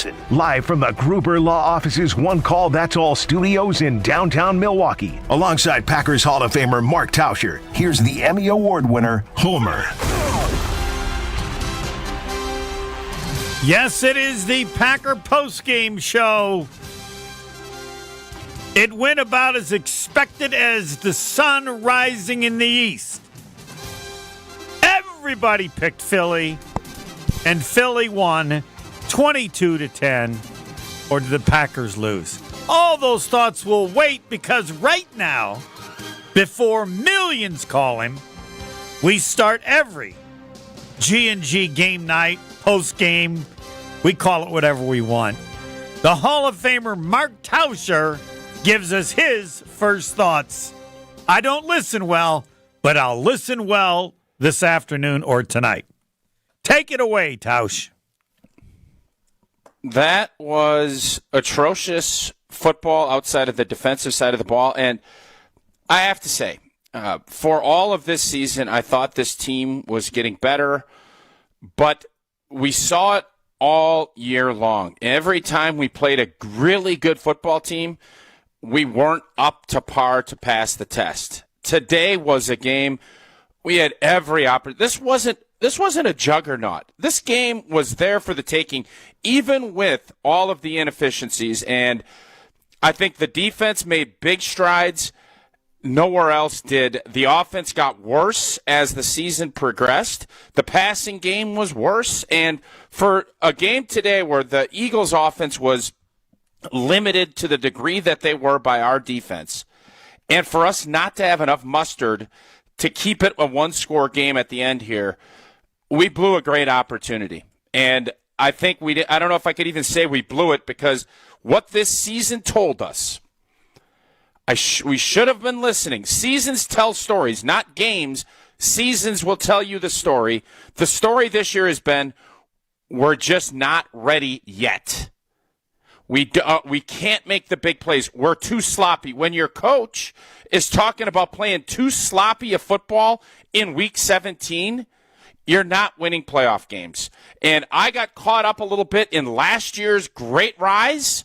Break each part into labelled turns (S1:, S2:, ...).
S1: Johnson. Live from the Gruber Law Office's One Call That's All studios in downtown Milwaukee. Alongside Packers Hall of Famer Mark Tauscher, here's the Emmy Award winner, Homer.
S2: Yes, it is the Packer postgame show. It went about as expected as the sun rising in the east. Everybody picked Philly, and Philly won 22-10. Or did the Packers lose? All those thoughts will wait, because right now, before millions call him, we start every G&G game night, post-game, we call it whatever we want. The Hall of Famer Mark Tauscher gives us his first thoughts. I don't listen well, but I'll listen well this afternoon or tonight. Take it away, Tausch.
S3: That was atrocious football outside of the defensive side of the ball. And I have to say, for all of this season, I thought this team was getting better, but we saw it all year long. Every time we played a really good football team, we weren't up to par to pass the test. Today was a game we had every opportunity. This wasn't a juggernaut. This game was there for the taking, even with all of the inefficiencies. And I think the defense made big strides. Nowhere else did. The offense got worse as the season progressed. The passing game was worse. And for a game today where the Eagles' offense was limited to the degree that they were by our defense, and for us not to have enough mustard to keep it a one-score game at the end here, we blew a great opportunity. And I think we did. I don't know if I could even say we blew it, because what this season told us, we should have been listening. Seasons tell stories, not games. Seasons will tell you the story. The story this year has been, we're just not ready yet. We can't make the big plays. We're too sloppy. When your coach is talking about playing too sloppy a football in Week 17, you're not winning playoff games. And I got caught up a little bit in last year's great rise.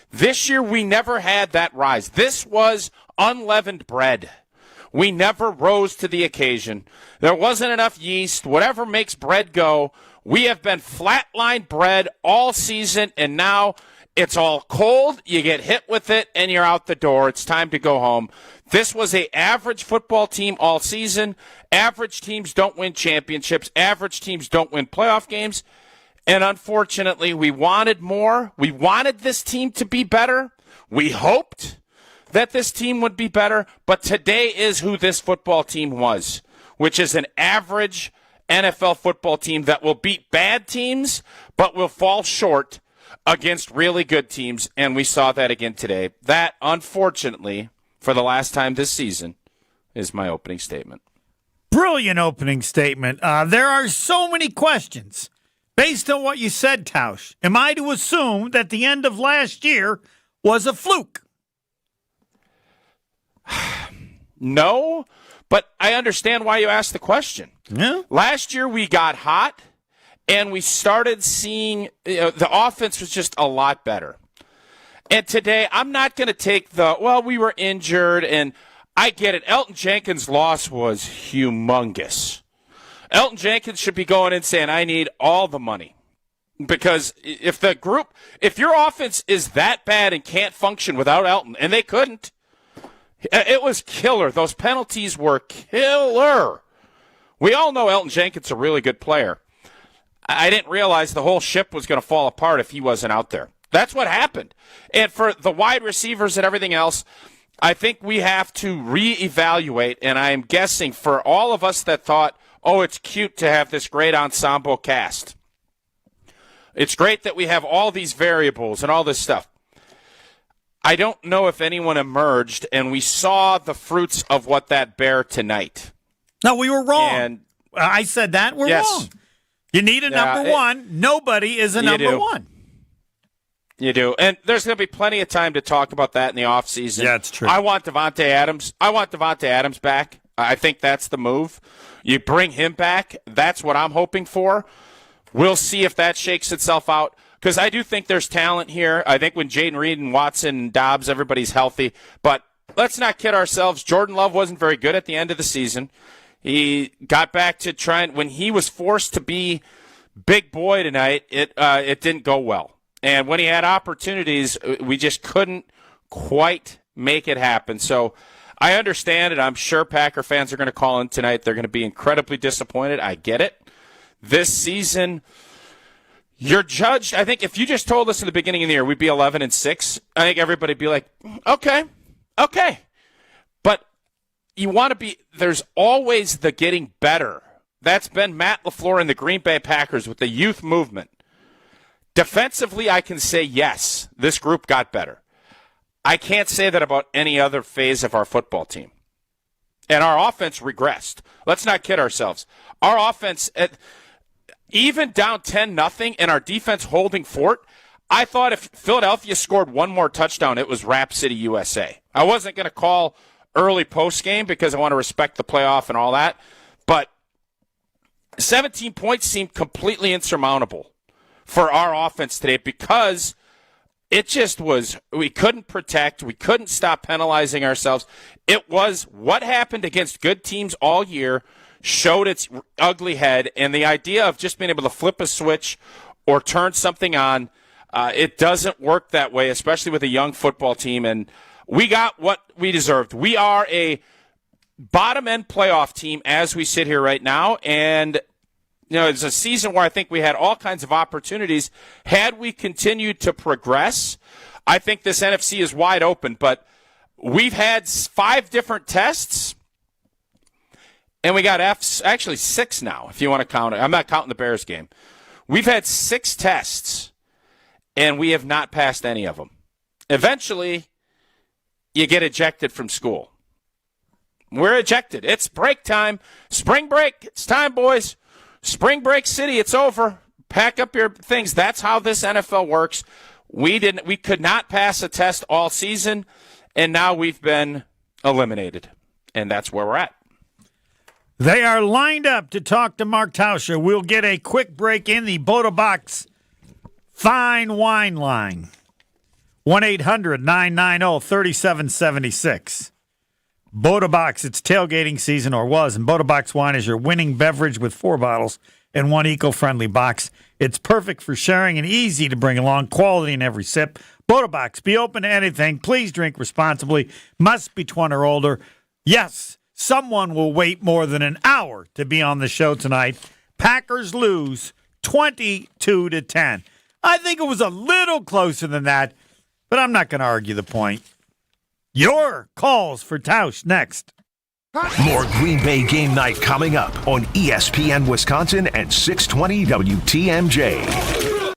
S3: This year, we never had that rise. This was unleavened bread. We never rose to the occasion. There wasn't enough yeast. Whatever makes bread go. We have been flatline bread all season, and now it's all cold. You get hit with it, and you're out the door. It's time to go home. This was an average football team all season. Average teams don't win championships. Average teams don't win playoff games. And unfortunately, we wanted more. We wanted this team to be better. We hoped that this team would be better. But today is who this football team was, which is an average NFL football team that will beat bad teams, but will fall short against really good teams. And we saw that again today. That, unfortunately, for the last time this season, is my opening statement.
S2: Brilliant opening statement. There are so many questions. Based on what you said, Tausch, am I to assume that the end of last year was a fluke?
S3: No, but I understand why you asked the question.
S2: Yeah.
S3: Last year we got hot, and we started seeing the offense was just a lot better. And today I'm not going to take we were injured, and I get it. Elton Jenkins' loss was humongous. Elton Jenkins should be going in saying, I need all the money. Because if your offense is that bad and can't function without Elton, and they couldn't, it was killer. Those penalties were killer. We all know Elton Jenkins is a really good player. I didn't realize the whole ship was going to fall apart if he wasn't out there. That's what happened. And for the wide receivers and everything else, I think we have to reevaluate, and I am guessing for all of us that thought, oh, it's cute to have this great ensemble cast. It's great that we have all these variables and all this stuff. I don't know if anyone emerged, and we saw the fruits of what that bear tonight.
S2: No, we were wrong.
S3: And
S2: I said that. We're wrong. You need a number one. Nobody is a number one.
S3: You do. And there's going to be plenty of time to talk about that in the offseason.
S2: Yeah, it's true.
S3: I want Devontae Adams back. I think that's the move. You bring him back. That's what I'm hoping for. We'll see if that shakes itself out. because I do think there's talent here. I think when Jaden Reed and Watson and Dobbs, everybody's healthy. But let's not kid ourselves. Jordan Love wasn't very good at the end of the season. He got back to trying, when he was forced to be big boy tonight, it didn't go well. And when he had opportunities, we just couldn't quite make it happen. So I understand it. I'm sure Packer fans are going to call in tonight. They're going to be incredibly disappointed. I get it. This season, you're judged. I think if you just told us in the beginning of the year we'd be 11-6, I think everybody'd be like, okay. But you want to be, there's always the getting better. That's been Matt LaFleur and the Green Bay Packers with the youth movement. Defensively, I can say yes, this group got better. I can't say that about any other phase of our football team. And our offense regressed. Let's not kid ourselves. Our offense, even down 10-0 and our defense holding fort, I thought if Philadelphia scored one more touchdown, it was Rap City, USA. I wasn't going to call early post-game because I want to respect the playoff and all that. But 17 points seemed completely insurmountable for our offense today because it just was, we couldn't protect, we couldn't stop penalizing ourselves. It was what happened against good teams all year showed its ugly head, and the idea of just being able to flip a switch or turn something on, it doesn't work that way, especially with a young football team, and we got what we deserved. We are a bottom-end playoff team as we sit here right now, and it's a season where I think we had all kinds of opportunities. Had we continued to progress, I think this NFC is wide open. But we've had 5 different tests, and we got actually 6 now, if you want to count it. I'm not counting the Bears game. We've had 6 tests, and we have not passed any of them. Eventually, you get ejected from school. We're ejected. It's break time. Spring break. It's time, boys. Spring break city, it's over. Pack up your things. That's how this NFL works. We could not pass a test all season, and now we've been eliminated. And that's where we're at.
S2: They are lined up to talk to Mark Tauscher. We'll get a quick break in the Boda Box Fine Wine Line. 1-800-990-3776. Boda Box, it's tailgating season, or was, and Boda Box wine is your winning beverage with 4 bottles in one eco-friendly box. It's perfect for sharing and easy to bring along, quality in every sip. Boda Box, be open to anything. Please drink responsibly. Must be 20 or older. Yes, someone will wait more than an hour to be on the show tonight. Packers lose 22-10. I think it was a little closer than that, but I'm not going to argue the point. Your calls for Tausch next.
S1: More Green Bay game night coming up on ESPN Wisconsin at 620 WTMJ.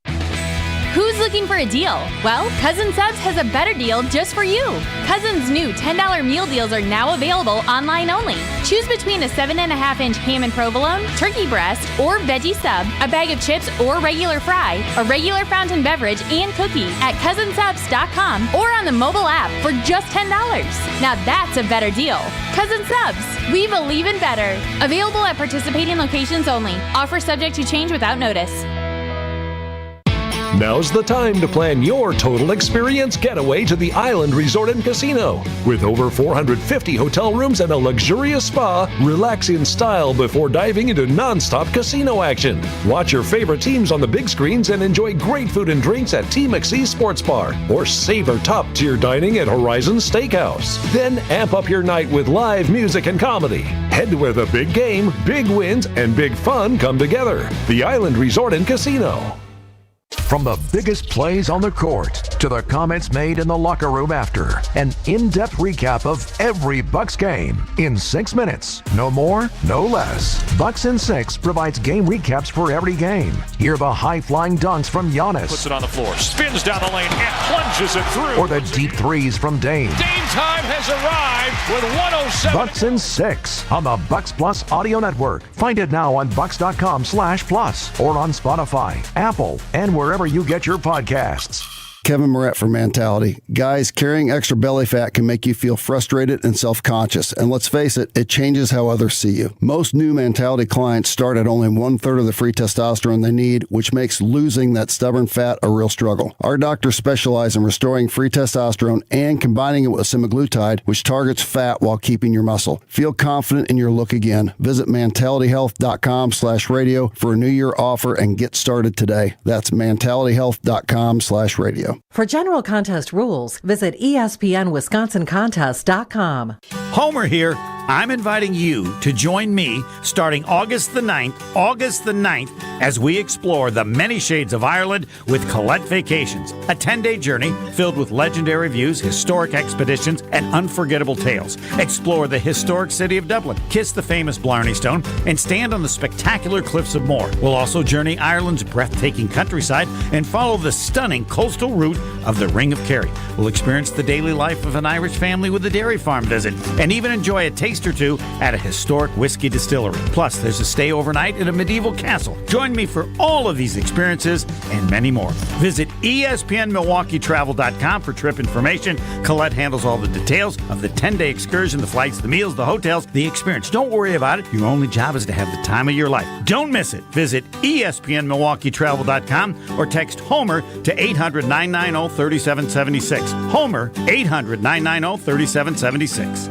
S4: Who's looking for a deal? Well, Cousin Subs has a better deal just for you. Cousin's new $10 meal deals are now available online only. Choose between a 7.5-inch ham and provolone, turkey breast, or veggie sub, a bag of chips or regular fry, a regular fountain beverage, and cookie at cousinsubs.com or on the mobile app for just $10. Now that's a better deal. Cousin Subs, we believe in better. Available at participating locations only. Offer subject to change without notice.
S5: Now's the time to plan your total experience getaway to the Island Resort and Casino. With over 450 hotel rooms and a luxurious spa, relax in style before diving into non-stop casino action. Watch your favorite teams on the big screens and enjoy great food and drinks at T. McSee Sports Bar, or savor top-tier dining at Horizon Steakhouse. Then amp up your night with live music and comedy. Head to where the big game, big wins, and big fun come together. The Island Resort and Casino.
S6: From the biggest plays on the court to the comments made in the locker room after, an in-depth recap of every Bucks game in 6 minutes. No more, no less. Bucks in 6 provides game recaps for every game. Hear the high-flying dunks from Giannis.
S7: Puts it on the floor, spins down the lane, and plunges it through.
S6: Or the deep threes from Dame.
S7: Dame time has arrived with 107.
S6: Bucks in 6 on the Bucks Plus Audio Network. Find it now on bucks.com/plus or on Spotify, Apple, and wherever you get your podcasts.
S8: Kevin Moret for Mentality. Guys, carrying extra belly fat can make you feel frustrated and self-conscious. And let's face it, it changes how others see you. Most new Mentality clients start at only 1/3 of the free testosterone they need, which makes losing that stubborn fat a real struggle. Our doctors specialize in restoring free testosterone and combining it with semaglutide, which targets fat while keeping your muscle. Feel confident in your look again. Visit mentalityhealth.com/radio for a New Year offer and get started today. That's mentalityhealth.com/radio.
S9: For general contest rules, visit ESPNWisconsinContest.com.
S2: Homer here. I'm inviting you to join me starting August the 9th, as we explore the many shades of Ireland with Colette Vacations, a 10-day journey filled with legendary views, historic expeditions, and unforgettable tales. Explore the historic city of Dublin, kiss the famous Blarney Stone, and stand on the spectacular cliffs of Moher. We'll also journey Ireland's breathtaking countryside and follow the stunning coastal route of the Ring of Kerry. We'll experience the daily life of an Irish family with a dairy farm visit, and even enjoy a taste or two at a historic whiskey distillery. Plus, there's a stay overnight in a medieval castle. Join me for all of these experiences and many more. Visit ESPNMilwaukeeTravel.com for trip information. Colette handles all the details of the 10-day excursion, the flights, the meals, the hotels, the experience. Don't worry about it. Your only job is to have the time of your life. Don't miss it. Visit ESPNMilwaukeeTravel.com or text HOMER to 800-990-3776. HOMER, 800-990-3776.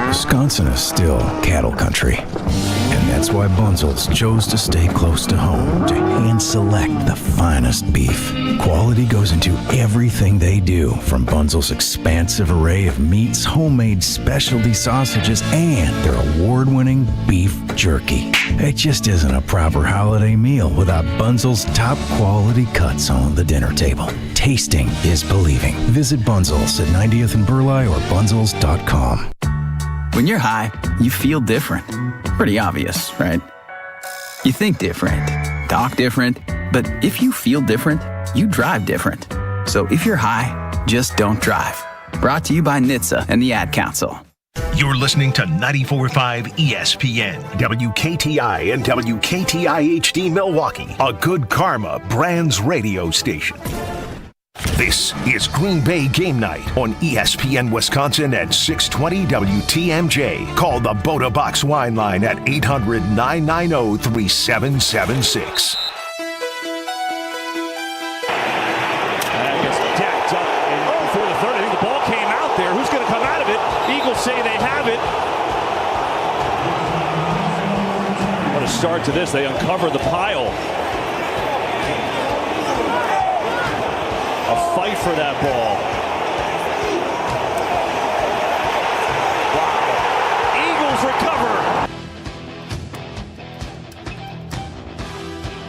S10: Wisconsin is still cattle country, and that's why Bunzel's chose to stay close to home to hand select the finest beef. Quality goes into everything they do, from Bunzel's expansive array of meats, homemade specialty sausages, and their award-winning beef jerky. It just isn't a proper holiday meal without Bunzel's top quality cuts on the dinner table. Tasting is believing. Visit Bunzel's at 90th and Burleigh or bunzels.com.
S11: When you're high, you feel different. Pretty obvious, right? You think different, talk different, but if you feel different, you drive different. So if you're high, just don't drive. Brought to you by NHTSA and the Ad Council.
S1: You're listening to 94.5 ESPN, WKTI and WKTI-HD Milwaukee, a Good Karma Brands radio station. This is Green Bay Game Night on ESPN Wisconsin at 620 WTMJ. Call the Boda Box Wine Line at 800-990-3776.
S7: Gets decked up before the third. I think the ball came out there. Who's going to come out of it? Eagles say they have it. What a start to this. They uncover the pile. A fight for that ball. Wow. Eagles recover.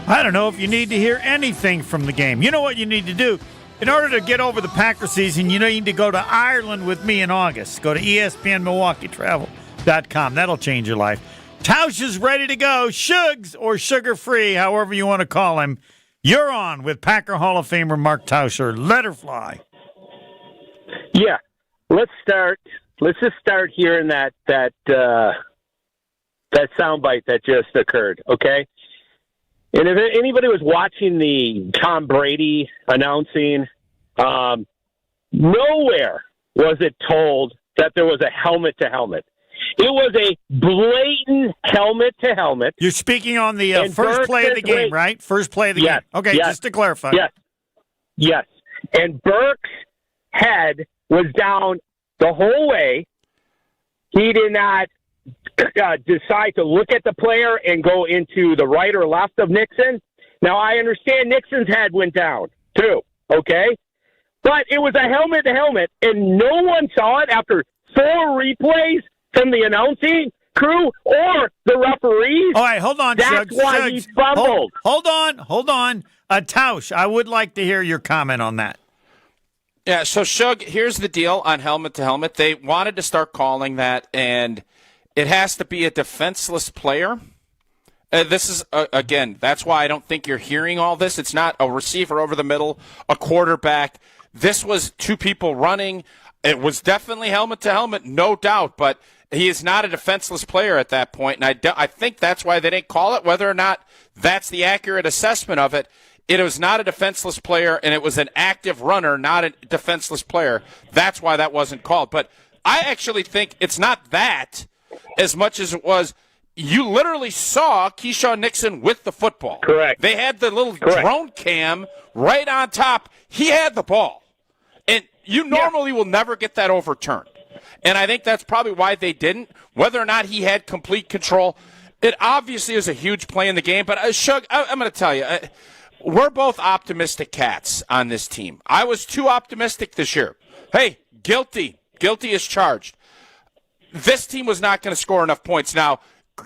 S2: I don't know if you need to hear anything from the game. You know what you need to do? In order to get over the Packer season, you need to go to Ireland with me in August. Go to ESPNMilwaukeeTravel.com. That'll change your life. Tausch is ready to go. Shugs, or sugar-free, however you want to call him. You're on with Packer Hall of Famer Mark Tauscher. Let her fly.
S12: Yeah, let's just start here in that soundbite that just occurred. Okay, and if anybody was watching the Tom Brady announcing, nowhere was it told that there was a helmet to helmet. It was a blatant helmet-to-helmet.
S2: You're speaking on the first play of the game, right? First play of the game. Okay, just to clarify.
S12: Yes. And Burke's head was down the whole way. He did not decide to look at the player and go into the right or left of Nixon. Now, I understand Nixon's head went down, too, okay? But it was a helmet-to-helmet, and no one saw it after 4 replays from the announcing crew or the referees.
S2: All right, hold on,
S12: That's why he fumbled.
S2: Hold on. Tausch, I would like to hear your comment on that.
S3: Yeah, so Shug, here's the deal on helmet to helmet. They wanted to start calling that, and it has to be a defenseless player. This is, again, that's why I don't think you're hearing all this. It's not a receiver over the middle, a quarterback. This was 2 people running. It was definitely helmet to helmet, no doubt, but he is not a defenseless player at that point, and I think that's why they didn't call it. Whether or not that's the accurate assessment of it It was not a defenseless player, and it was an active runner, not a defenseless player. That's why that wasn't called. But I actually think it's not that as much as it was you literally saw Keyshawn Nixon with the football.
S12: Correct.
S3: They had the little drone cam right on top. He had the ball. And you normally will never get that overturned. And I think that's probably why they didn't. Whether or not he had complete control, it obviously is a huge play in the game. But, Shug, I'm going to tell you, we're both optimistic cats on this team. I was too optimistic this year. Hey, guilty. Guilty as charged. This team was not going to score enough points. Now,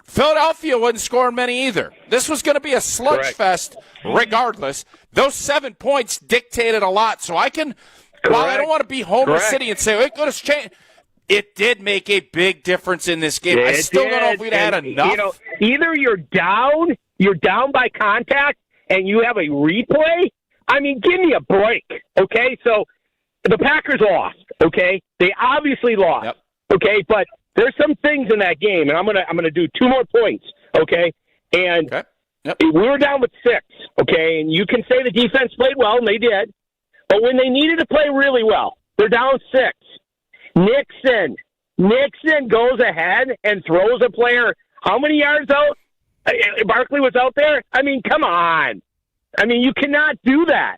S3: Philadelphia wasn't scoring many either. This was going to be a sludge fest regardless. Those 7 points dictated a lot. So I can, while I don't want to be Homer City and say, it could have changed, it did make a big difference in this game. I still don't know if we'd had enough.
S12: Either you're down by contact, and you have a replay. I mean, give me a break, okay? So the Packers lost, okay? They obviously lost, okay? But there's some things in that game, and I'm gonna do 2 more points, okay? And we were down with 6, okay? And you can say the defense played well, and they did. But when they needed to play really well, they're down 6. Nixon goes ahead and throws a player. How many yards out? Barkley was out there. I mean, come on. I mean, you cannot do that.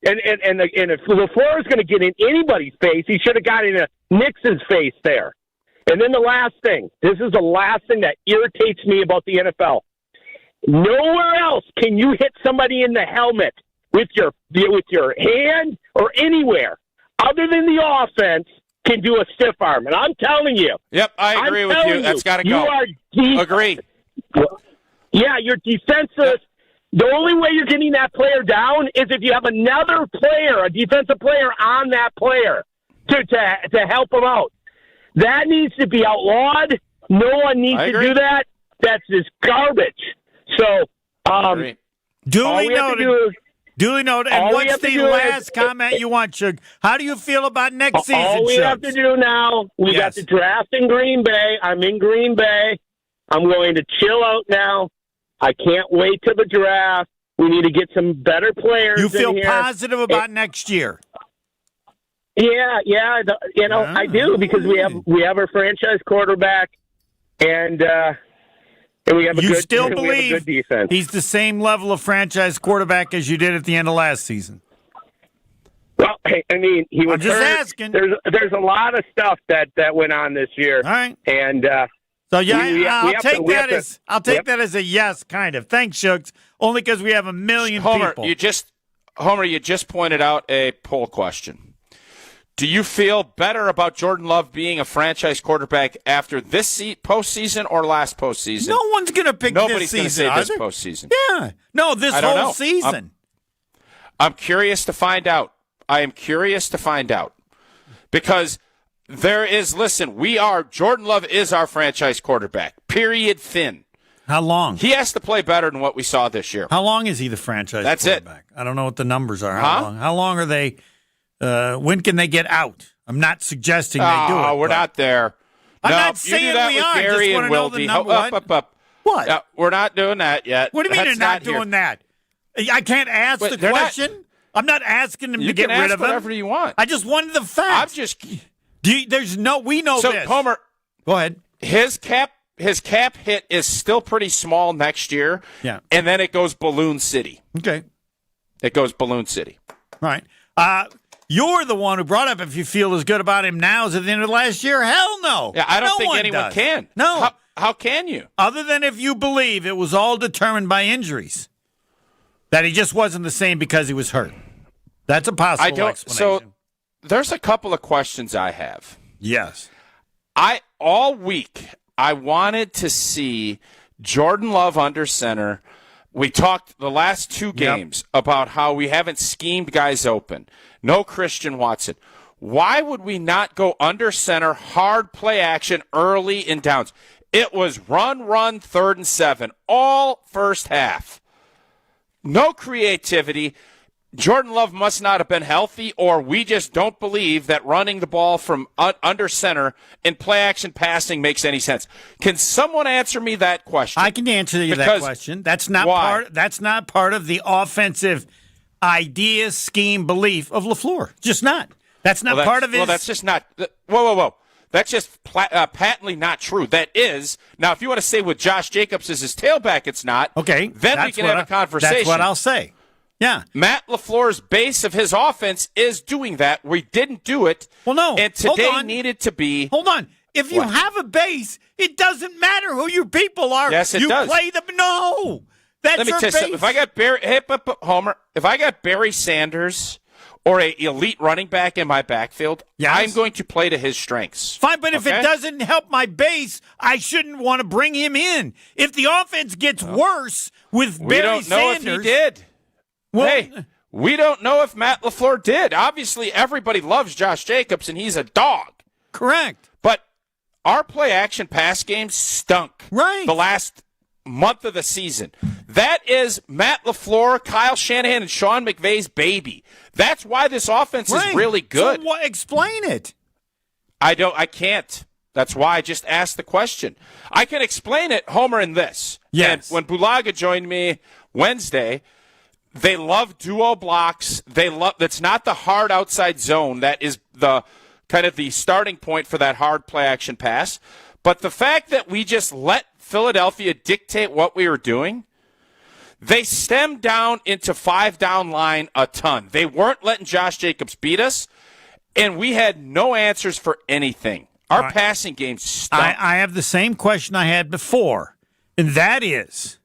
S12: And if LaFleur is going to get in anybody's face, he should have got in Nixon's face there. And then the last thing. This is the last thing that irritates me about the NFL. Nowhere else can you hit somebody in the helmet with your hand or anywhere other than the offense can do a stiff arm. And I'm telling you.
S3: Yep, I agree with you. That's got to go. Agree.
S12: Yeah, you're defensive. The only way you're getting that player down is if you have another player, a defensive player on that player to help him out. That needs to be outlawed. No one needs to do that. That's just garbage. So,
S2: duly noted. Duly noted. And what's the last comment you want, Shug? How do you feel about next season,
S12: All we have to do now, we got the draft in Green Bay. I'm in Green Bay. I'm going to chill out now. I can't wait till the draft. We need to get some better players.
S2: You feel
S12: in here.
S2: positive about next year?
S12: Yeah. I do because we have our franchise quarterback, and we have a
S2: you still believe
S12: good defense.
S2: He's the same level of franchise quarterback as you did at the end of last season.
S12: Well, I mean, he was
S2: I'm just
S12: hurt.
S2: asking.
S12: There's a lot of stuff that went on this year.
S2: All right,
S12: and.
S2: So I'll take that as a yes, kind of. Thanks, Shugs. Only because we have a million people.
S3: Homer, you just pointed out a poll question. Do you feel better about Jordan Love being a franchise quarterback after this postseason or last postseason?
S2: No one's going to pick
S3: Nobody's
S2: this season.
S3: Nobody's going to say this postseason.
S2: Yeah, no, this whole season.
S3: I'm curious to find out. I am curious to find out because. Jordan Love is our franchise quarterback, period, fin.
S2: How long?
S3: He has to play better than what we saw this year.
S2: How long is he the franchise quarterback? I don't know what the numbers are. How long are they? When can they get out? I'm not suggesting they do it.
S3: Oh, we're not there.
S2: I'm not saying we are.
S3: Gary
S2: just
S3: and
S2: want to know the number.
S3: Up.
S2: What?
S3: We're not doing that yet.
S2: What do you mean you're not doing that? I can't ask the question. I'm not asking them to get rid of him.
S3: You can ask whatever you want.
S2: I just wanted the facts. We know
S3: so,
S2: this.
S3: Homer,
S2: go ahead.
S3: His cap hit is still pretty small next year.
S2: Yeah.
S3: And then it goes Balloon City.
S2: Okay.
S3: It goes Balloon City.
S2: All right. You're the one who brought up if you feel as good about him now as at the end of last year. Hell no.
S3: Yeah, I don't think anyone can.
S2: No.
S3: How can you?
S2: Other than if you believe it was all determined by injuries. That he just wasn't the same because he was hurt. That's a possible explanation.
S3: So, there's a couple of questions I have.
S2: Yes.
S3: All week, I wanted to see Jordan Love under center. We talked the last 2 games about how we haven't schemed guys open. No Christian Watson. Why would we not go under center, hard play action early in downs? It was run, 3rd and 7, all first half. No creativity. Jordan Love must not have been healthy, or we just don't believe that running the ball from under center in play-action passing makes any sense. Can someone answer me that question?
S2: I can answer you that question. That's not part of the offensive idea, scheme, belief of LaFleur. Just not. That's not part of his.
S3: Well, that's just not. Whoa. That's just patently not true. That is. Now, if you want to say with Josh Jacobs as his tailback, it's not.
S2: Okay.
S3: Then we can have a conversation.
S2: That's what I'll say. Yeah.
S3: Matt LaFleur's base of his offense is doing that. We didn't do it.
S2: Well, no.
S3: And today needed to be.
S2: Hold on. If you have a base, it doesn't matter who your people are.
S3: Yes, it does.
S2: You play them. No. That's
S3: Let me
S2: your
S3: tell you
S2: base.
S3: something. If I got Homer, if I got Barry Sanders or a elite running back in my backfield, I'm going to play to his strengths.
S2: Fine, but if it doesn't help my base, I shouldn't want to bring him in. If the offense gets worse with Barry Sanders.
S3: We don't know if he did.
S2: Well,
S3: hey, we don't know if Matt LaFleur did. Obviously, everybody loves Josh Jacobs, and he's a dog.
S2: Correct.
S3: But our play-action pass game stunk the last month of the season. That is Matt LaFleur, Kyle Shanahan, and Sean McVay's baby. That's why this offense is really good.
S2: So explain it.
S3: I can't. That's why I just asked the question. I can explain it, Homer, in this.
S2: Yes.
S3: And when Bulaga joined me Wednesday, they love duo blocks. That's not the hard outside zone. That is the kind of the starting point for that hard play action pass. But the fact that we just let Philadelphia dictate what we were doing, they stemmed down into 5-down line a ton. They weren't letting Josh Jacobs beat us, and we had no answers for anything. Our passing game stunk.
S2: I have the same question I had before, and that is,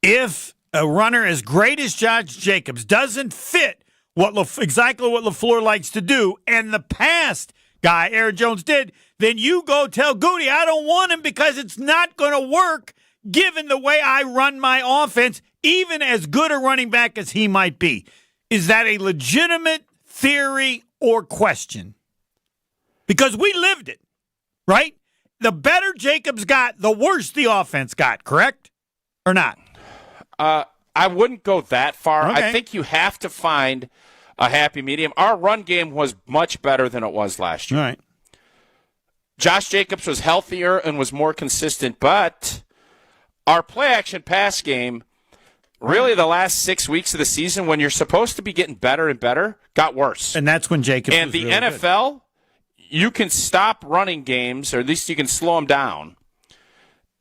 S2: if a runner as great as Josh Jacobs doesn't fit exactly what LaFleur likes to do, and the past guy, Aaron Jones, did, then you go tell Goody, I don't want him because it's not going to work given the way I run my offense, even as good a running back as he might be. Is that a legitimate theory or question? Because we lived it, right? The better Jacobs got, the worse the offense got, correct? Or not?
S3: I wouldn't go that far.
S2: Okay.
S3: I think you have to find a happy medium. Our run game was much better than it was last year.
S2: All right.
S3: Josh Jacobs was healthier and was more consistent, but our play-action pass game, really the last 6 weeks of the season, when you're supposed to be getting better and better, got worse.
S2: And that's when Jacobs
S3: and
S2: was
S3: the
S2: really
S3: NFL,
S2: good.
S3: You can stop running games, or at least you can slow them down.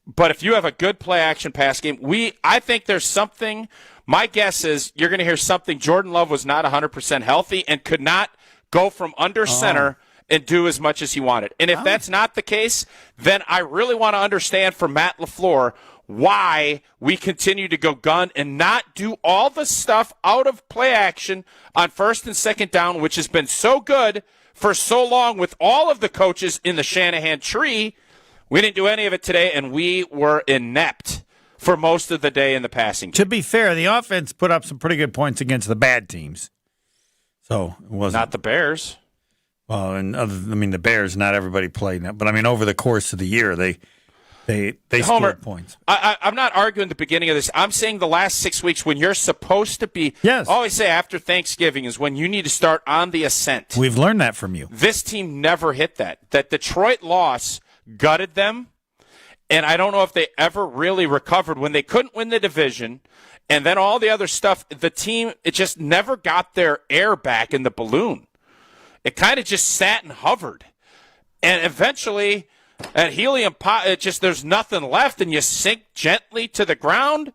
S3: But if you have a good play-action pass game, I think there's something. My guess is you're going to hear something. Jordan Love was not 100% healthy and could not go from under center and do as much as he wanted. And if that's not the case, then I really want to understand from Matt LaFleur why we continue to go gun and not do all the stuff out of play action on first and second down, which has been so good for so long with all of the coaches in the Shanahan tree. We didn't do any of it today, and we were inept for most of the day in the passing game.
S2: To be fair, the offense put up some pretty good points against the bad teams. So it wasn't.
S3: Not the Bears.
S2: Well, the Bears, not everybody played that. But, over the course of the year, they
S3: Homer,
S2: scored points.
S3: I'm not arguing the beginning of this. I'm saying the last 6 weeks when you're supposed to be.
S2: Yes.
S3: I always say after Thanksgiving is when you need to start on the ascent.
S2: We've learned that from you.
S3: This team never hit that. That Detroit loss gutted them, and I don't know if they ever really recovered when they couldn't win the division, and then all the other stuff. The team, it just never got their air back in the balloon. It kind of just sat and hovered, and eventually, at helium, there's nothing left, and you sink gently to the ground,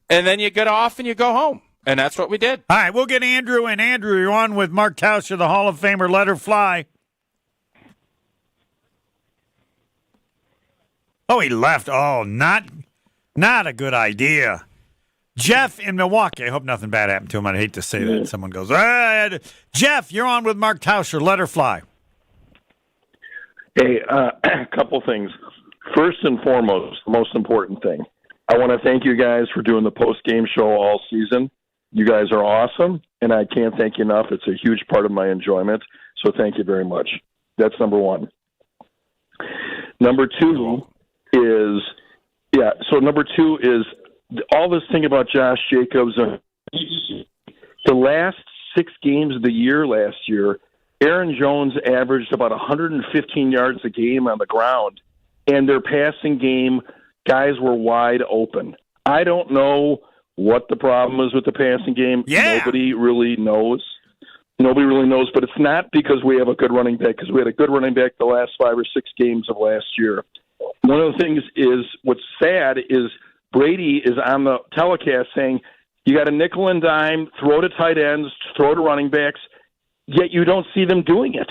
S3: and then you get off and you go home, and that's what we did.
S2: All right, we'll get Andrew, and Andrew, you're on with Mark Tauscher, the Hall of Famer. Let her fly. Oh, he left. Oh, not a good idea. Jeff in Milwaukee. I hope nothing bad happened to him. I'd hate to say that. Someone goes, Jeff, you're on with Mark Tauscher. Let her fly.
S13: Hey, a couple things. First and foremost, the most important thing. I want to thank you guys for doing the post-game show all season. You guys are awesome, and I can't thank you enough. It's a huge part of my enjoyment, so thank you very much. That's number one. Number two is all this thing about Josh Jacobs and The last 6 games of the year last year, Aaron Jones averaged about 115 yards a game on the ground, and their passing game, guys were wide open. I don't know what the problem is with the passing game.
S2: Yeah.
S13: Nobody really knows. But it's not because we have a good running back, because we had a good running back the last 5 or 6 games of last year. One of the things is, what's sad is Brady is on the telecast saying, you got a nickel and dime, throw to tight ends, throw to running backs, yet you don't see them doing it.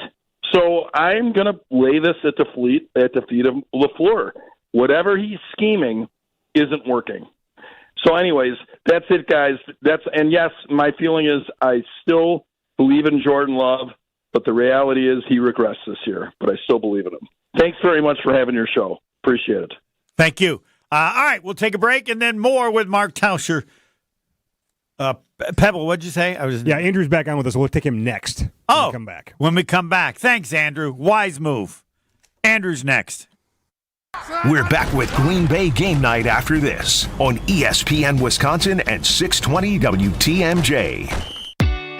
S13: So I'm going to lay this at the feet of LaFleur. Whatever he's scheming isn't working. So anyways, that's it, guys. And yes, my feeling is I still believe in Jordan Love, but the reality is he regressed this year, but I still believe in him. Thanks very much for having your show. Appreciate it.
S2: Thank you. All right, we'll take a break and then more with Mark Tauscher. Pebble, what'd you say?
S14: Andrew's back on with us. We'll take him next. When we come back.
S2: When we come back. Thanks, Andrew. Wise move. Andrew's next.
S1: We're back with Green Bay Game Night after this on ESPN Wisconsin and 620 WTMJ.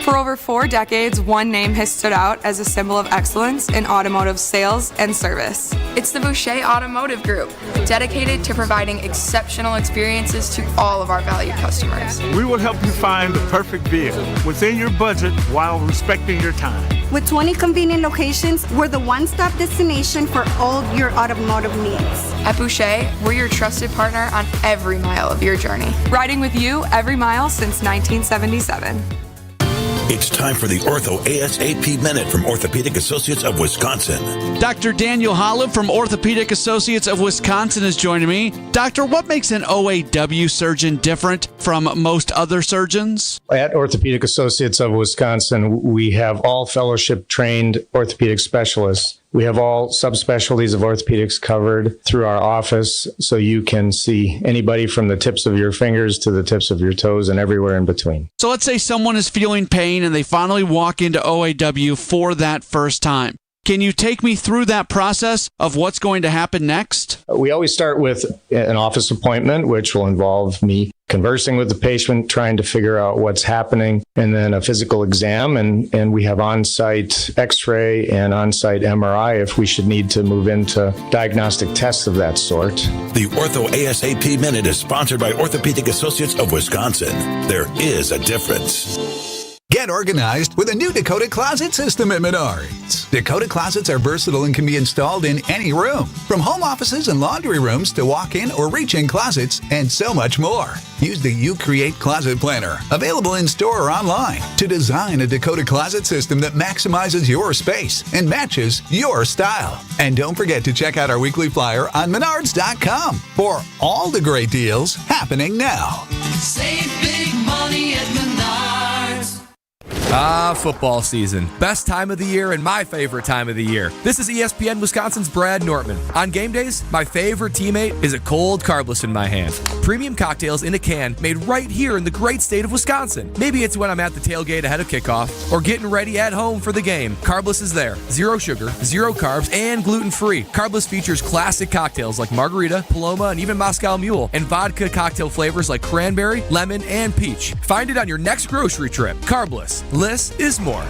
S15: For over 4 decades, one name has stood out as a symbol of excellence in automotive sales and service. It's the Boucher Automotive Group, dedicated to providing exceptional experiences to all of our valued customers.
S16: We will help you find the perfect vehicle within your budget while respecting your time.
S17: With 20 convenient locations, we're the one-stop destination for all your automotive needs.
S15: At Boucher, we're your trusted partner on every mile of your journey, riding with you every mile since 1977.
S18: It's time for the Ortho ASAP Minute from Orthopedic Associates of Wisconsin.
S19: Dr. Daniel Holub from Orthopedic Associates of Wisconsin is joining me. Doctor, what makes an OAW surgeon different from most other surgeons?
S20: At Orthopedic Associates of Wisconsin, we have all fellowship-trained orthopedic specialists. We have all subspecialties of orthopedics covered through our office, so you can see anybody from the tips of your fingers to the tips of your toes and everywhere in between.
S19: So let's say someone is feeling pain and they finally walk into OAW for that first time. Can you take me through that process of what's going to happen next?
S20: We always start with an office appointment, which will involve me conversing with the patient, trying to figure out what's happening, and then a physical exam. And we have on-site x-ray and on-site MRI if we should need to move into diagnostic tests of that sort.
S18: The Ortho ASAP Minute is sponsored by Orthopedic Associates of Wisconsin. There is a difference.
S21: Get organized with a new Dakota Closet system at Menards. Dakota Closets are versatile and can be installed in any room, from home offices and laundry rooms to walk-in or reach-in closets, and so much more. Use the You Create Closet Planner, available in store or online, to design a Dakota Closet system that maximizes your space and matches your style. And don't forget to check out our weekly flyer on Menards.com for all the great deals happening now.
S22: Save big money at Menards.
S23: Football season. Best time of the year and my favorite time of the year. This is ESPN Wisconsin's Brad Nortman. On game days, my favorite teammate is a cold carbless in my hand. Premium cocktails in a can made right here in the great state of Wisconsin. Maybe it's when I'm at the tailgate ahead of kickoff or getting ready at home for the game. Carbless is there. 0 sugar, 0 carbs, and gluten-free. Carbless features classic cocktails like margarita, Paloma, and even Moscow Mule, and vodka cocktail flavors like cranberry, lemon, and peach. Find it on your next grocery trip. Carbless. Less is more.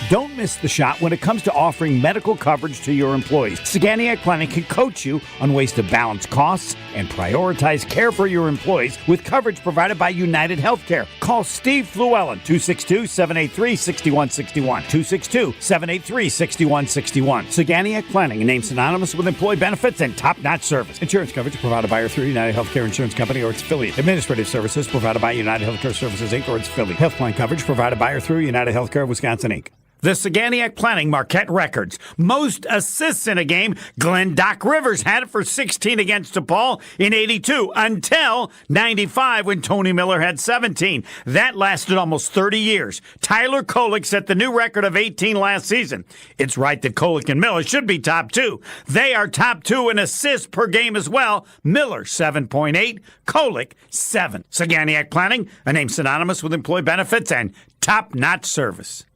S2: Don't miss the shot when it comes to offering medical coverage to your employees. Saganiac Planning can coach you on ways to balance costs and prioritize care for your employees with coverage provided by United Healthcare. Call Steve Llewellyn, 262-783-6161. 262-783-6161. Saganiac Planning, a name synonymous with employee benefits and top-notch service. Insurance coverage provided by or through United Healthcare Insurance Company or its affiliate. Administrative services provided by United Healthcare Services, Inc. or its affiliate. Health plan coverage provided by or through United Healthcare of Wisconsin, Inc. The Saganiac Planning Marquette records. Most assists in a game, Glenn Doc Rivers had it for 16 against DePaul in 82 until 95 when Tony Miller had 17. That lasted almost 30 years. Tyler Kolek set the new record of 18 last season. It's right that Kolek and Miller should be top 2. They are top 2 in assists per game as well. Miller, 7.8. Kolek, 7. Saganiac Planning, a name synonymous with employee benefits and top-notch service.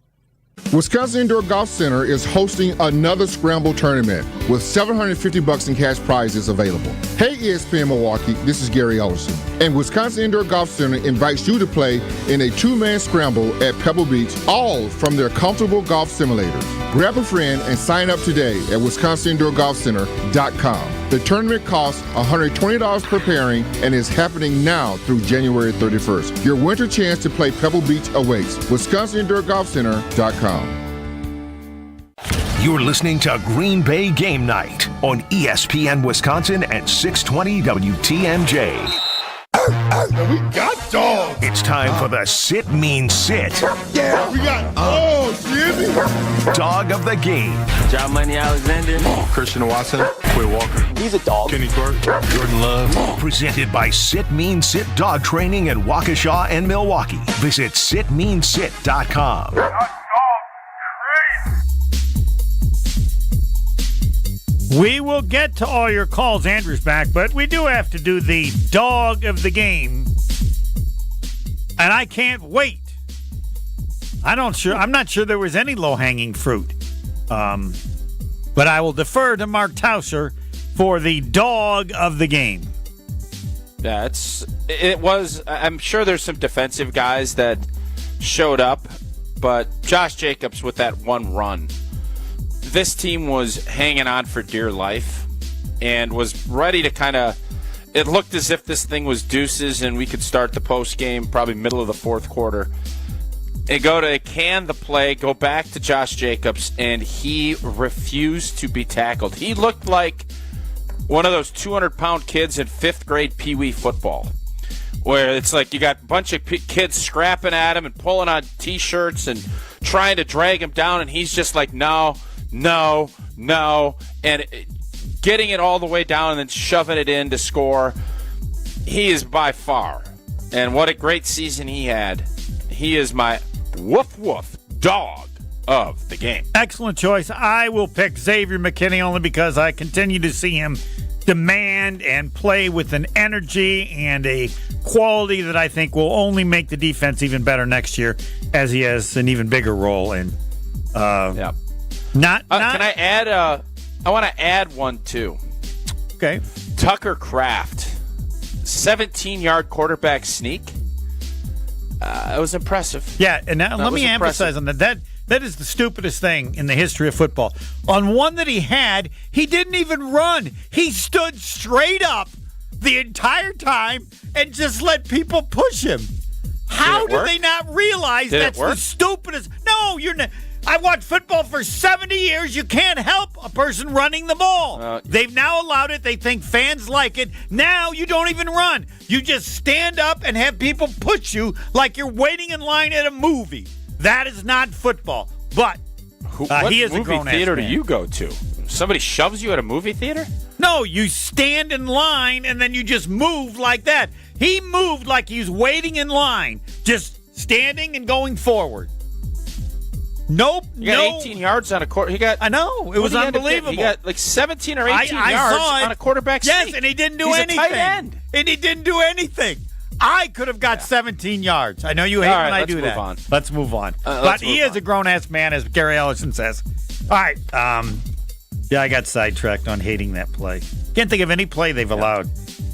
S4: Wisconsin Indoor Golf Center is hosting another Scramble tournament with $750 in cash prizes available. Hey ESPN Milwaukee, this is Gary Ellison, and Wisconsin Indoor Golf Center invites you to play in a two-man scramble at Pebble Beach, all from their comfortable golf simulators. Grab a friend and sign up today at WisconsinIndoorGolfCenter.com. The tournament costs $120 per pairing and is happening now through January 31st. Your winter chance to play Pebble Beach awaits. WisconsinIndoorGolfCenter.com.
S1: You're listening to Green Bay Game Night on ESPN Wisconsin at 620 WTMJ.
S4: We got dogs.
S1: It's time for the Sit Mean Sit.
S4: Yeah, we got Jimmy.
S1: Dog of the game.
S5: John Money Alexander.
S6: Christian Watson. Quay Walker.
S5: He's a dog.
S6: Kenny Clark.
S1: Jordan Love. Presented by Sit Mean Sit Dog Training in Waukesha and Milwaukee. Visit sitmeansit.com.
S2: We will get to all your calls. Andrew's back, but we do have to do the dog of the game. And I can't wait. I'm not sure there was any low-hanging fruit. But I will defer to Mark Tauscher for the dog of the game.
S3: Yeah, I'm sure there's some defensive guys that showed up, but Josh Jacobs with that one run. This team was hanging on for dear life and was ready to it looked as if this thing was deuces and we could start the post game probably middle of the fourth quarter. And go to can the play, go back to Josh Jacobs, and he refused to be tackled. He looked like one of those 200-pound kids in fifth grade Pee Wee football, where it's like you got a bunch of kids scrapping at him and pulling on T-shirts and trying to drag him down, and he's just like, no, and getting it all the way down and then shoving it in to score. He is by far, and what a great season he had. He is my woof dog of the game.
S2: Excellent choice. I will pick Xavier McKinney only because I continue to see him demand and play with an energy and a quality that I think will only make the defense even better next year, as he has an even bigger role. And
S3: can I add? I want to add one too.
S2: Okay,
S3: Tucker Kraft, 17-yard quarterback sneak. It was impressive.
S2: Yeah, and now let me emphasize on that. That is the stupidest thing in the history of football. On one that he had, he didn't even run. He stood straight up the entire time and just let people push him. How do they not realize that's the stupidest? No, you're not. I watched football for 70 years. You can't help a person running the ball. They've now allowed it. They think fans like it. Now you don't even run. You just stand up and have people push you like you're waiting in line at a movie. That is not football. But he is a grown-ass man. What movie
S3: theater do you go to? Somebody shoves you at a movie theater?
S2: No, you stand in line and then you just move like that. He moved like he was waiting in line, just standing and going forward. Nope.
S3: He got 18 yards on a quarter.
S2: I know. It was unbelievable.
S3: He got like 17 or 18 yards on a quarterback sneak.
S2: Yes, and he didn't do anything.
S3: He's a tight end.
S2: And he didn't do anything. I could have got 17 yards. I know you hate when I do that. Let's move on. But he is a grown-ass man, as Gary Ellison says. All right. Yeah, I got sidetracked on hating that play. Can't think of any play they've allowed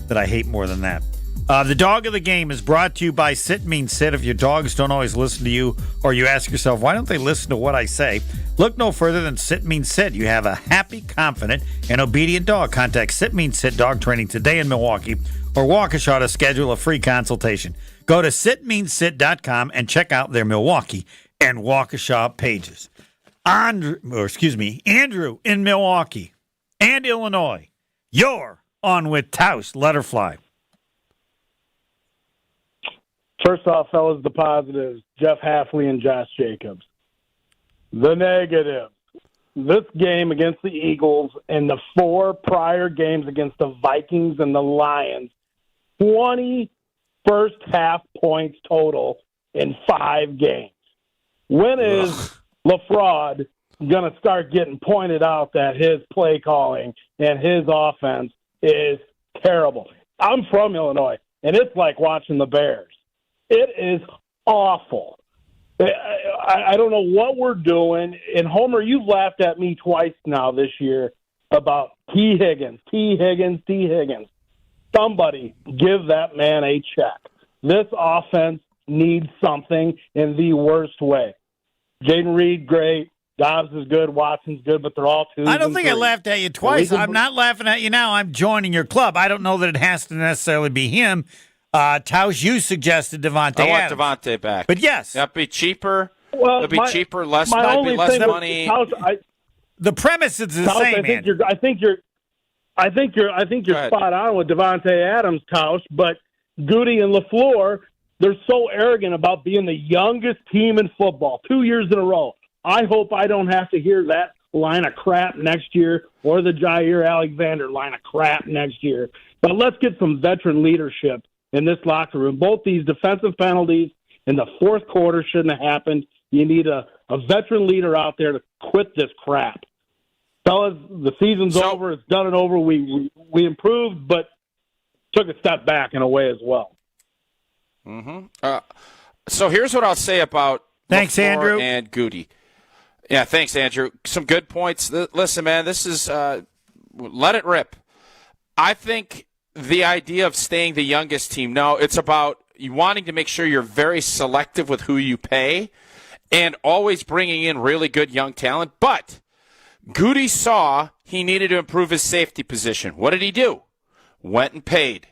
S2: that I hate more than that. The dog of the game is brought to you by Sit Mean Sit. If your dogs don't always listen to you, or you ask yourself, why don't they listen to what I say? Look no further than Sit Mean Sit. You have a happy, confident, and obedient dog. Contact Sit Mean Sit Dog Training today in Milwaukee or Waukesha to schedule a free consultation. Go to sitmeansit.com and check out their Milwaukee and Waukesha pages. Andrew in Milwaukee and Illinois. You're on with Taus. Let her fly.
S24: First off, fellas, the positives, Jeff Halfley and Josh Jacobs. The negative, this game against the Eagles and the 4 prior games against the Vikings and the Lions, 20 first-half points total in 5 games. When is LaFraud going to start getting pointed out that his play calling and his offense is terrible? I'm from Illinois, and it's like watching the Bears. It is awful. I don't know what we're doing. And Homer, you've laughed at me twice now this year about T. Higgins. Somebody give that man a check. This offense needs something in the worst way. Jaden Reed, great. Dobbs is good. Watson's good, but they're all twos.
S2: I don't think I laughed at you twice. I'm not laughing at you now. I'm joining your club. I don't know that it has to necessarily be him. Tausch, you suggested Devontae Adams.
S3: I want Devontae back.
S2: But yes.
S3: That'd be cheaper.
S24: Well,
S3: it'd be cheaper, less money.
S2: The premise is the same.
S24: I think you're spot on with Devontae Adams, Tausch, but Goody and LaFleur, they're so arrogant about being the youngest team in football 2 years in a row. I hope I don't have to hear that line of crap next year or the Jair Alexander line of crap next year. But let's get some veteran leadership in this locker room. Both these defensive penalties in the fourth quarter shouldn't have happened. You need a veteran leader out there to quit this crap. Fellas, the season's over. It's done and over. We improved, but took a step back in a way as well.
S3: Mm-hmm. So here's what I'll say about
S2: thanks,
S3: LaFleur
S2: Andrew
S3: and Goody. Yeah, thanks, Andrew. Some good points. Listen, man, this is let it rip. I think the idea of staying the youngest team, no, it's about you wanting to make sure you're very selective with who you pay and always bringing in really good young talent. But Goody saw he needed to improve his safety position. What did he do? Went and paid.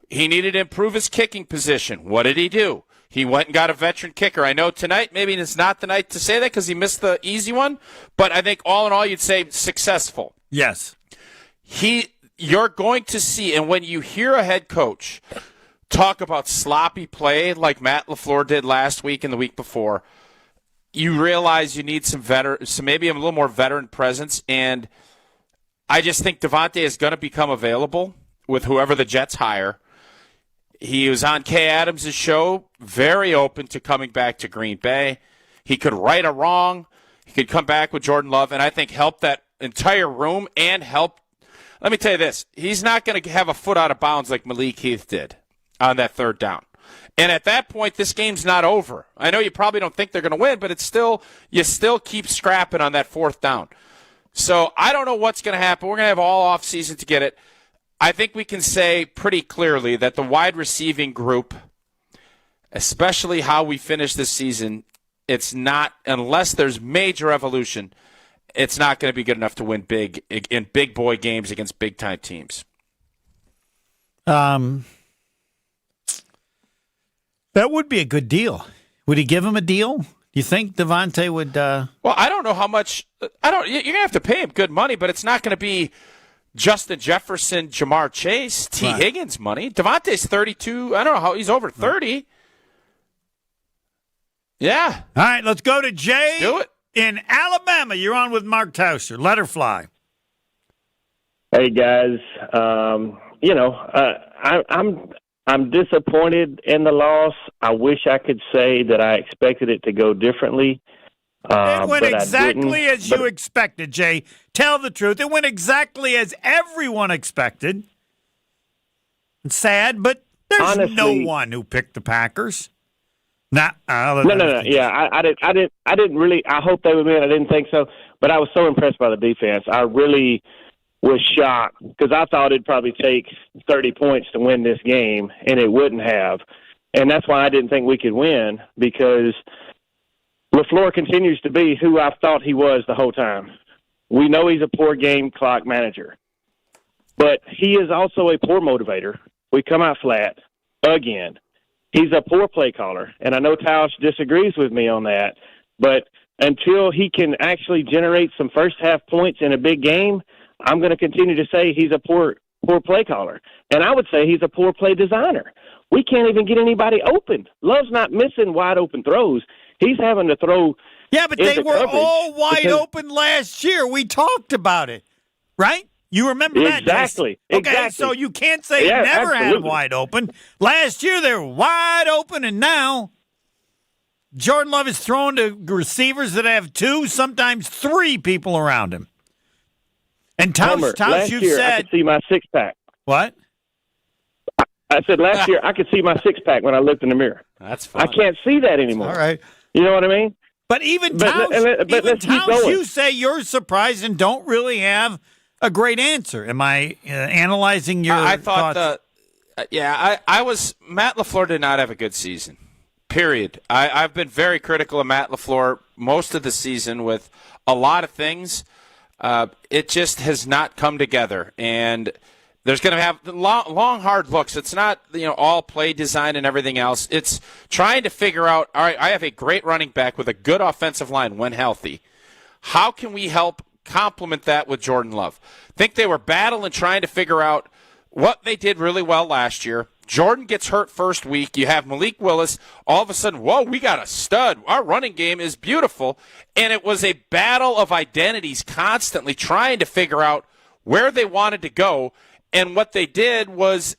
S3: He needed to improve his kicking position. What did he do? He went and got a veteran kicker. I know tonight maybe it's not the night to say that because he missed the easy one, but I think all in all you'd say successful.
S2: Yes.
S3: You're going to see, and when you hear a head coach talk about sloppy play like Matt LaFleur did last week and the week before, you realize you need some maybe a little more veteran presence, and I just think Devontae is going to become available with whoever the Jets hire. He was on Kay Adams' show, very open to coming back to Green Bay. He could right a wrong. He could come back with Jordan Love, and I think help that entire room and help. Let me tell you this. He's not going to have a foot out of bounds like Malik Heath did on that third down. And at that point, this game's not over. I know you probably don't think they're going to win, but you still keep scrapping on that fourth down. So I don't know what's going to happen. We're going to have all offseason to get it. I think we can say pretty clearly that the wide receiving group, especially how we finish this season, it's not, unless there's major evolution, it's not going to be good enough to win big in big boy games against big time teams.
S2: That would be a good deal. Would he give him a deal? Do you think Devontae would?
S3: Well, I don't know how much. You're going to have to pay him good money, but it's not going to be Justin Jefferson, Jamar Chase, Higgins money. Devontae's 32. I don't know how he's over 30. Yeah.
S2: All right, let's go to Jay.
S3: Do it.
S2: In Alabama. You're on with Mark Tauscher. Let her fly.
S8: Hey, guys. I'm disappointed in the loss. I wish I could say that I expected it to go differently.
S2: It went exactly as you expected, Jay. Tell the truth. It went exactly as everyone expected. It's sad, but there's
S8: honestly,
S2: no one who picked the Packers. No.
S8: Yeah, I didn't really. I hope they would win. I didn't think so, but I was so impressed by the defense. I really was shocked because I thought it'd probably take 30 points to win this game, and it wouldn't have. And that's why I didn't think we could win, because LaFleur continues to be who I thought he was the whole time. We know he's a poor game clock manager, but he is also a poor motivator. We come out flat again. He's a poor play caller, and I know Tausch disagrees with me on that, but until he can actually generate some first-half points in a big game, I'm going to continue to say he's a poor play caller. And I would say he's a poor play designer. We can't even get anybody open. Love's not missing wide-open throws. He's having to throw.
S2: Yeah, but they were all wide open last year. We talked about it, right? You remember that?
S8: Exactly.
S2: Okay, so you can't say he never had them wide open. Last year they were wide open, and now Jordan Love is throwing to receivers that have 2, sometimes 3 people around him. And Tausch, you said
S8: I could see my six-pack.
S2: What?
S8: I said last year I could see my six-pack when I looked in the mirror.
S3: That's fine.
S8: I can't see that anymore.
S2: All right.
S8: You know what I mean?
S2: But even Towns, you say you're surprised and don't really have a great answer. Am I analyzing your
S3: I thought
S2: thoughts?
S3: I was – Matt LaFleur did not have a good season, period. I've been very critical of Matt LaFleur most of the season with a lot of things. It just has not come together, and there's going to have long, hard looks. It's not all play design and everything else. It's trying to figure out, all right, I have a great running back with a good offensive line when healthy. How can we help complement that with Jordan Love? I think they were battling trying to figure out what they did really well last year. Jordan gets hurt first week. You have Malik Willis. All of a sudden, whoa, we got a stud. Our running game is beautiful. And it was a battle of identities constantly trying to figure out where they wanted to go. And what they did was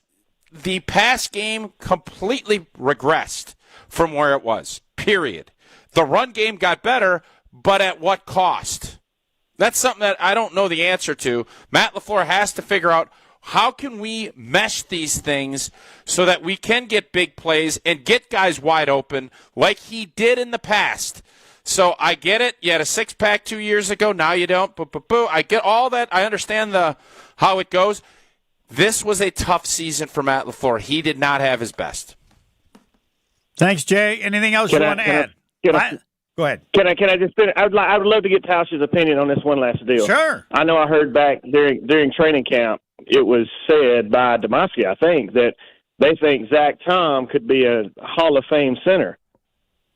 S3: the pass game completely regressed from where it was, period. The run game got better, but at what cost? That's something that I don't know the answer to. Matt LaFleur has to figure out, how can we mesh these things so that we can get big plays and get guys wide open like he did in the past? So I get it. You had a six-pack 2 years ago. Now you don't. I get all that. I understand how it goes. This was a tough season for Matt LaFleur. He did not have his best.
S2: Thanks, Jay. Anything else you want to add? Go ahead.
S8: Can I just finish? I would love to get Tausch's opinion on this one last deal.
S2: Sure.
S8: I know I heard back during training camp, it was said by Demaski, I think, that they think Zach Tom could be a Hall of Fame center.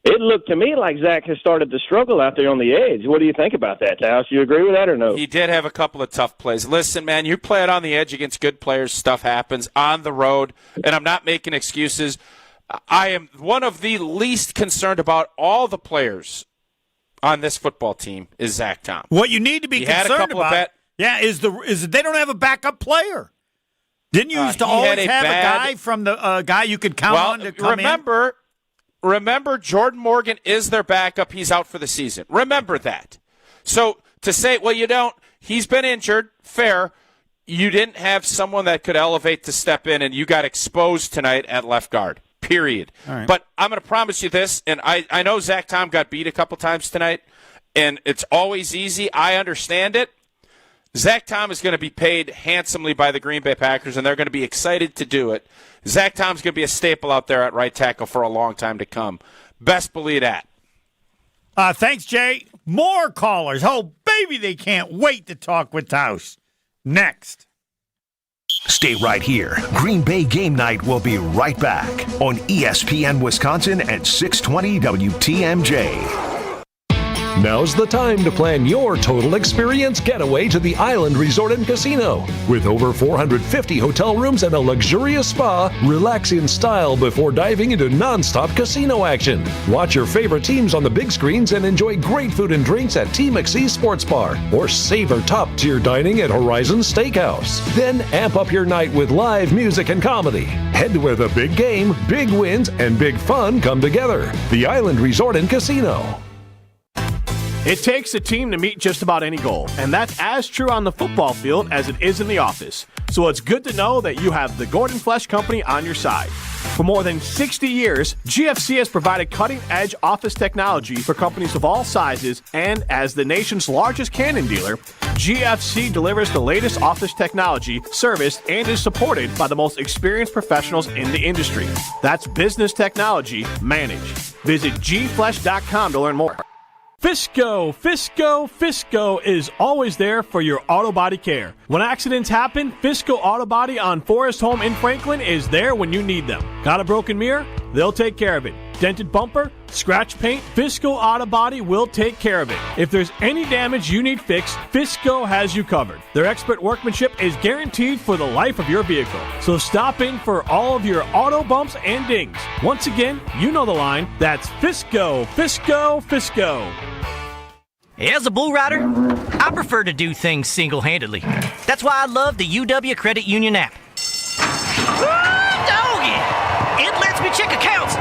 S8: It looked to me like Zach has started to struggle out there on the edge. What do you think about that, Tausch? You agree with that or no?
S3: He did have a couple of tough plays. Listen, man, you play it on the edge against good players, stuff happens on the road, and I'm not making excuses. I am one of the least concerned about all the players on this football team is Zach Tom.
S2: What you need to be concerned about is they don't have a backup player. Didn't you used to always have a guy from the guy you could count on to come in?
S3: Remember, Jordan Morgan is their backup. He's out for the season. Remember that. So to say, well, you don't, he's been injured, fair. You didn't have someone that could elevate to step in, and you got exposed tonight at left guard, period.
S2: Right.
S3: But I'm going to promise you this, and I know Zach Tom got beat a couple times tonight, and it's always easy. I understand it. Zach Tom is going to be paid handsomely by the Green Bay Packers, and they're going to be excited to do it. Zach Tom's going to be a staple out there at right tackle for a long time to come. Best believe that.
S2: Thanks, Jay. More callers. Oh, baby, they can't wait to talk with Tausch. Next.
S1: Stay right here. Green Bay Game Night will be right back on ESPN Wisconsin at 620 WTMJ.
S7: Now's the time to plan your total experience getaway to the Island Resort and Casino. With over 450 hotel rooms and a luxurious spa, relax in style before diving into nonstop casino action. Watch your favorite teams on the big screens and enjoy great food and drinks at T. McSee Sports Bar or savor top-tier dining at Horizon Steakhouse. Then amp up your night with live music and comedy. Head to where the big game, big wins, and big fun come together. The Island Resort and Casino.
S9: It takes a team to meet just about any goal, and that's as true on the football field as it is in the office. So it's good to know that you have the Gordon Flesch Company on your side. For more than 60 years, GFC has provided cutting-edge office technology for companies of all sizes, and as the nation's largest Canon dealer, GFC delivers the latest office technology, serviced, and is supported by the most experienced professionals in the industry. That's business technology managed. Visit gflesh.com to learn more. Fisco is always there for your auto body care. When accidents happen, Fisco Auto Body on Forest Home in Franklin is there when you need them. Got a broken mirror? They'll take care of it. Dented bumper? Scratch paint? Fisco Auto Body will take care of it. If there's any damage you need fixed, Fisco has you covered. Their expert workmanship is guaranteed for the life of your vehicle. So stop in for all of your auto bumps and dings. Once again, you know the line. That's Fisco.
S10: As a bull rider, I prefer to do things single-handedly. That's why I love the UW Credit Union app. Doggy! It lets me check accounts,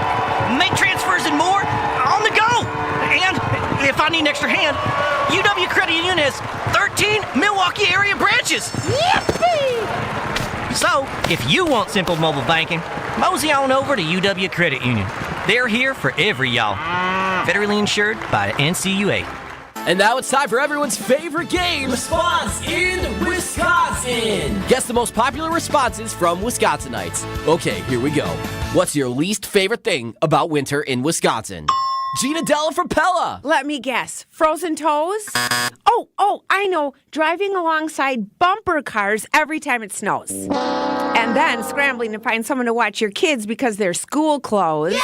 S10: make transfers and more on the go. And if I need an extra hand, UW Credit Union has 13 Milwaukee area branches. Yippee! So, if you want simple mobile banking, mosey on over to UW Credit Union. They're here for every y'all. Federally insured by NCUA.
S11: And now it's time for everyone's favorite game, Response in Wisconsin. Guess the most popular responses from Wisconsinites. Okay, here we go. What's your least favorite thing about winter in Wisconsin? Gina Della from Pella.
S12: Let me guess. Frozen toes? Oh, I know. Driving alongside bumper cars every time it snows. And then scrambling to find someone to watch your kids because they're school clothes.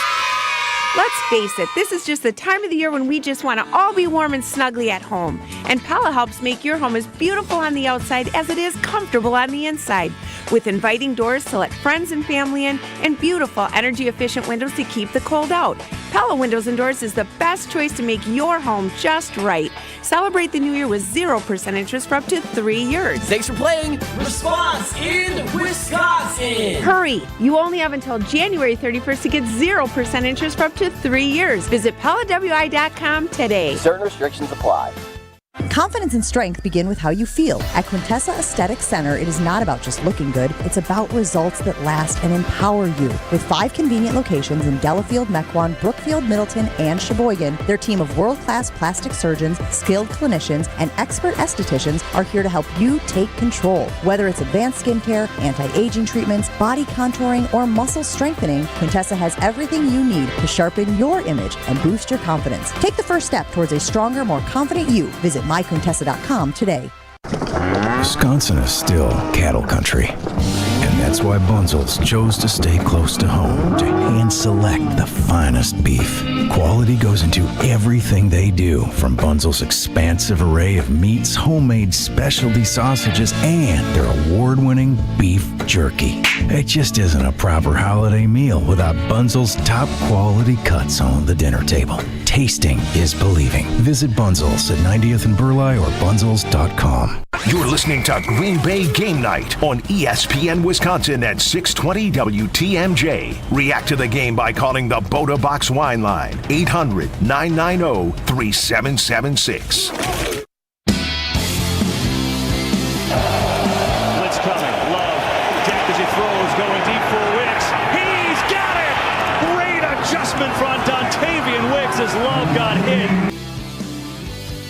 S12: Let's face it, this is just the time of the year when we just want to all be warm and snuggly at home. And Pella helps make your home as beautiful on the outside as it is comfortable on the inside. With inviting doors to let friends and family in and beautiful energy-efficient windows to keep the cold out. Pella Windows and Doors is the best choice to make your home just right. Celebrate the new year with 0% interest for up to 3 years.
S11: Thanks for playing Response in Wisconsin.
S12: Hurry! You only have until January 31st to get 0% interest for up to 3 years. Visit PellaWI.com today.
S11: Certain restrictions apply.
S13: Confidence and strength begin with how you feel. At Quintessa Aesthetic Center, it is not about just looking good. It's about results that last and empower you. With 5 convenient locations in Delafield, Mequon, Brookfield, Middleton, and Sheboygan, their team of world-class plastic surgeons, skilled clinicians, and expert estheticians are here to help you take control. Whether it's advanced skincare, anti-aging treatments, body contouring, or muscle strengthening, Quintessa has everything you need to sharpen your image and boost your confidence. Take the first step towards a stronger, more confident you. Visit myquintessa.com today.
S14: Wisconsin is still cattle country, and that's why Bunzel's chose to stay close to home to hand select the finest beef. Quality goes into everything they do, from Bunzel's expansive array of meats, homemade specialty sausages, and their award-winning beef jerky. It just isn't a proper holiday meal without Bunzel's top quality cuts on the dinner table. Tasting is believing. Visit Bunzel's at 90th and Burleigh or bunzels.com.
S1: You're listening to Green Bay Game Night on ESPN Wisconsin at 620 WTMJ. React to the game by calling the Boda Box Wine Line, 800-990-3776.
S25: Blitz coming. Love. Deck as he throws. Going deep for Wicks. He's got it! Great adjustment for Dontavian Wicks as Love got hit.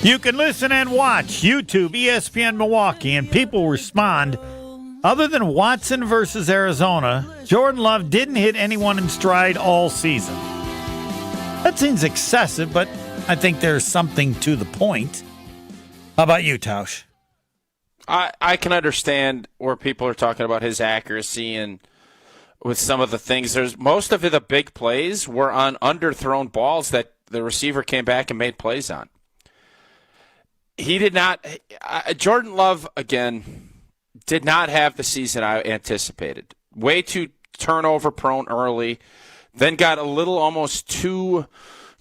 S2: You can listen and watch YouTube, ESPN Milwaukee, and people respond. Other than Watson versus Arizona, Jordan Love didn't hit anyone in stride all season. That seems excessive, but I think there's something to the point. How about you, Tausch?
S3: I can understand where people are talking about his accuracy and with some of the things. There's most of the big plays were on underthrown balls that the receiver came back and made plays on. He did not. Jordan Love, again, did not have the season I anticipated. Way too turnover prone early, then got a little almost too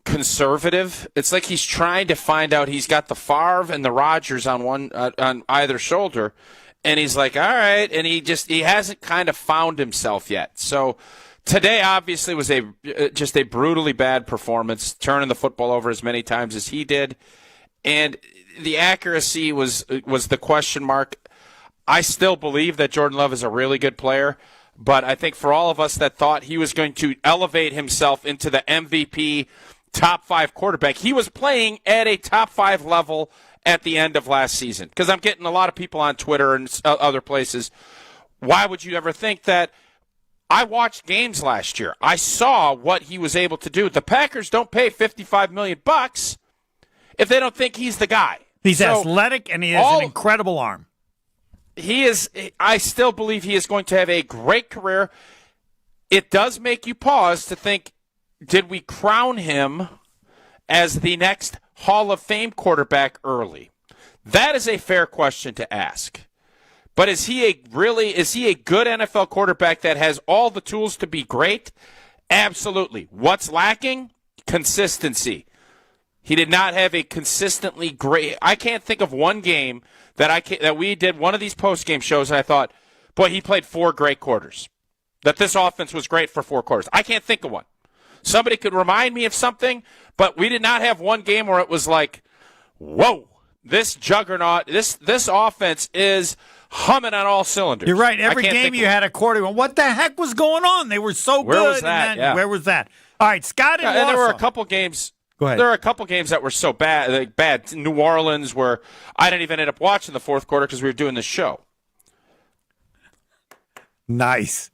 S3: conservative. It's like he's trying to find out. He's got the Favre and the Rodgers on one on either shoulder, and he's like, all right, and he hasn't kind of found himself yet. So today obviously was just a brutally bad performance, turning the football over as many times as he did, and the accuracy was the question mark. I still believe that Jordan Love is a really good player, but I think for all of us that thought he was going to elevate himself into the MVP top 5 quarterback, he was playing at a top 5 level at the end of last season. Because I'm getting a lot of people on Twitter and other places. Why would you ever think that? I watched games last year. I saw what he was able to do. The Packers don't pay $55 million if they don't think he's the guy.
S2: He's athletic, and he has an incredible arm.
S3: He is. I still believe he is going to have a great career. It does make you pause to think, did we crown him as the next Hall of Fame quarterback early? That is a fair question to ask. But is he a good NFL quarterback that has all the tools to be great? Absolutely. What's lacking? Consistency. He did not have a consistently great. I can't think of one game that we did one of these post-game shows and I thought, boy, he played 4 great quarters. That this offense was great for 4 quarters. I can't think of one. Somebody could remind me of something, but we did not have one game where it was like, whoa, this juggernaut, this offense is humming on all cylinders.
S2: You're right. Every game you had a quarter. What the heck was going on? They were so good.
S3: Where was that?
S2: Where was that? All right, Scott and
S3: there were a couple games.
S2: Go ahead.
S3: There are a couple games that were so bad, like bad. New Orleans, where I didn't even end up watching the fourth quarter because we were doing the show.
S2: Nice.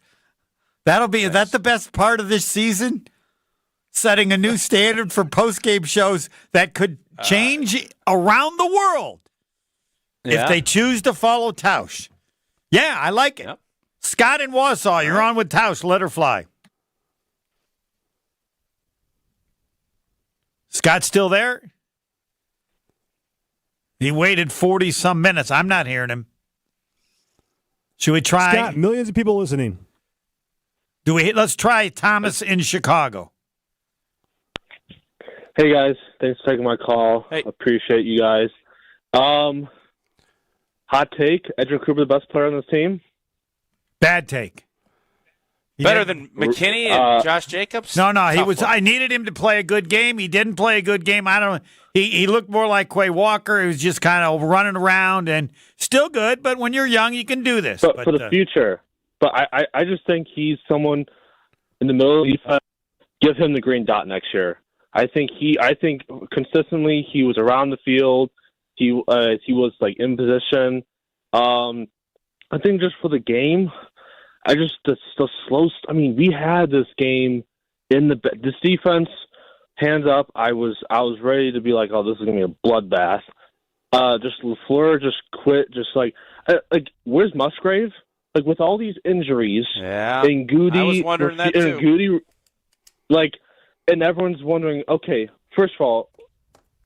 S2: Is that the best part of this season? Setting a new standard for post-game shows that could change around the world if they choose to follow Tausch. Yeah, I like it. Yep. Scott in Wausau, you're on with Tausch. Let her fly. Scott still there? He waited 40-some minutes. I'm not hearing him. Should we try?
S15: Scott, millions of people listening.
S2: Let's try Thomas in Chicago.
S16: Hey, guys. Thanks for taking my call.
S3: Hey.
S16: Appreciate you guys. Hot take, Edgerrin Cooper the best player on this team?
S2: Bad take.
S3: Better than McKinney and Josh Jacobs?
S2: No, he was. I needed him to play a good game. He didn't play a good game. I don't. He looked more like Quay Walker. He was just kind of running around and still good. But when you're young, you can do this.
S16: But for the future. But I just think he's someone in the middle of the defense. Give him the green dot next year. I think consistently he was around the field. He was like in position. I think just for the game. The slow. I mean, we had this game in this defense. Hands up. I was ready to be like, oh, this is gonna be a bloodbath. Just LaFleur just quit. Just like where's Musgrave? Like with all these injuries.
S3: Yeah.
S16: And Goody.
S3: I was wondering that too.
S16: And Goody, and everyone's wondering. Okay, first of all,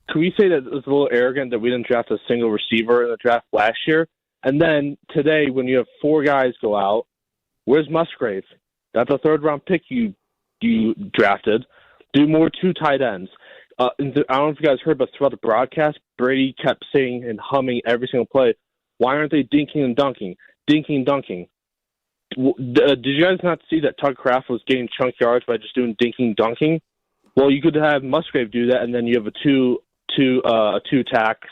S16: can we say that it's a little arrogant that we didn't draft a single receiver in the draft last year? And then today, when you have 4 guys go out. Where's Musgrave? That's a third-round pick you drafted. Do more 2 tight ends. I don't know if you guys heard, but throughout the broadcast, Brady kept saying and humming every single play, why aren't they dinking and dunking? Dinking and dunking. Did you guys not see that Tug Craft was getting chunk yards by just doing dinking and dunking? Well, you could have Musgrave do that, and then you have a two tax.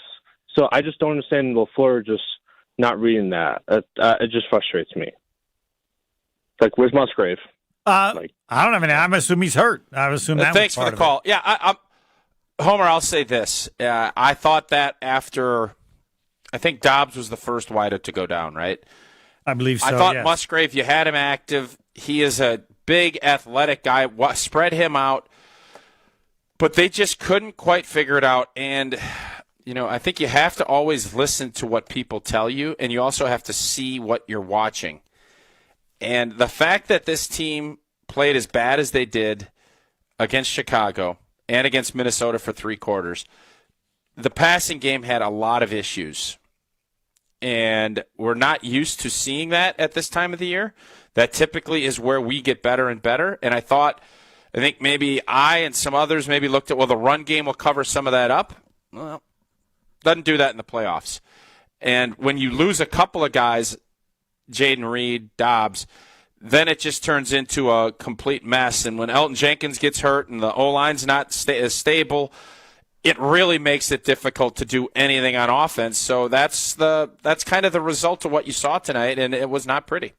S16: So I just don't understand LaFleur just not reading that. It just frustrates me. Like, where's Musgrave?
S2: I don't have any. I'm assuming he's hurt. I assume that.
S3: Thanks
S2: was part
S3: for the call. Yeah, Homer. I'll say this. I thought that after, I think Dobbs was the first wideout to go down. Right.
S2: I believe so.
S3: I thought
S2: yes.
S3: Musgrave. You had him active. He is a big athletic guy. Spread him out, but they just couldn't quite figure it out. And I think you have to always listen to what people tell you, and you also have to see what you're watching. And the fact that this team played as bad as they did against Chicago and against Minnesota for 3 quarters, the passing game had a lot of issues. And we're not used to seeing that at this time of the year. That typically is where we get better and better. And I think maybe I and some others maybe looked at, the run game will cover some of that up. Well, doesn't do that in the playoffs. And when you lose a couple of guys, Jaden Reed, Dobbs, then it just turns into a complete mess. And when Elton Jenkins gets hurt and the O-line's not as stable, it really makes it difficult to do anything on offense. So that's kind of the result of what you saw tonight, and it was not pretty.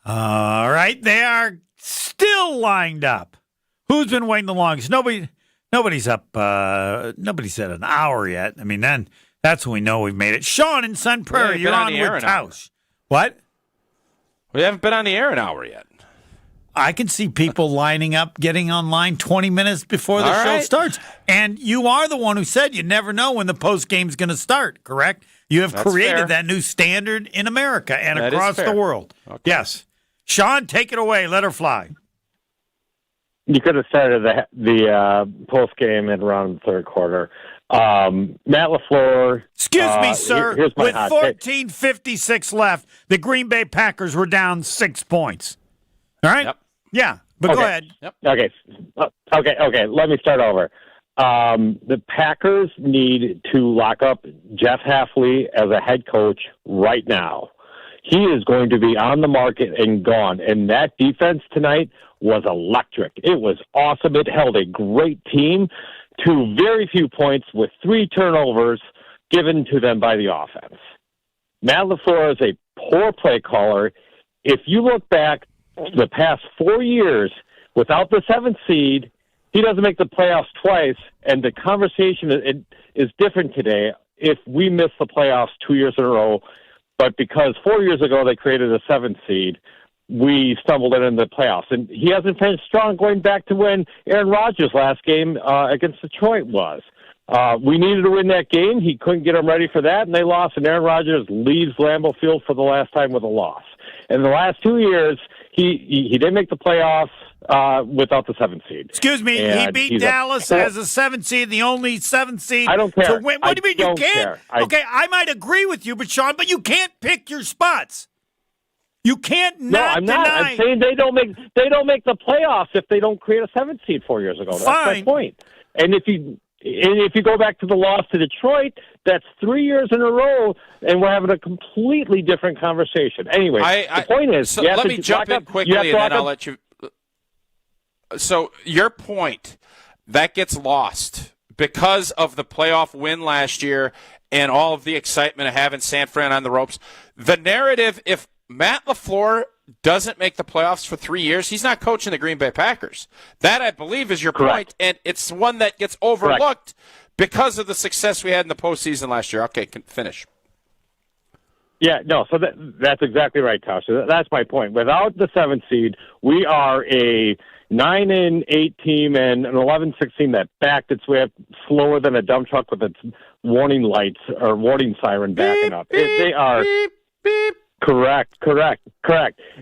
S2: All right, they are still lined up. Who's been waiting the longest? Nobody's up. Nobody's at an hour yet. I mean, then that's when we know we've made it. Sean in Sun Prairie, you're on with Tausch. What?
S3: We haven't been on the air an hour yet.
S2: I can see people lining up, getting online 20 minutes before the show starts. And you are the one who said you never know when the post game's going to start, correct? You have created that new standard in America and across the world. Okay. Yes. Sean, take it away. Let her fly.
S17: You could have started the post game at around the third quarter. Matt LaFleur.
S2: Excuse me, sir. With 14:56 left, the Green Bay Packers were down 6 points. All right?
S3: Yep.
S2: Yeah, but go ahead.
S17: Yep. Okay. Let me start over. The Packers need to lock up Jeff Hafley as a head coach right now. He is going to be on the market and gone. And that defense tonight was electric. It was awesome. It held a great team to very few points with 3 turnovers given to them by the offense. Matt LaFleur is a poor play caller. If you look back the past 4 years Without the 7th seed, he doesn't make the playoffs twice, and the conversation is different today if we miss the playoffs 2 years in a row, but because 4 years ago they created a 7th seed, we stumbled in the playoffs. And he hasn't finished strong going back to when Aaron Rodgers' last game against Detroit was. We needed to win that game. He couldn't get them ready for that, and they lost, and Aaron Rodgers leaves Lambeau Field for the last time with a loss. In the last 2 years, he didn't make the playoffs without the 7th seed.
S2: Excuse me,
S17: And
S2: he beat Dallas as a 7th seed, the only 7th seed.
S17: I don't care.
S2: To win. What do you mean you can't?
S17: Care.
S2: Okay, I might agree with you, but Sean, but you can't pick your spots. You can't
S17: No, I'm not.
S2: deny.
S17: I'm saying they don't make the playoffs if they don't create a 7th seed 4 years ago. That's my point. And if you go back to the loss to Detroit, that's 3 years in a row, and we're having a completely different conversation. Anyway, the point is,
S3: so let me jump in quickly, and then I'll let you. So your point, that gets lost because of the playoff win last year and all of the excitement of having San Fran on the ropes. The narrative, if Matt LaFleur doesn't make the playoffs for 3 years, he's not coaching the Green Bay Packers. That, I believe, is your point, and it's one that gets overlooked because of the success we had in the postseason last year. Okay, finish.
S17: Yeah, no, so that's exactly right, Tosh. That's my point. Without the 7th seed, we are a 9-8 team and an 11-6 team that backed its way up slower than a dump truck with its warning lights or warning siren backing up. They are correct.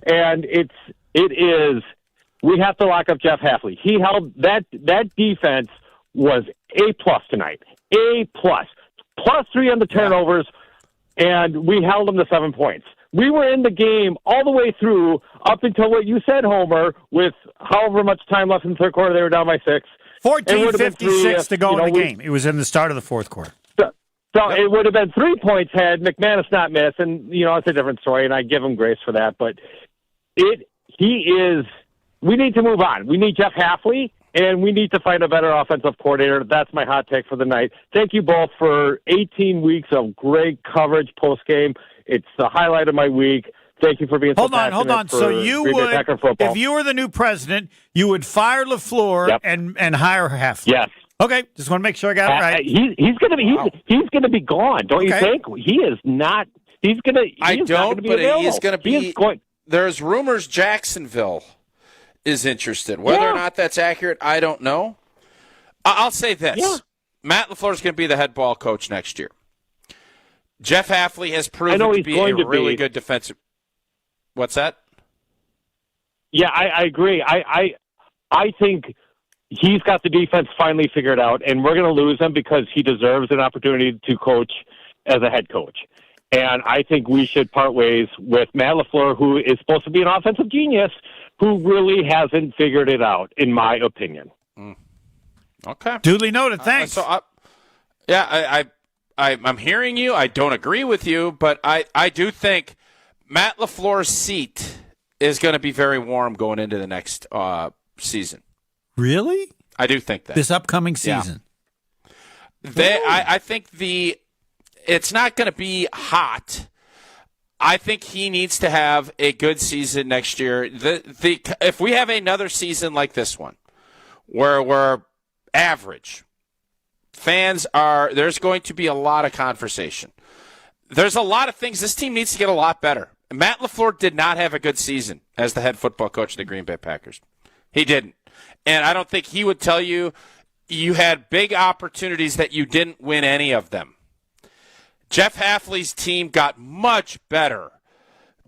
S17: And it is. We have to lock up Jeff Hafley. He held that defense was A+ tonight. A+. +3 on the turnovers, and we held them to 7 points. We were in the game all the way through up until what you said, Homer, with however much time left in the third quarter. They were down by 6.
S2: 14:56 to go in the game. It was in the start of the fourth quarter.
S17: So it would have been 3 points had McManus not missed, and, it's a different story, and I give him grace for that. But we need to move on. We need Jeff Hafley, and we need to find a better offensive coordinator. That's my hot take for the night. Thank you both for 18 weeks of great coverage post-game. It's the highlight of my week. Thank you for being so passionate.
S2: Hold on. So you would, if you were the new president, you would fire LaFleur and hire Hafley.
S17: Yes.
S2: Okay, just want to make sure I got it right.
S17: He's going to be gone. Don't you think? He is not. He's going to.
S3: I don't, but he's going to be. There's rumors Jacksonville is interested. Whether or not that's accurate, I don't know. I'll say this: Matt LaFleur is going to be the head ball coach next year. Jeff Hafley has proven to be a really good defensive. What's that?
S17: Yeah, I agree. I think he's got the defense finally figured out, and we're going to lose him because he deserves an opportunity to coach as a head coach. And I think we should part ways with Matt LaFleur, who is supposed to be an offensive genius, who really hasn't figured it out, in my opinion.
S3: Okay.
S2: Duly noted. Thanks.
S3: I'm hearing you. I don't agree with you, but I do think Matt LaFleur's seat is going to be very warm going into the next season.
S2: Really?
S3: I do think that.
S2: This upcoming season.
S3: I think it's not going to be hot. I think he needs to have a good season next year. If we have another season like this one, where we're average, there's going to be a lot of conversation. There's a lot of things. This team needs to get a lot better. Matt LaFleur did not have a good season as the head football coach of the Green Bay Packers. He didn't. And I don't think he would tell you had big opportunities that you didn't win any of them. Jeff Hafley's team got much better.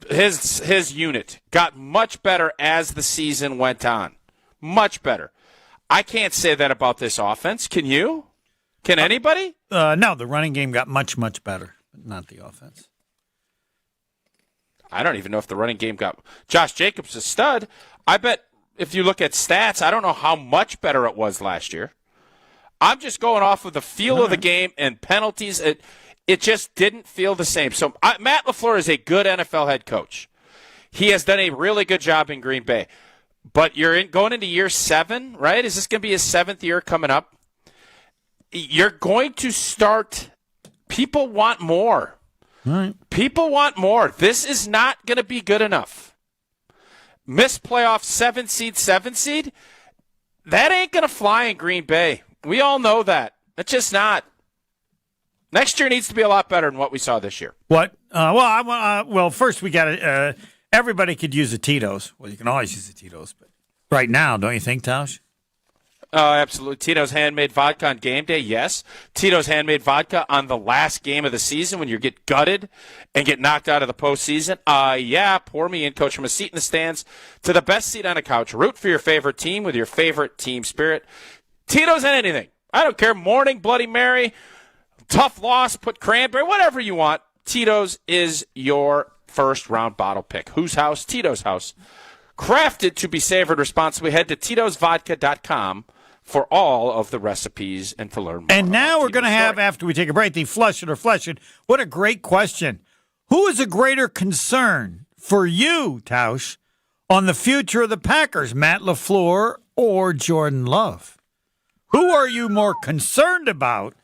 S3: His unit got much better as the season went on. Much better. I can't say that about this offense. Can you? Can anybody?
S2: No, the running game got much, much better, but not the offense.
S3: I don't even know if the running game got... Josh Jacobs is a stud. I bet if you look at stats, I don't know how much better it was last year. I'm just going off of the feel of the game and penalties. It just didn't feel the same. So Matt LaFleur is a good NFL head coach. He has done a really good job in Green Bay. But you're going into year 7, right? Is this going to be his 7th year coming up? You're going to start. People want more.
S2: Right.
S3: People want more. This is not going to be good enough. missed playoff 7 seed, that ain't going to fly in Green Bay. We all know that. It's just not. Next year needs to be a lot better than what we saw this year.
S2: What? Well, first we got to. Everybody could use a Tito's. Well, you can always use a Tito's, but right now, don't you think, Tausch?
S3: Absolutely. Tito's handmade vodka on game day, yes. Tito's handmade vodka on the last game of the season when you get gutted and get knocked out of the postseason. Yeah, pour me in, coach, from a seat in the stands to the best seat on a couch. Root for your favorite team with your favorite team spirit. Tito's in anything. I don't care. Morning, Bloody Mary, tough loss, put cranberry, whatever you want. Tito's is your first-round bottle pick. Whose house? Tito's house. Crafted to be savored responsibly. Head to Tito'sVodka.com for all of the recipes and to learn more.
S2: And now we're going to have, after we take a break, the Flush It or Flesh It. What a great question. Who is a greater concern for you, Tausch, on the future of the Packers, Matt LaFleur or Jordan Love? Who are you more concerned about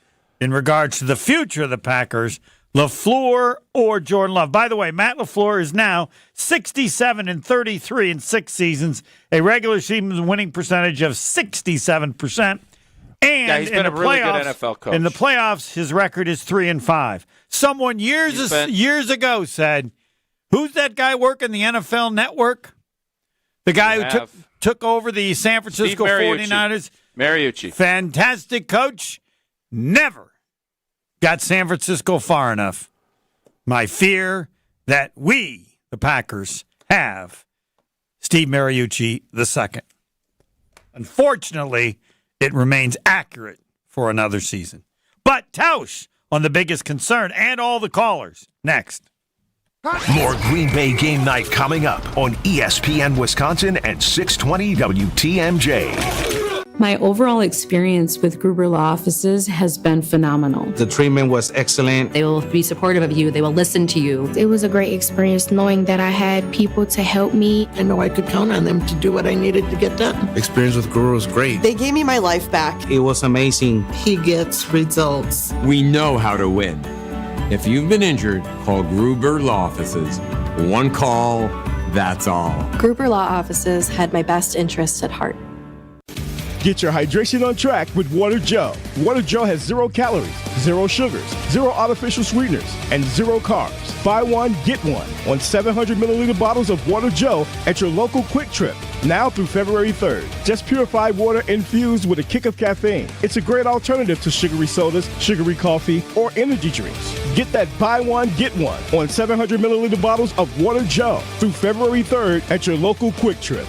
S2: in regards to the future of the Packers, LaFleur or Jordan Love? By the way, Matt LaFleur is now 67-33 in 6 seasons, a regular season winning percentage of 67%. And
S3: he's been a really good NFL coach.
S2: In the playoffs, his record is 3-5. Someone years ago said, "Who's that guy working the NFL Network? The guy who took over the San Francisco 49ers."
S3: Mariucci.
S2: Fantastic coach. Never got San Francisco far enough. My fear that we, the Packers, have Steve Mariucci II. Unfortunately, it remains accurate for another season. But Tausch on the biggest concern and all the callers. Next.
S1: More Green Bay game night coming up on ESPN Wisconsin and 620 WTMJ.
S15: My overall experience with Gruber Law Offices has been phenomenal.
S18: The treatment was excellent.
S15: They will be supportive of you. They will listen to you.
S19: It was a great experience knowing that I had people to help me.
S20: I know I could count on them to do what I needed to get done.
S18: Experience with Gruber was great.
S21: They gave me my life back.
S18: It was amazing.
S21: He gets results.
S26: We know how to win. If you've been injured, call Gruber Law Offices. One call, that's all.
S19: Gruber Law Offices had my best interests at heart.
S27: Get your hydration on track with Water Joe. Water Joe has 0 calories, 0 sugars, 0 artificial sweeteners, and 0 carbs. Buy one, get one on 700 milliliter bottles of Water Joe at your local Quick Trip. Now through February 3rd. Just purified water infused with a kick of caffeine. It's a great alternative to sugary sodas, sugary coffee, or energy drinks. Get that buy one, get one on 700 milliliter bottles of Water Joe through February 3rd at your local Quick Trip.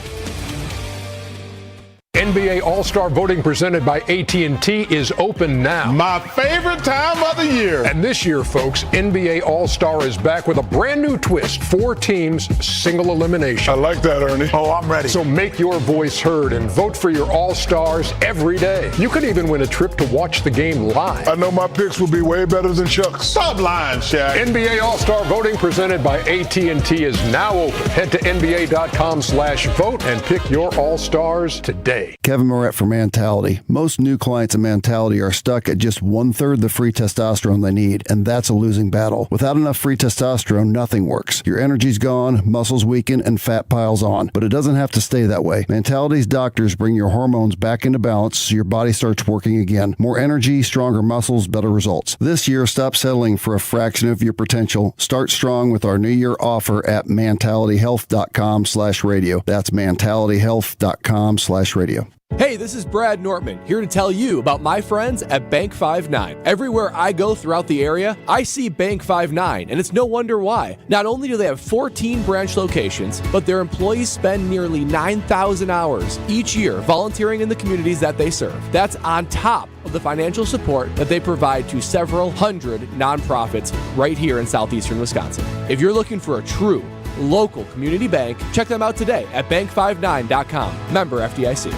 S28: NBA All-Star voting presented by AT&T is open now.
S4: My favorite time of the year.
S28: And this year, folks, NBA All-Star is back with a brand new twist. 4 teams, single elimination.
S4: I like that, Ernie.
S28: Oh, I'm ready. So make your voice heard and vote for your All-Stars every day. You could even win a trip to watch the game live.
S4: I know my picks will be way better than Chuck's. Stop lying, Shaq.
S28: NBA All-Star voting presented by AT&T is now open. Head to NBA.com/vote and pick your All-Stars today.
S29: Kevin Moret for Mentality. Most new clients in Mentality are stuck at just 1/3 the free testosterone they need, and that's a losing battle. Without enough free testosterone, nothing works. Your energy's gone, muscles weaken, and fat piles on. But it doesn't have to stay that way. Mentality's doctors bring your hormones back into balance so your body starts working again. More energy, stronger muscles, better results. This year, stop settling for a fraction of your potential. Start strong with our New Year offer at mentalityhealth.com/radio. That's mentalityhealth.com/radio.
S23: Hey, this is Brad Nortman, here to tell you about my friends at Bank 5-9. Everywhere I go throughout the area, I see Bank 5-9, and it's no wonder why. Not only do they have 14 branch locations, but their employees spend nearly 9,000 hours each year volunteering in the communities that they serve. That's on top of the financial support that they provide to several hundred nonprofits right here in southeastern Wisconsin. If you're looking for a true local community bank, check them out today at bank59.com. Member FDIC.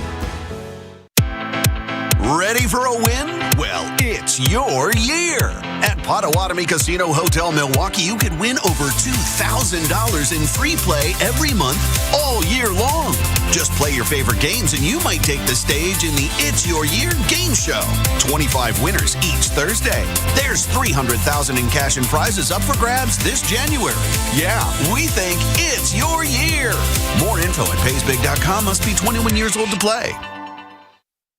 S30: Ready for a win?
S5: Well, it's your year. At Potawatomi Casino Hotel Milwaukee, you could win over $2,000 in free play every month all year long. Just play your favorite games and you might take the stage in the It's Your Year game show. 25 winners each Thursday. There's $300,000 in cash and prizes up for grabs this January. Yeah, we think it's your year. More info at paysbig.com. Must be 21 years old to play.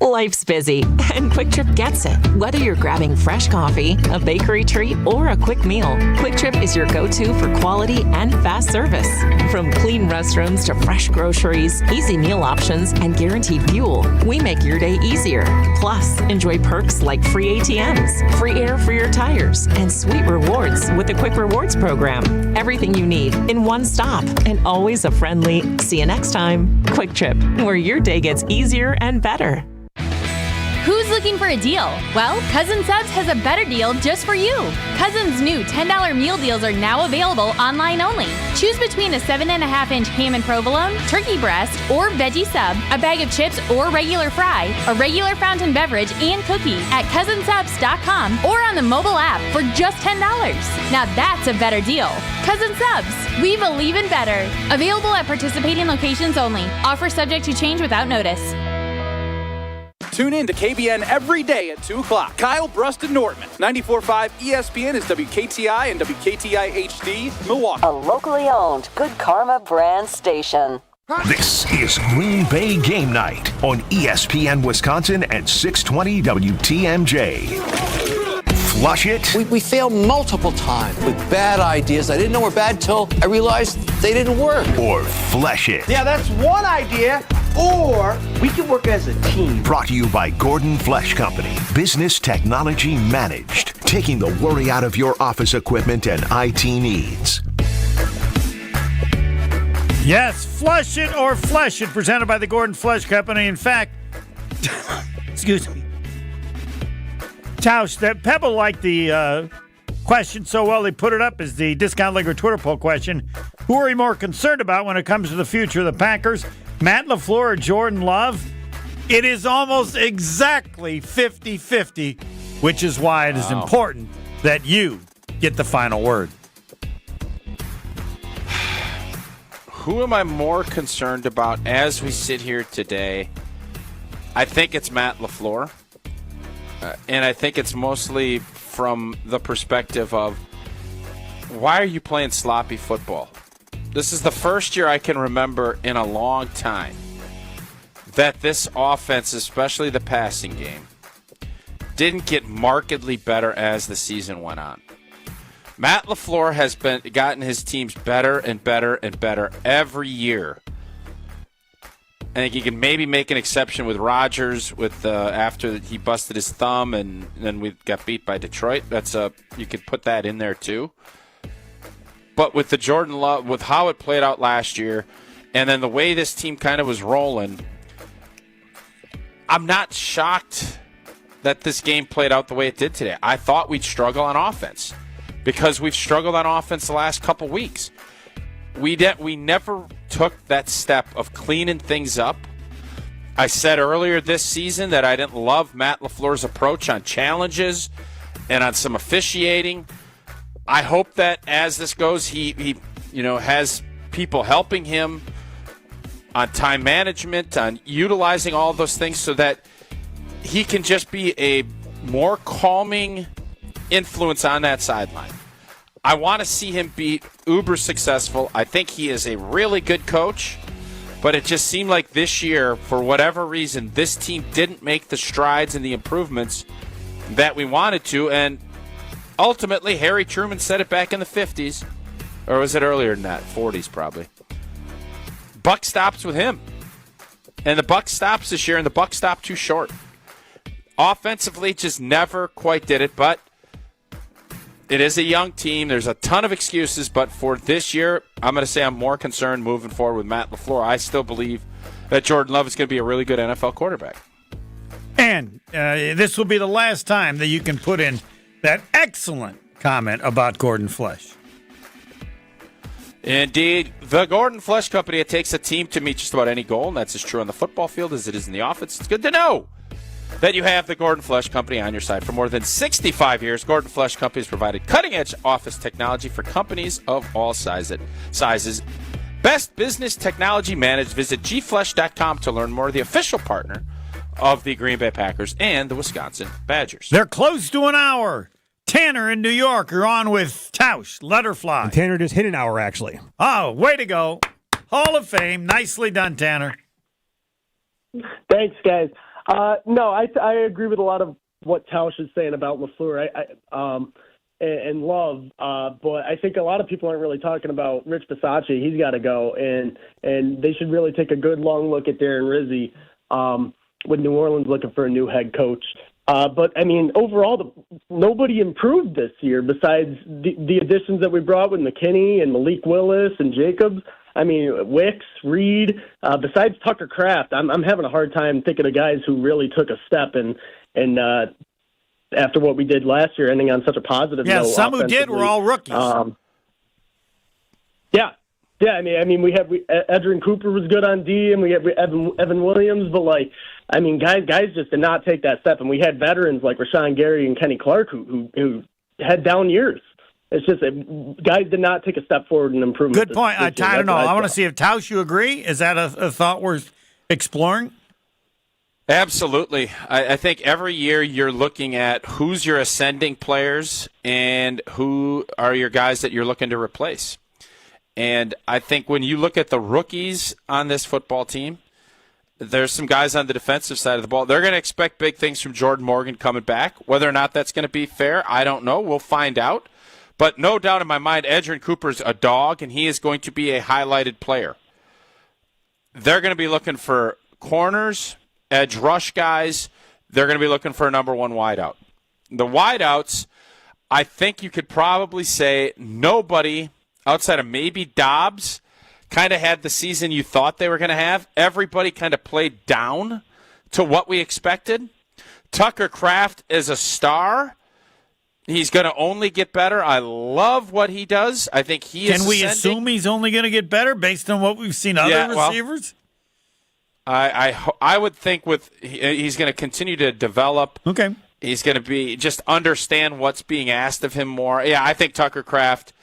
S6: Life's busy, and Quick Trip gets it. Whether you're grabbing fresh coffee, a bakery treat, or a quick meal, Quick Trip is your go-to for quality and fast service. From clean restrooms to fresh groceries, easy meal options, and guaranteed fuel, we make your day easier. Plus, enjoy perks like free ATMs, free air for your tires, and sweet rewards with the Quick Rewards program. Everything you need in one stop, and always a friendly, see you next time, Quick Trip, where your day gets easier and better.
S7: Who's looking for a deal? Well, Cousin Subs has a better deal just for you. Cousin's new $10 meal deals are now available online only. Choose between a 7.5-inch ham and provolone, turkey breast, or veggie sub, a bag of chips or regular fry, a regular fountain beverage, and cookie at cousinsubs.com or on the mobile app for just $10. Now that's a better deal. Cousin Subs, we believe in better. Available at participating locations only. Offer subject to change without notice.
S8: Tune in to KBN every day at 2 o'clock. Kyle Brust and Nortman. 94.5 ESPN is WKTI and WKTI HD, Milwaukee.
S9: A locally owned Good Karma brand station.
S1: This is Green Bay Game Night on ESPN Wisconsin and 620 WTMJ. Flush it.
S10: We failed multiple times with bad ideas. I didn't know were bad till I realized they didn't work.
S1: Or flesh it.
S10: Yeah, that's one idea. Or we can work as a team.
S1: Brought to you by Gordon Flesh Company. Business technology managed. Taking the worry out of your office equipment and IT needs.
S2: Yes, flush it or flesh it, presented by the Gordon Flesh Company. In fact, excuse me, Tausch, that Pebble liked the question so well they put it up as the Discount Liquor Twitter poll question. Who are you more concerned about when it comes to the future of the Packers? Matt LaFleur or Jordan Love? It is almost exactly 50-50, which is why it is important that you get the final word.
S3: Who am I more concerned about as we sit here today? I think it's Matt LaFleur. And I think it's mostly from the perspective of, why are you playing sloppy football? This is the first year I can remember in a long time that this offense, especially the passing game, didn't get markedly better as the season went on. Matt LaFleur has gotten his teams better and better and better every year. I think you can maybe make an exception with Rodgers with after he busted his thumb and then we got beat by Detroit. You could put that in there too. But with the Jordan Love, with how it played out last year, and then the way this team kind of was rolling, I'm not shocked that this game played out the way it did today. I thought we'd struggle on offense because we've struggled on offense the last couple weeks. We never took that step of cleaning things up. I said earlier this season that I didn't love Matt LaFleur's approach on challenges and on some officiating. I hope that as this goes, he has people helping him on time management, on utilizing all of those things so that he can just be a more calming influence on that sideline. I want to see him be uber successful. I think he is a really good coach, but it just seemed like this year, for whatever reason, this team didn't make the strides and the improvements that we wanted to, and ultimately, Harry Truman said it back in the 50s, or was it earlier than that? 40s probably. Buck stops with him. And the buck stops this year, and the buck stopped too short. Offensively, just never quite did it, but it is a young team. There's a ton of excuses, but for this year, I'm going to say I'm more concerned moving forward with Matt LaFleur. I still believe that Jordan Love is going to be a really good NFL quarterback.
S2: And this will be the last time that you can put in that excellent comment about Gordon Flesh.
S3: Indeed. The Gordon Flesh Company, it takes a team to meet just about any goal, and that's as true on the football field as it is in the offense. It's good to know that you have the Gordon Flesch Company on your side. For more than 65 years, Gordon Flesch Company has provided cutting-edge office technology for companies of all sizes. Best business technology managed. Visit gflesh.com to learn more. The official partner of the Green Bay Packers and the Wisconsin Badgers.
S2: They're close to an hour. Tanner in New York, you're on with Tausch, Letterfly.
S11: And Tanner just hit an hour, actually.
S2: Oh, way to go. Hall of Fame. Nicely done, Tanner.
S12: Thanks, guys. No, I agree with a lot of what Tausch is saying about LaFleur and Love, but I think a lot of people aren't really talking about Rich Bisaccia. He's got to go, and they should really take a good long look at Darren Rizzi with New Orleans looking for a new head coach. But, I mean, overall, nobody improved this year besides the additions that we brought with McKinney and Malik Willis and Jacobs. I mean, Wicks, Reed, besides Tucker Kraft, I'm having a hard time thinking of guys who really took a step and after what we did last year, ending on such a positive note.
S2: Yeah, some who did were all rookies.
S12: Yeah. I mean, we Edrin Cooper was good on D, and we had Evan Williams, but guys just did not take that step, and we had veterans like Rashawn Gary and Kenny Clark who had down years. It's just guys did not take a step forward in improvement.
S2: Good point. I don't know. I want to see if Tausch, you agree? Is that a thought worth exploring?
S3: Absolutely. I think every year you're looking at who's your ascending players and who are your guys that you're looking to replace. And I think when you look at the rookies on this football team, there's some guys on the defensive side of the ball. They're going to expect big things from Jordan Morgan coming back. Whether or not that's going to be fair, I don't know. We'll find out. But no doubt in my mind, Edrin Cooper's a dog, and he is going to be a highlighted player. They're going to be looking for corners, edge rush guys. They're going to be looking for a number one wideout. The wideouts, I think you could probably say nobody outside of maybe Dobbs kind of had the season you thought they were going to have. Everybody kind of played down to what we expected. Tucker Kraft is a star. He's going to only get better. I love what he does. I think he is.
S2: Can we assume he's only going to get better based on what we've seen other receivers?
S3: I would think he's going to continue to develop.
S2: Okay.
S3: He's going to be just understand what's being asked of him more. Yeah, I think Tucker Kraft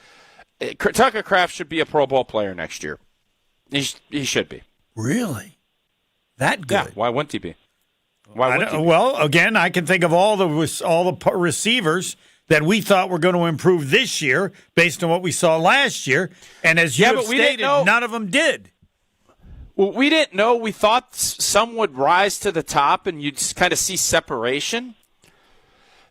S3: should be a Pro Bowl player next year. He should be.
S2: Really? That good?
S3: Yeah. Why wouldn't he be?
S2: Well, again, I can think of all the receivers that we thought were going to improve this year based on what we saw last year. And as you have stated, none of them did.
S3: Well, we didn't know. We thought some would rise to the top and you'd kind of see separation.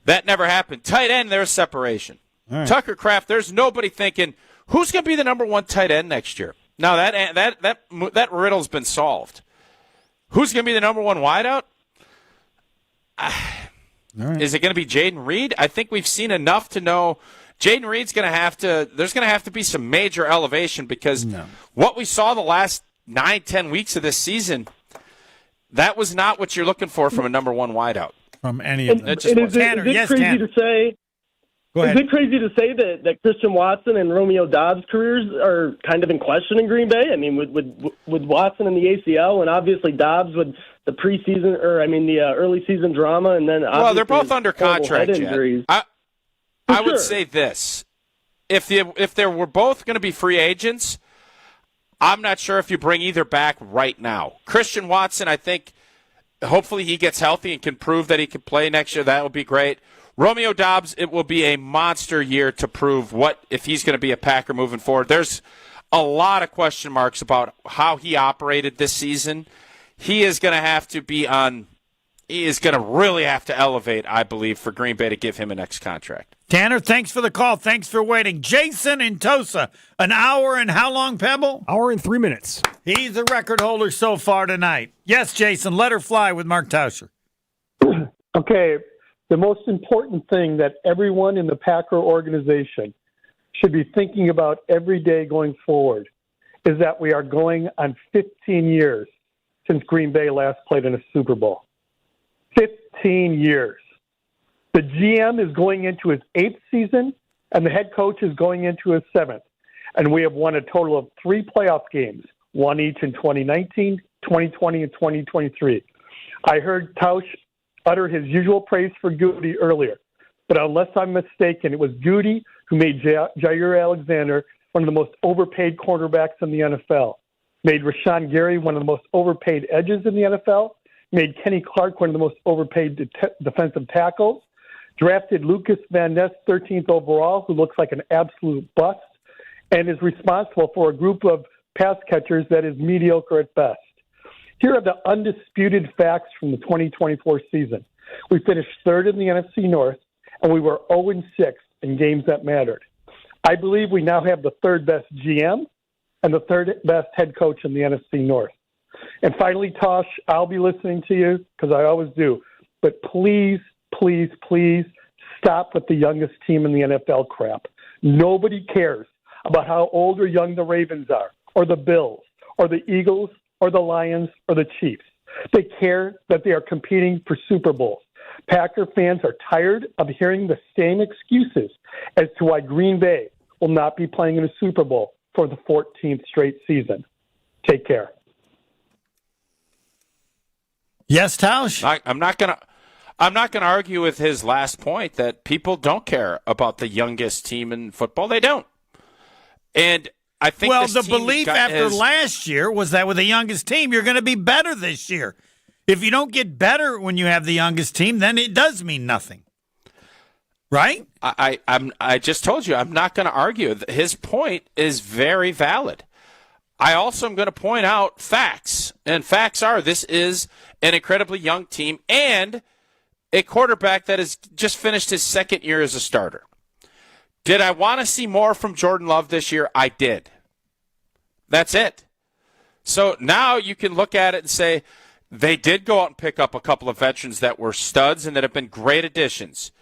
S3: That never happened. Tight end, there's separation. Right. Tucker Kraft, there's nobody thinking, who's going to be the number one tight end next year? Now, that riddle's been solved. Who's going to be the number one wideout?
S2: Right.
S3: Is it going to be Jaden Reed? I think we've seen enough to know Jaden Reed's going to have to – there's going to have to be some major elevation because what we saw the last 9-10 weeks of this season, that was not what you're looking for from a number one wideout.
S2: From any of them.
S12: Is it crazy to say that Christian Watson and Romeo Dobbs' careers are kind of in question in Green Bay? I mean, with Watson and the ACL, and obviously Dobbs with the preseason, the early season drama, and then
S3: they're both under contract yet. I would say this: if they were both going to be free agents, I'm not sure if you bring either back right now. Christian Watson, I think, hopefully he gets healthy and can prove that he can play next year. That would be great. Romeo Dobbs, it will be a monster year to prove if he's going to be a Packer moving forward. There's a lot of question marks about how he operated this season. He is going to have to really have to elevate, I believe, for Green Bay to give him a next contract.
S2: Tanner, thanks for the call. Thanks for waiting. Jason in Tosa, an hour and how long, Pebble?
S11: Hour and 3 minutes.
S2: He's the record holder so far tonight. Yes, Jason, let her fly with Mark Tauscher.
S13: Okay, the most important thing that everyone in the Packer organization should be thinking about every day going forward is that we are going on 15 years since Green Bay last played in a Super Bowl. 15 years. The GM is going into his 8th season, and the head coach is going into his 7th. And we have won a total of 3 playoff games, one each in 2019, 2020, and 2023. I heard Tausch utter his usual praise for Goody earlier, but unless I'm mistaken, it was Goody who made Jair Alexander one of the most overpaid cornerbacks in the NFL, made Rashawn Gary one of the most overpaid edges in the NFL, made Kenny Clark one of the most overpaid defensive tackles, drafted Lucas Van Ness 13th overall, who looks like an absolute bust, and is responsible for a group of pass catchers that is mediocre at best. Here are the undisputed facts from the 2024 season. We finished third in the NFC North, and we were 0-6 in games that mattered. I believe we now have the third best GM and the third best head coach in the NFC North. And finally, Tosh, I'll be listening to you because I always do. But please, please, please stop with the youngest team in the NFL crap. Nobody cares about how old or young the Ravens are, or the Bills, or the Eagles, or the Lions, or the Chiefs. They care that they are competing for Super Bowls. Packer fans are tired of hearing the same excuses as to why Green Bay will not be playing in a Super Bowl for the 14th straight season. Take care.
S2: Yes, Tausch?
S3: I'm not going to argue with his last point that people don't care about the youngest team in football. They don't. And I think
S2: the belief after last year was that with the youngest team, you're going to be better this year. If you don't get better when you have the youngest team, then it does mean nothing. Right?
S3: I just told you, I'm not going to argue. His point is very valid. I also am going to point out facts. And facts are this is an incredibly young team and a quarterback that has just finished his second year as a starter. Did I want to see more from Jordan Love this year? I did. That's it. So now you can look at it and say they did go out and pick up a couple of veterans that were studs and that have been great additions.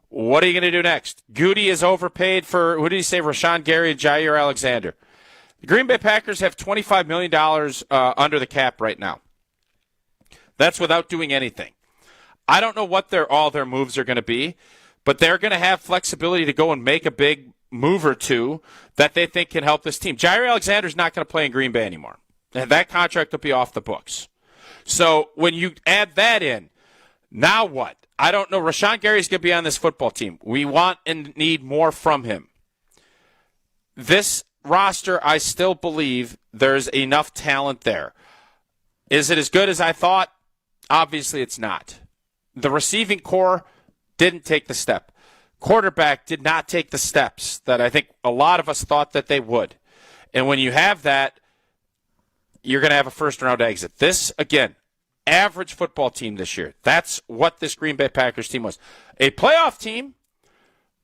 S3: What are you going to do next? Goody is overpaid for, who did he say, Rashawn Gary and Jair Alexander. The Green Bay Packers have $25 million under the cap right now. That's without doing anything. I don't know what all their moves are going to be, but they're going to have flexibility to go and make a big move or two that they think can help this team. Jair Alexander's not going to play in Green Bay anymore. And that contract will be off the books. So when you add that in, now what? I don't know. Rashawn Gary's going to be on this football team. We want and need more from him. This roster, I still believe there's enough talent there. Is it as good as I thought? Obviously it's not. The receiving core didn't take the step. Quarterback did not take the steps that I think a lot of us thought that they would. And when you have that, you're going to have a first-round exit. This, again, average football team this year. That's what this Green Bay Packers team was. A playoff team,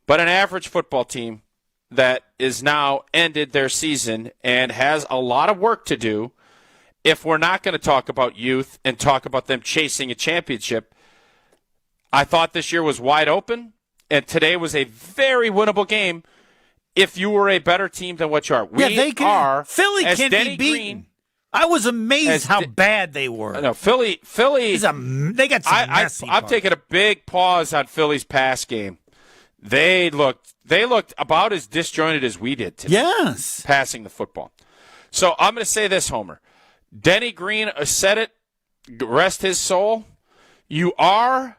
S3: but an average football team that is now ended their season and has a lot of work to do if we're not going to talk about youth and talk about them chasing a championship. I thought this year was wide open, and today was a very winnable game if you were a better team than what you are.
S2: Philly can't be beaten. I was amazed how bad they were.
S3: No, Philly.
S2: They got some messy
S3: I'm taking a big pause on Philly's pass game. They looked about as disjointed as we did today.
S2: Yes,
S3: passing the football. So I'm going to say this, Homer. Denny Green said it. Rest his soul. You are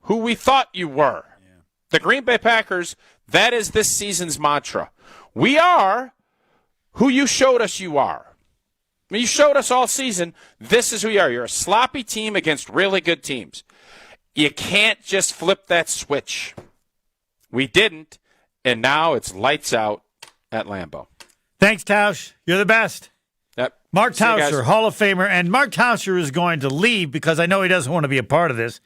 S3: who we thought you were. Yeah. The Green Bay Packers. That is this season's mantra. We are who you showed us you are. I mean, you showed us all season, this is who you are. You're a sloppy team against really good teams. You can't just flip that switch. We didn't, and now it's lights out at Lambeau.
S2: Thanks, Tausch. You're the best.
S3: Yep.
S2: Mark Tauscher, Hall of Famer, and Mark Tauscher is going to leave because I know he doesn't want to be a part of this.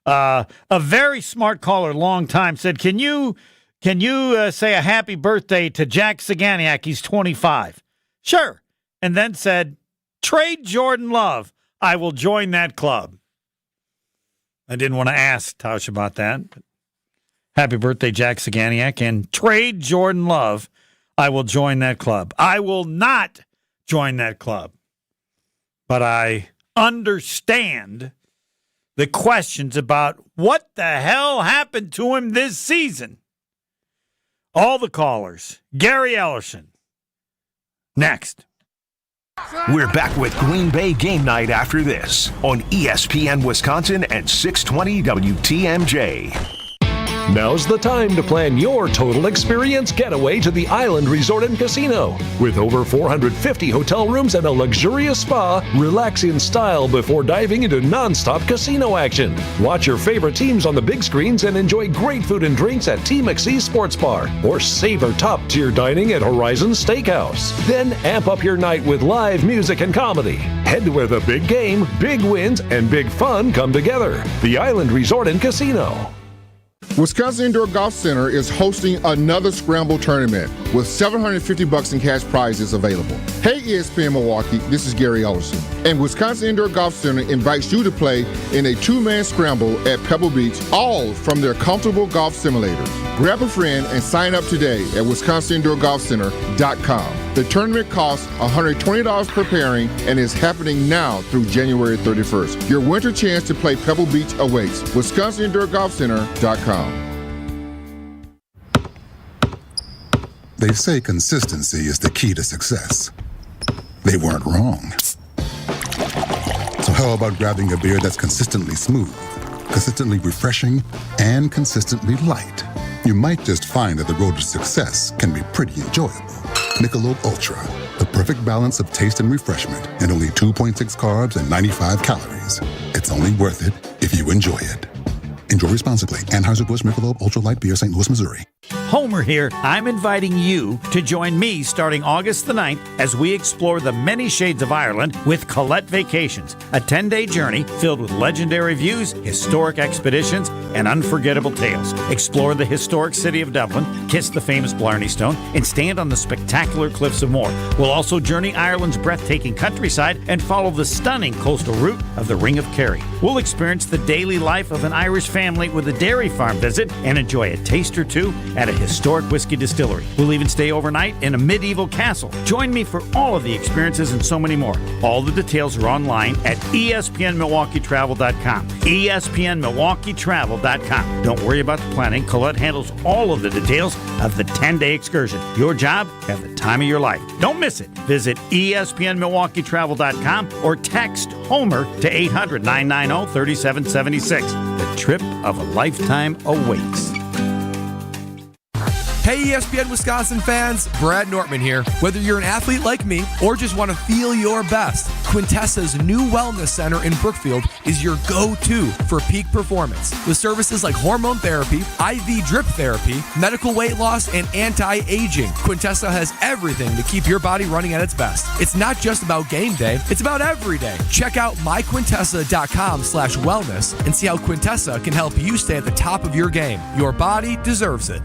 S2: A very smart caller, long time, said, Can you say a happy birthday to Jack Saganiak? He's 25. Sure. And then said, trade Jordan Love. I will join that club. I didn't want to ask Tausch about that. But happy birthday, Jack Saganiak. And trade Jordan Love. I will join that club. I will not join that club. But I understand the questions about what the hell happened to him this season. All the callers. Gary Ellerson. Next.
S1: We're back with Green Bay Game Night after this on ESPN Wisconsin and 620 WTMJ.
S28: Now's the time to plan your total experience getaway to the Island Resort and Casino. With over 450 hotel rooms and a luxurious spa, relax in style before diving into nonstop casino action. Watch your favorite teams on the big screens and enjoy great food and drinks at T. McSee's Sports Bar, or savor top-tier dining at Horizon Steakhouse. Then amp up your night with live music and comedy. Head to where the big game, big wins, and big fun come together. The Island Resort and Casino.
S4: Wisconsin Indoor Golf Center is hosting another Scramble tournament with $750 in cash prizes available. Hey ESPN Milwaukee, this is Gary Ellison, and Wisconsin Indoor Golf Center invites you to play in a two-man scramble at Pebble Beach, all from their comfortable golf simulators. Grab a friend and sign up today at WisconsinIndoorGolfCenter.com. The tournament costs $120 per pairing and is happening now through January 31st. Your winter chance to play Pebble Beach awaits. WisconsinIndoorGolfCenter.com.
S14: They say consistency is the key to success. They weren't wrong. So how about grabbing a beer that's consistently smooth, consistently refreshing, and consistently light? You might just find that the road to success can be pretty enjoyable. Michelob Ultra, the perfect balance of taste and refreshment, and only 2.6 carbs and 95 calories. It's only worth it if you enjoy it. Enjoy responsibly. Anheuser-Busch Michelob Ultra Light Beer, St. Louis, Missouri.
S2: Homer here. I'm inviting you to join me starting August the 9th as we explore the many shades of Ireland with Colette Vacations, a 10-day journey filled with legendary views, historic expeditions, and unforgettable tales. Explore the historic city of Dublin, kiss the famous Blarney Stone, and stand on the spectacular cliffs of Moher. We'll also journey Ireland's breathtaking countryside and follow the stunning coastal route of the Ring of Kerry. We'll experience the daily life of an Irish family with a dairy farm visit and enjoy a taste or two at a historic whiskey distillery. We'll even stay overnight in a medieval castle. Join me for all of the experiences and so many more. All the details are online at ESPNMilwaukeeTravel.com. ESPNMilwaukeeTravel.com. Don't worry about the planning. Colette handles all of the details of the 10-day excursion. Your job, have the time of your life. Don't miss it. Visit ESPNMilwaukeeTravel.com or text Homer to 800-990-3776. The trip of a lifetime awaits.
S23: Hey ESPN Wisconsin fans, Brad Nortman here. Whether you're an athlete like me or just want to feel your best, Quintessa's new wellness center in Brookfield is your go-to for peak performance. With services like hormone therapy, IV drip therapy, medical weight loss, and anti-aging, Quintessa has everything to keep your body running at its best. It's not just about game day, it's about every day. Check out myquintessa.com/wellness and see how Quintessa can help you stay at the top of your game. Your body deserves it.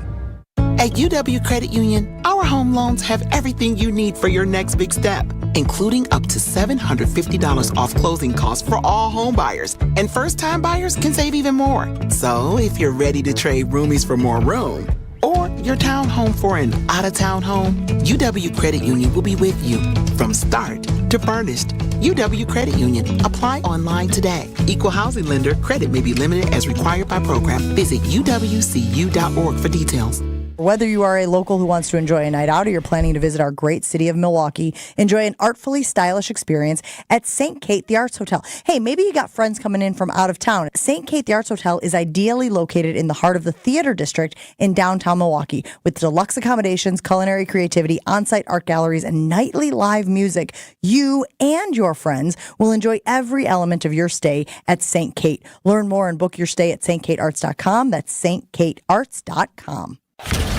S15: At UW Credit Union, our home loans have everything you need for your next big step, including up to $750 off closing costs for all home buyers. And first-time buyers can save even more. So if you're ready to trade roomies for more room, or your townhome for an out-of-town home, UW Credit Union will be with you from start to furnished. UW Credit Union. Apply online today. Equal housing lender. Credit may be limited as required by program. Visit uwcu.org for details.
S16: Whether you are a local who wants to enjoy a night out or you're planning to visit our great city of Milwaukee, enjoy an artfully stylish experience at St. Kate the Arts Hotel. Hey, maybe you got friends coming in from out of town. St. Kate the Arts Hotel is ideally located in the heart of the theater district in downtown Milwaukee with deluxe accommodations, culinary creativity, on-site art galleries, and nightly live music. You and your friends will enjoy every element of your stay at St. Kate. Learn more and book your stay at stkatearts.com. That's stkatearts.com.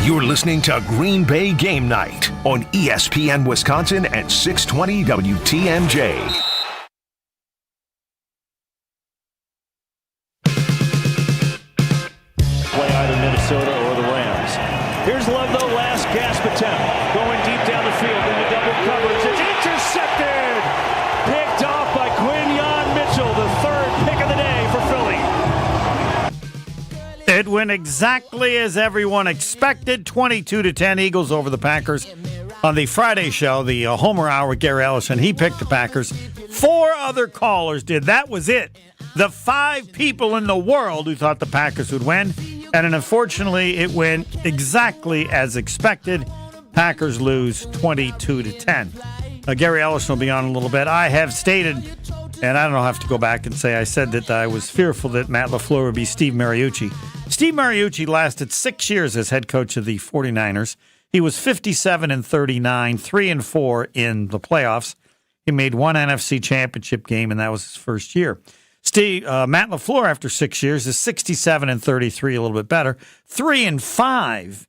S1: You're listening to Green Bay Game Night on ESPN Wisconsin and 620 WTMJ.
S17: Play either Minnesota or the Rams. Here's Love, though, last gasp attempt. Going deep down the field into double coverage. It's intercepted! Picked off by Quinyon Mitchell, the third pick of the day for Philly.
S2: It went exactly as everyone expected, 22-10 Eagles over the Packers. On the Friday show, the Homer Hour with Gary Ellison, he picked the Packers. 4 other callers did. That was it. The 5 people in the world who thought the Packers would win. And unfortunately, it went exactly as expected. Packers lose 22-10. Gary Ellison will be on in a little bit. I have stated, and I don't have to go back and say I said that I was fearful that Matt LaFleur would be Steve Mariucci. Steve Mariucci lasted 6 years as head coach of the 49ers. He was 57-39, 3-4 in the playoffs. He made one NFC championship game, and that was his first year. Matt LaFleur, after 6 years, is 67-33, a little bit better, 3-5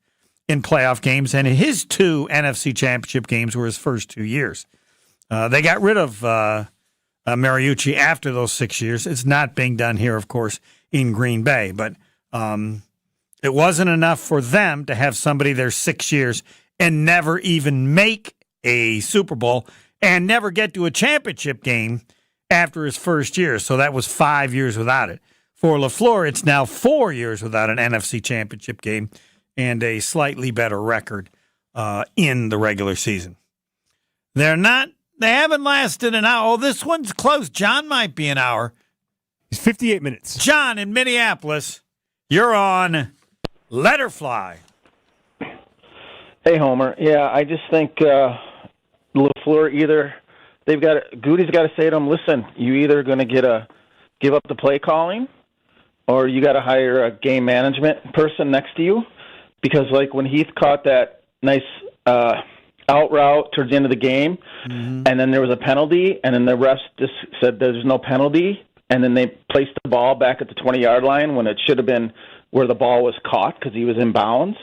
S2: in playoff games, and his 2 NFC championship games were his first 2 years. They got rid of Mariucci after those 6 years. It's not being done here, of course, in Green Bay, but it wasn't enough for them to have somebody there 6 years and never even make a Super Bowl and never get to a championship game after his first year. So that was 5 years without it. For LaFleur, it's now 4 years without an NFC championship game and a slightly better record in the regular season. They haven't lasted an hour. Oh, this one's close. John might be an hour.
S11: It's 58 minutes.
S2: John in Minneapolis, you're on Let Her Fly.
S18: Hey, Homer. Yeah, I just think LaFleur Goody's got to say to him, listen, you either going to give up the play calling or you got to hire a game management person next to you. Because, like, when Heath caught that nice out route towards the end of the game, and then there was a penalty, and then the refs just said there's no penalty, and then they placed the ball back at the 20-yard line when it should have been where the ball was caught because he was in bounds,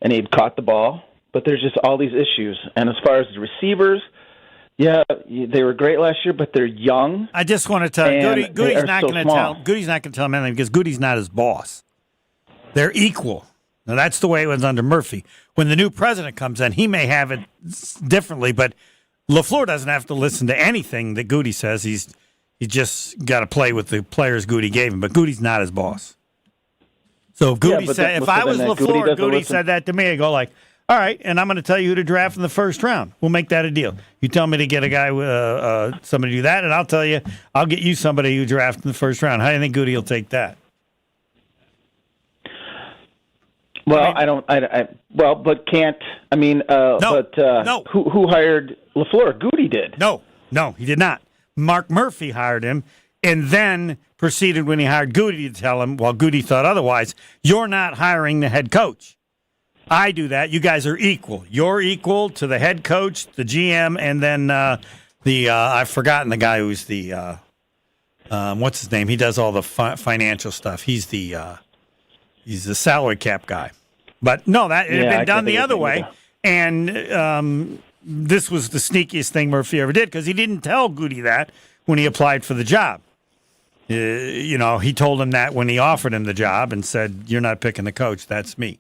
S18: and he'd caught the ball. But there's just all these issues. And as far as the receivers, yeah, they were great last year, but they're young.
S2: I just want to tell you, Goody's not going to tell him anything because Goody's not his boss. They're equal. Now, that's the way it was under Murphy. When the new president comes in, he may have it differently, but LaFleur doesn't have to listen to anything that Goody says. He just got to play with the players Goody gave him, but Goody's not his boss. So if Goody if I was LaFleur, Goody said that to me, I'd go like, all right, and I'm going to tell you who to draft in the first round. We'll make that a deal. You tell me to get a guy, somebody to do that, and I'll get you somebody you draft in the first round. How do you think Goody will take that?
S18: Well, no. Who hired LaFleur? Goody did.
S2: No, he did not. Mark Murphy hired him and then proceeded when he hired Goody to tell him, while Goody thought otherwise, you're not hiring the head coach. I do that. You guys are equal. You're equal to the head coach, the GM, and then I've forgotten the guy who's the what's his name? He does all the financial stuff. He's the salary cap guy. But no, it had been done the other way. And this was the sneakiest thing Murphy ever did because he didn't tell Goody that when he applied for the job. He told him that when he offered him the job and said, you're not picking the coach, that's me.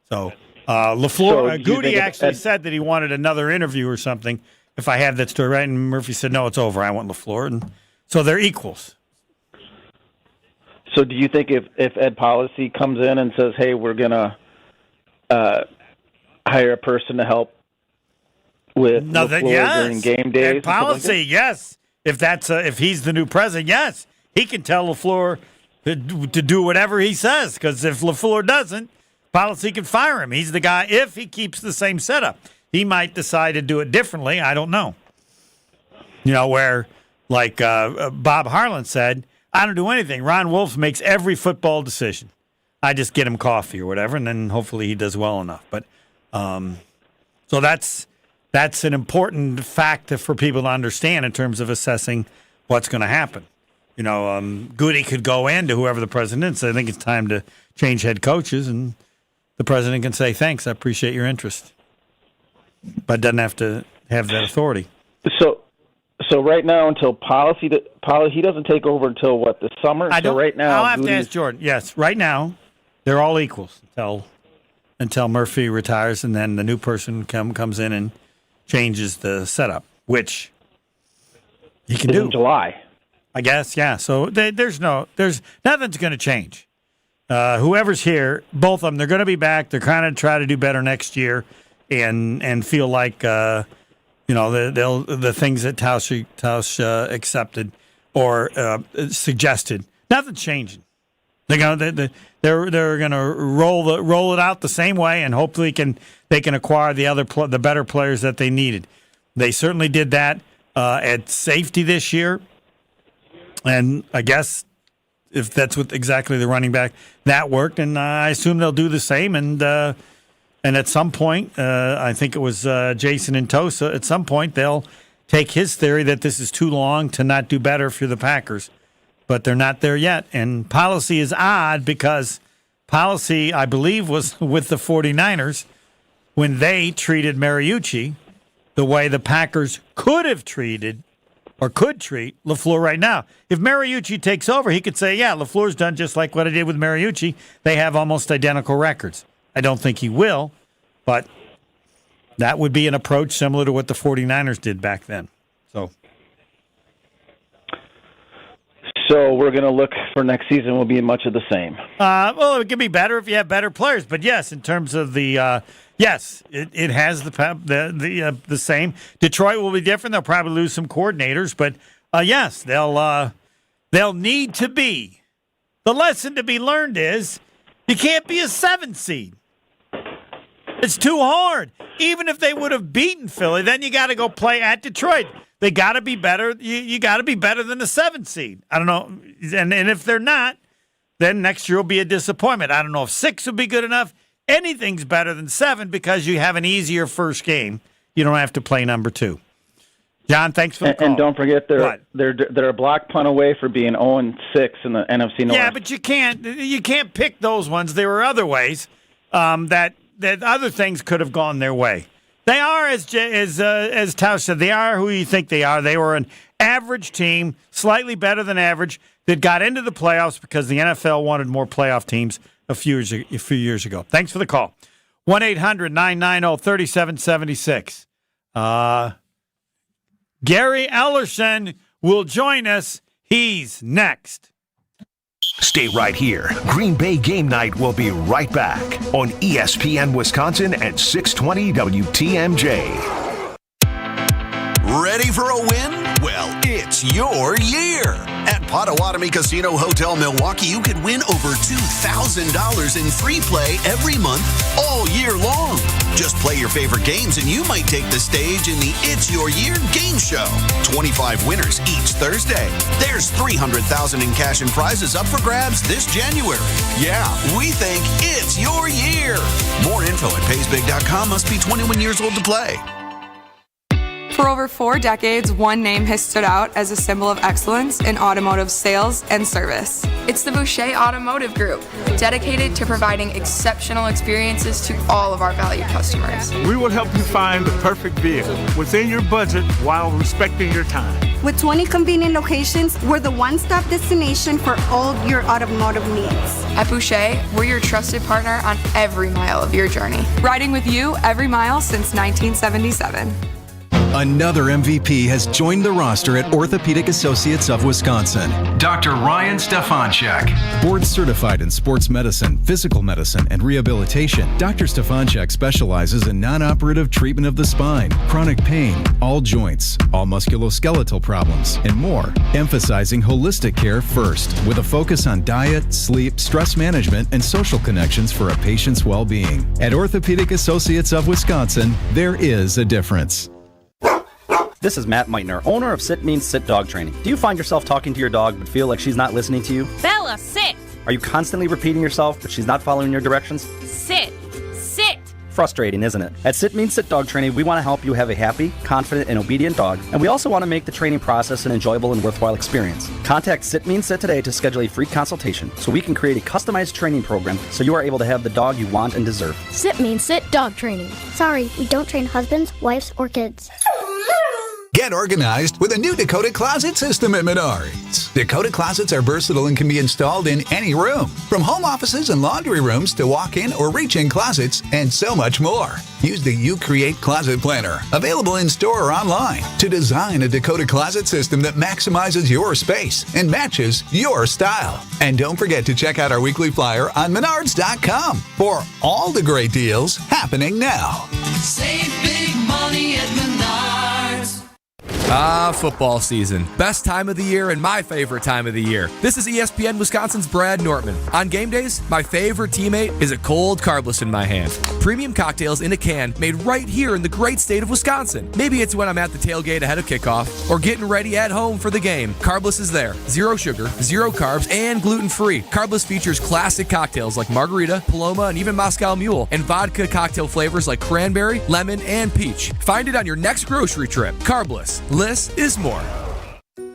S2: So LaFleur, Goody actually said that he wanted another interview or something, if I have that story right. And Murphy said, no, it's over. I want LaFleur. And so they're equals.
S18: So do you think if Ed Policy comes in and says, hey, we're going to hire a person to help with LaFleur during game days?
S2: Ed Policy, yes. If he's the new president, yes. He can tell LaFleur to do whatever he says, because if LaFleur doesn't, Policy can fire him. He's the guy. If he keeps the same setup, he might decide to do it differently. I don't know. Where, like Bob Harlan said, I don't do anything. Ron Wolf makes every football decision. I just get him coffee or whatever, and then hopefully he does well enough. But so that's an important fact for people to understand in terms of assessing what's going to happen. Goody could go in to whoever the president is. I think it's time to change head coaches, and the president can say, thanks, I appreciate your interest. But doesn't have to have that authority.
S18: So right now, until Policy, he doesn't take over until what, the summer? Right now,
S2: I'll have to ask Jordan. Yes, right now, they're all equals until Murphy retires, and then the new person comes in and changes the setup, which he can do
S18: in July,
S2: I guess. Yeah. So there's nothing's going to change. Whoever's here, both of them, they're going to be back. They're kind of try to do better next year, and feel like the things that Tausch accepted or suggested. Nothing's changing. They're going to roll it out the same way, and hopefully they can acquire the better players that they needed. They certainly did that at safety this year. And I guess if that's what exactly the running back, that worked. And I assume they'll do the same. And at some point, I think it was Jason and Tosa, at some point they'll take his theory that this is too long to not do better for the Packers. But they're not there yet. And policy is odd because policy, I believe, was with the 49ers when they treated Mariucci the way the Packers could have treated or could treat LaFleur right now. If Mariucci takes over, he could say, yeah, LaFleur's done just like what I did with Mariucci. They have almost identical records. I don't think he will, but that would be an approach similar to what the 49ers did back then.
S18: So we're going to look for next season will be much of the same.
S2: Well, it could be better if you have better players. But, yes, in terms of the yes, it has the same. Detroit will be different. They'll probably lose some coordinators. But, yes, they'll need to be. The lesson to be learned is you can't be a 7 seed. It's too hard. Even if they would have beaten Philly, then you got to go play at Detroit. They got to be better. You got to be better than the 7 seed. I don't know. And if they're not, then next year will be a disappointment. I don't know if 6 would be good enough. Anything's better than 7 because you have an easier first game. You don't have to play number 2. John, thanks for the call.
S18: And don't forget they're a block punt away for being 0-6 in the NFC North.
S2: Yeah, but you can't pick those ones. There were other ways that other things could have gone their way. They are, as Tausch said, they are who you think they are. They were an average team, slightly better than average, that got into the playoffs because the NFL wanted more playoff teams a few years ago. Thanks for the call. 1-800-990-3776. Gary Ellerson will join us. He's next.
S1: Stay right here. Green Bay Game Night will be right back on ESPN Wisconsin at 620 WTMJ.
S5: Ready for a win? Well, it's your year. At Potawatomi Casino Hotel Milwaukee, you could win over $2,000 in free play every month all year long. Just play your favorite games and you might take the stage in the It's Your Year game show. 25 winners each Thursday. There's $300,000 in cash and prizes up for grabs this January. Yeah, we think it's your year. More info at paysbig.com. Must be 21 years old to play.
S19: For over 4 decades, one name has stood out as a symbol of excellence in automotive sales and service.
S20: It's the Boucher Automotive Group, dedicated to providing exceptional experiences to all of our valued customers.
S21: We will help you find the perfect vehicle within your budget while respecting your time.
S22: With 20 convenient locations, we're the one-stop destination for all your automotive needs.
S20: At Boucher, we're your trusted partner on every mile of your journey.
S19: Riding with you every mile since 1977.
S24: Another MVP has joined the roster at Orthopedic Associates of Wisconsin. Dr. Ryan Stefanchek. Board certified in sports medicine, physical medicine, and rehabilitation, Dr. Stefanchek specializes in non-operative treatment of the spine, chronic pain, all joints, all musculoskeletal problems, and more, emphasizing holistic care first, with a focus on diet, sleep, stress management, and social connections for a patient's well-being. At Orthopedic Associates of Wisconsin, there is a difference.
S25: This is Matt Meitner, owner of Sit Means Sit Dog Training. Do you find yourself talking to your dog but feel like she's not listening to you?
S26: Bella, sit!
S25: Are you constantly repeating yourself but she's not following your directions?
S26: Sit! Sit!
S25: Frustrating, isn't it? At Sit Means Sit Dog Training, we want to help you have a happy, confident, and obedient dog, and we also want to make the training process an enjoyable and worthwhile experience. Contact Sit Means Sit today to schedule a free consultation so we can create a customized training program so you are able to have the dog you want and deserve.
S27: Sit Means Sit Dog Training. Sorry, we don't train husbands, wives, or kids.
S29: Get organized with a new Dakota Closet system at Menards. Dakota Closets are versatile and can be installed in any room, from home offices and laundry rooms to walk-in or reach-in closets, and so much more. Use the You Create Closet Planner, available in-store or online, to design a Dakota Closet system that maximizes your space and matches your style. And don't forget to check out our weekly flyer on Menards.com for all the great deals happening now.
S30: Save big money at Menards.
S23: Football season. Best time of the year and my favorite time of the year. This is ESPN Wisconsin's Brad Nortman. On game days, my favorite teammate is a cold carbless in my hand. Premium cocktails in a can made right here in the great state of Wisconsin. Maybe it's when I'm at the tailgate ahead of kickoff or getting ready at home for the game. Carbless is there. Zero sugar, zero carbs, and gluten-free. Carbless features classic cocktails like margarita, Paloma, and even Moscow Mule, and vodka cocktail flavors like cranberry, lemon, and peach. Find it on your next grocery trip. Carbless. Less is more.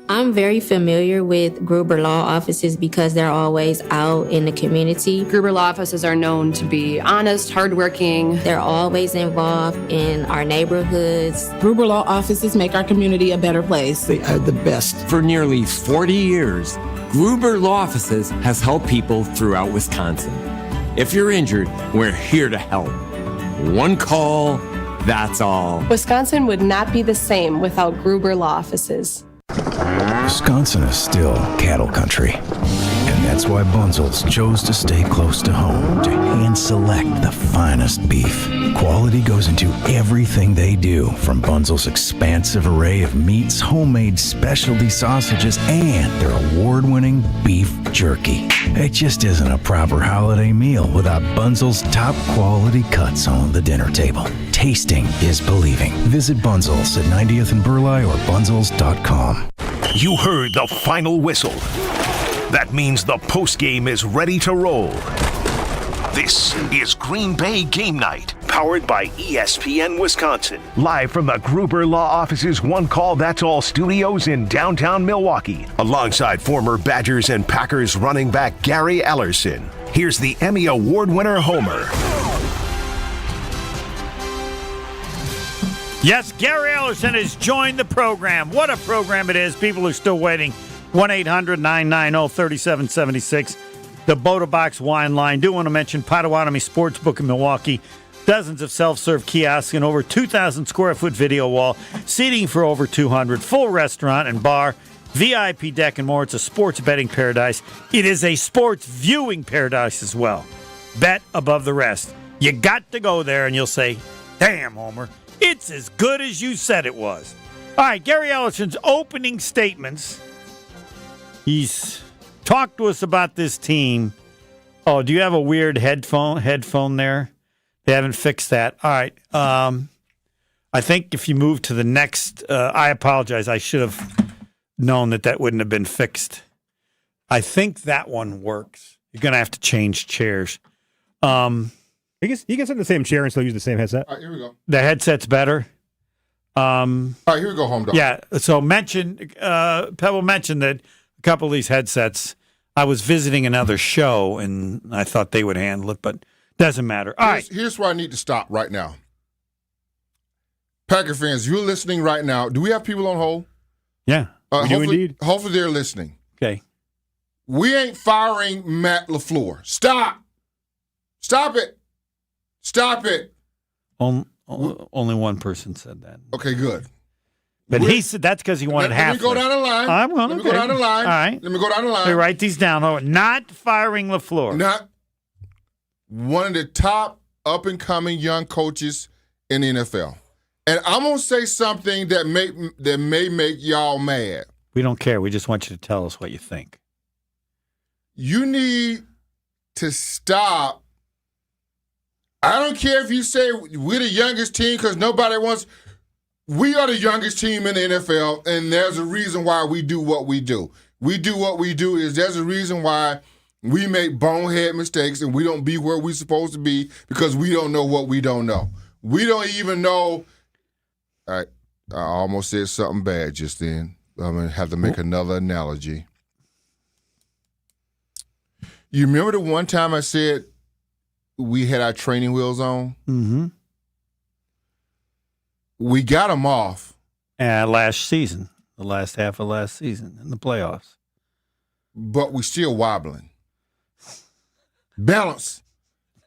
S3: I'm very familiar with Gruber Law Offices because they're always out in the community.
S6: Gruber Law Offices are known to be honest, hardworking.
S3: They're always involved in our neighborhoods.
S7: Gruber Law Offices make our community a better place.
S8: They are the best. For nearly 40 years, Gruber Law Offices has helped people throughout Wisconsin. If you're injured, we're here to help. One call, that's all.
S6: Wisconsin would not be the same without Gruber Law Offices.
S24: Wisconsin is still cattle country. And that's why Bunzel's chose to stay close to home to hand select the finest beef. Quality goes into everything they do, from Bunzel's expansive array of meats, homemade specialty sausages, and their award-winning beef jerky. It just isn't a proper holiday meal without Bunzel's top quality cuts on the dinner table. Tasting is believing. Visit Bunzel's at 90th and Burleigh or bunzels.com.
S1: You heard the final whistle. That means the postgame is ready to roll. This is Green Bay Game Night, powered by ESPN Wisconsin. Live from the Gruber Law Office's One Call That's All studios in downtown Milwaukee, alongside former Badgers and Packers running back Gary Ellerson. Here's the Emmy Award winner, Homer.
S2: Yes, Gary Ellerson has joined the program. What a program it is. People are still waiting. 1-800-990-3776. The Boda Box Wine Line. Do want to mention Potawatomi Sportsbook in Milwaukee. Dozens of self-serve kiosks and over 2,000 square foot video wall. Seating for over 200. Full restaurant and bar. VIP deck and more. It's a sports betting paradise. It is a sports viewing paradise as well. Bet above the rest. You got to go there and you'll say, damn, Homer, it's as good as you said it was. All right, Gary Ellerson's opening statements. He's talked to us about this team. Oh, do you have a weird headphone there? They haven't fixed that. All right. I think if you move to the next, I apologize. I should have known that wouldn't have been fixed. I think that one works. You're going to have to change chairs.
S11: He can sit in the same chair and still use the same headset.
S4: All right, here we go.
S2: The headset's better.
S4: All right, here we go, home dog.
S2: Yeah, so Pebble mentioned that a couple of these headsets, I was visiting another show, and I thought they would handle it, but doesn't matter. All right.
S4: Here's where I need to stop right now. Packer fans, you're listening right now. Do we have people on hold?
S2: Yeah,
S11: we do indeed.
S4: Hopefully they're listening.
S2: Okay.
S4: We ain't firing Matt LaFleur. Stop. Stop it. Stop it.
S2: Only one person said that.
S4: Okay, good.
S2: But he said that's because he wanted half.
S4: Let me go down the line. Let me go down the line.
S2: All right.
S4: Let me go down the line.
S2: Okay, write these down. Oh, not firing LaFleur.
S4: Not one of the top up-and-coming young coaches in the NFL. And I'm going to say something that may make y'all mad.
S2: We don't care. We just want you to tell us what you think.
S4: You need to stop. I don't care if you say we're the youngest team because nobody wants. We are the youngest team in the NFL, and there's a reason why we do what we do. We do what we do is there's a reason why we make bonehead mistakes and we don't be where we're supposed to be because we don't know what we don't know. We don't even know. All right, I almost said something bad just then. I'm going to have to make another analogy. You remember the one time I said we had our training wheels on?
S2: Mm-hmm.
S4: We got them off.
S2: Last season, the last half of last season in the playoffs.
S4: But we're still wobbling. Balance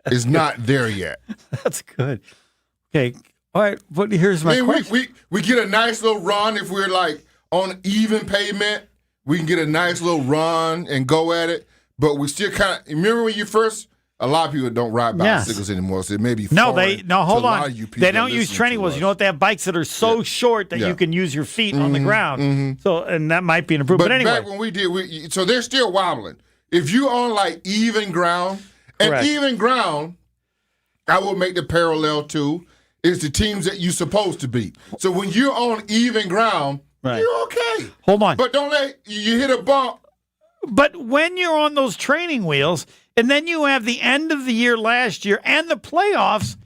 S4: is not there yet.
S2: That's good. Okay. All right. But here's my question.
S4: We get a nice little run if we're like on even pavement. We can get a nice little run and go at it. But we still kind of remember when you first A lot of people don't ride bicycles anymore, so it may be
S2: no.
S4: foreign
S2: Hold
S4: to a lot
S2: on.
S4: of you people
S2: They don't
S4: that
S2: use
S4: listen
S2: training
S4: to
S2: wheels.
S4: us.
S2: You know what? They have bikes that are so short that you can use your feet on the ground. So, and that might be an improvement. But anyway,
S4: back when we did, so they're still wobbling. If you on like even ground, and
S2: Correct.
S4: even ground, I will make the parallel to is the teams that you're supposed to beat. So when you're on even ground, you're okay.
S2: Hold on.
S4: But don't let you hit a bump.
S2: But when you're on those training wheels, and then you have the end of the year last year and the playoffs,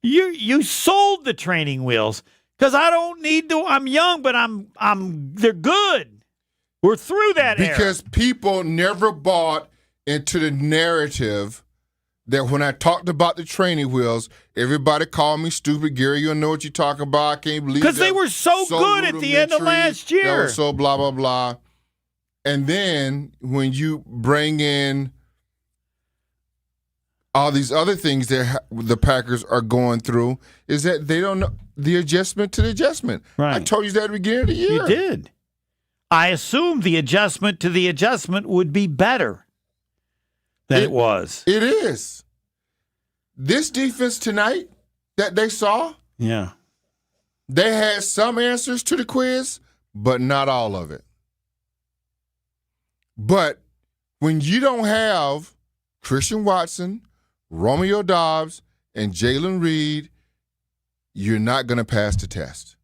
S2: you sold the training wheels because I don't need to. I'm young, but they're good. We're through that
S4: because people never bought into the narrative that when I talked about the training wheels, everybody called me stupid. Gary, you don't know what you're talking about. I can't believe
S2: because they were so good at the end of last year.
S4: That was so blah blah blah. And then when you bring in all these other things that the Packers are going through, is that they don't know the adjustment to the adjustment.
S2: Right.
S4: I told you that at the beginning of the year.
S2: You did. I assumed the adjustment to the adjustment would be better than it was.
S4: It is. This defense tonight that they saw,
S2: yeah,
S4: they had some answers to the quiz, but not all of it. But when you don't have Christian Watson, Romeo Doubs, and Jalen Reed, you're not going to pass the test.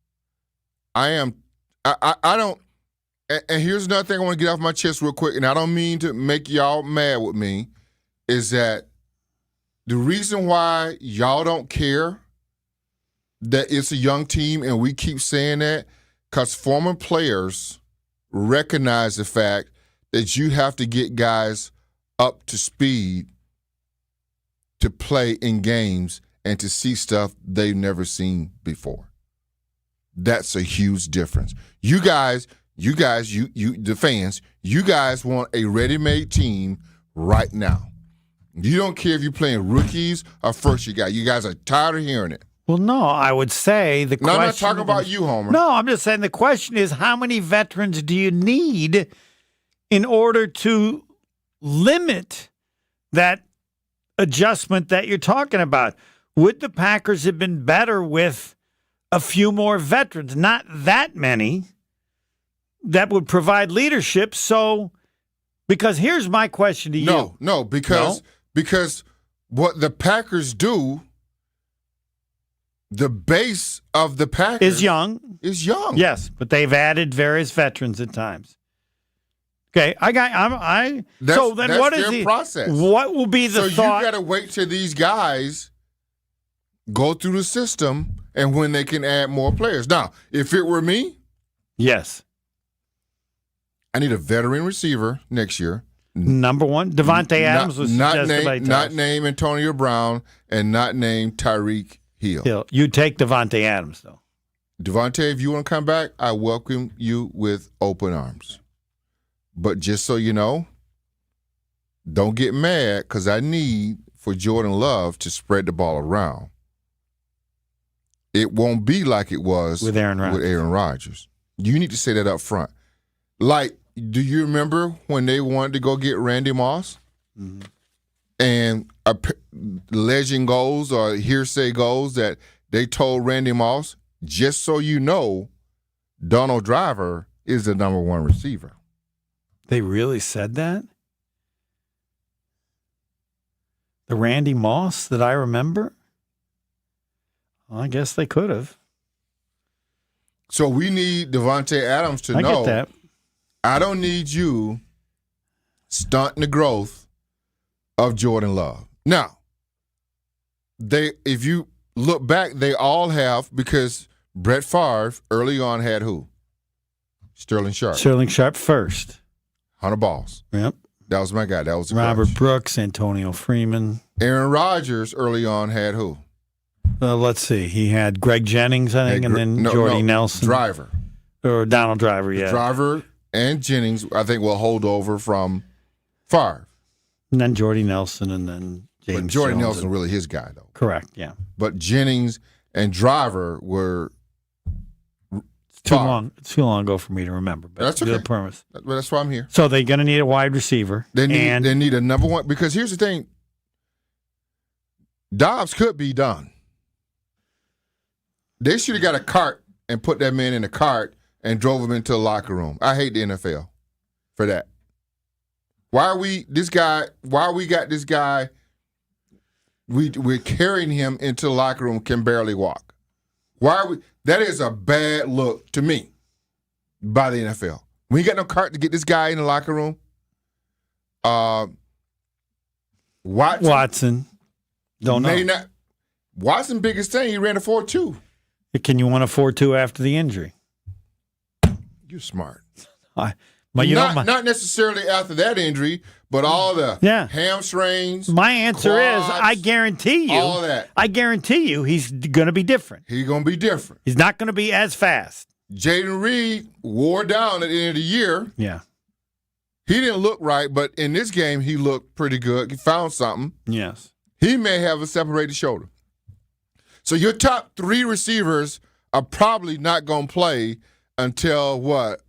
S4: I don't. And here's another thing I want to get off my chest real quick, and I don't mean to make y'all mad with me, is that the reason why y'all don't care that it's a young team, and we keep saying that, because former players recognize the fact that you have to get guys up to speed to play in games and to see stuff they've never seen before. That's a huge difference. You guys, the fans, you guys want a ready-made team right now. You don't care if you're playing rookies or first-year guys. You guys are tired of hearing it.
S2: Well, no, I would say the question.
S4: I'm not talking about you, Homer.
S2: No, I'm just saying the question is how many veterans do you need in order to limit that adjustment that you're talking about? Would the Packers have been better with a few more veterans? Not that many that would provide leadership. So, because here's my question to you.
S4: No, because what the Packers do, the base of the Packers
S2: is young. Yes, but they've added various veterans at times. Okay, so then what is the
S4: process?
S2: What will be the thought?
S4: So you got to wait till these guys go through the system and when they can add more players. Now, if it were me,
S2: yes,
S4: I need a veteran receiver next year.
S2: Number one, Devontae Adams was
S4: not name Antonio Brown and not name Tyreek Hill.
S2: You take Devontae Adams though.
S4: Devontae, if you want to come back, I welcome you with open arms. But just so you know, don't get mad because I need for Jordan Love to spread the ball around. It won't be like it was
S2: with Aaron
S4: Rodgers. You need to say that up front. Like, do you remember when they wanted to go get Randy Moss? Mm-hmm. And a legend goes or hearsay goes that they told Randy Moss, just so you know, Donald Driver is the number one receiver.
S2: They really said that? The Randy Moss that I remember? Well, I guess they could have.
S4: So we need Devontae Adams to know.
S2: I get that.
S4: I don't need you stunting the growth of Jordan Love. Now, if you look back, they all have, because Brett Favre early on had who? Sterling Sharp.
S2: Sterling Sharp first.
S4: Hunter Balls.
S2: Yep.
S4: That was my guy. That was
S2: Robert
S4: crush.
S2: Brooks, Antonio Freeman.
S4: Aaron Rodgers early on had who?
S2: Let's see. He had Greg Jennings, I think, and then Jordy Nelson.
S4: Driver.
S2: Or Donald Driver, yeah.
S4: Driver and Jennings, I think, will hold over from Favre.
S2: And then Jordy Nelson, and then James
S4: But Jordy
S2: Jones
S4: Nelson really his guy, though.
S2: Correct, yeah.
S4: But Jennings and Driver were
S2: Too long ago for me to remember. But
S4: that's okay.
S2: Premise.
S4: That's why I'm here.
S2: So they're going to need a wide receiver.
S4: They need a number one, because here's the thing. Dobbs could be done. They should have got a cart and put that man in a cart and drove him into the locker room. I hate the NFL for that. Why we got this guy, we're carrying him into the locker room, can barely walk. That is a bad look to me by the NFL. We ain't got no cart to get this guy in the locker room.
S2: Watson. Don't know.
S4: Watson's biggest thing, he ran a 4.2.
S2: Can you want a 4.2 after the injury?
S4: You're smart.
S2: Not
S4: necessarily after that injury, but all the hamstrings.
S2: My answer
S4: quads,
S2: is I guarantee you.
S4: All that.
S2: I guarantee you he's going to be different.
S4: He's going to be different.
S2: He's not going to be as fast.
S4: Jaden Reed wore down at the end of the year.
S2: Yeah.
S4: He didn't look right, but in this game, he looked pretty good. He found something.
S2: Yes.
S4: He may have a separated shoulder. So your top 3 receivers are probably not going to play until what?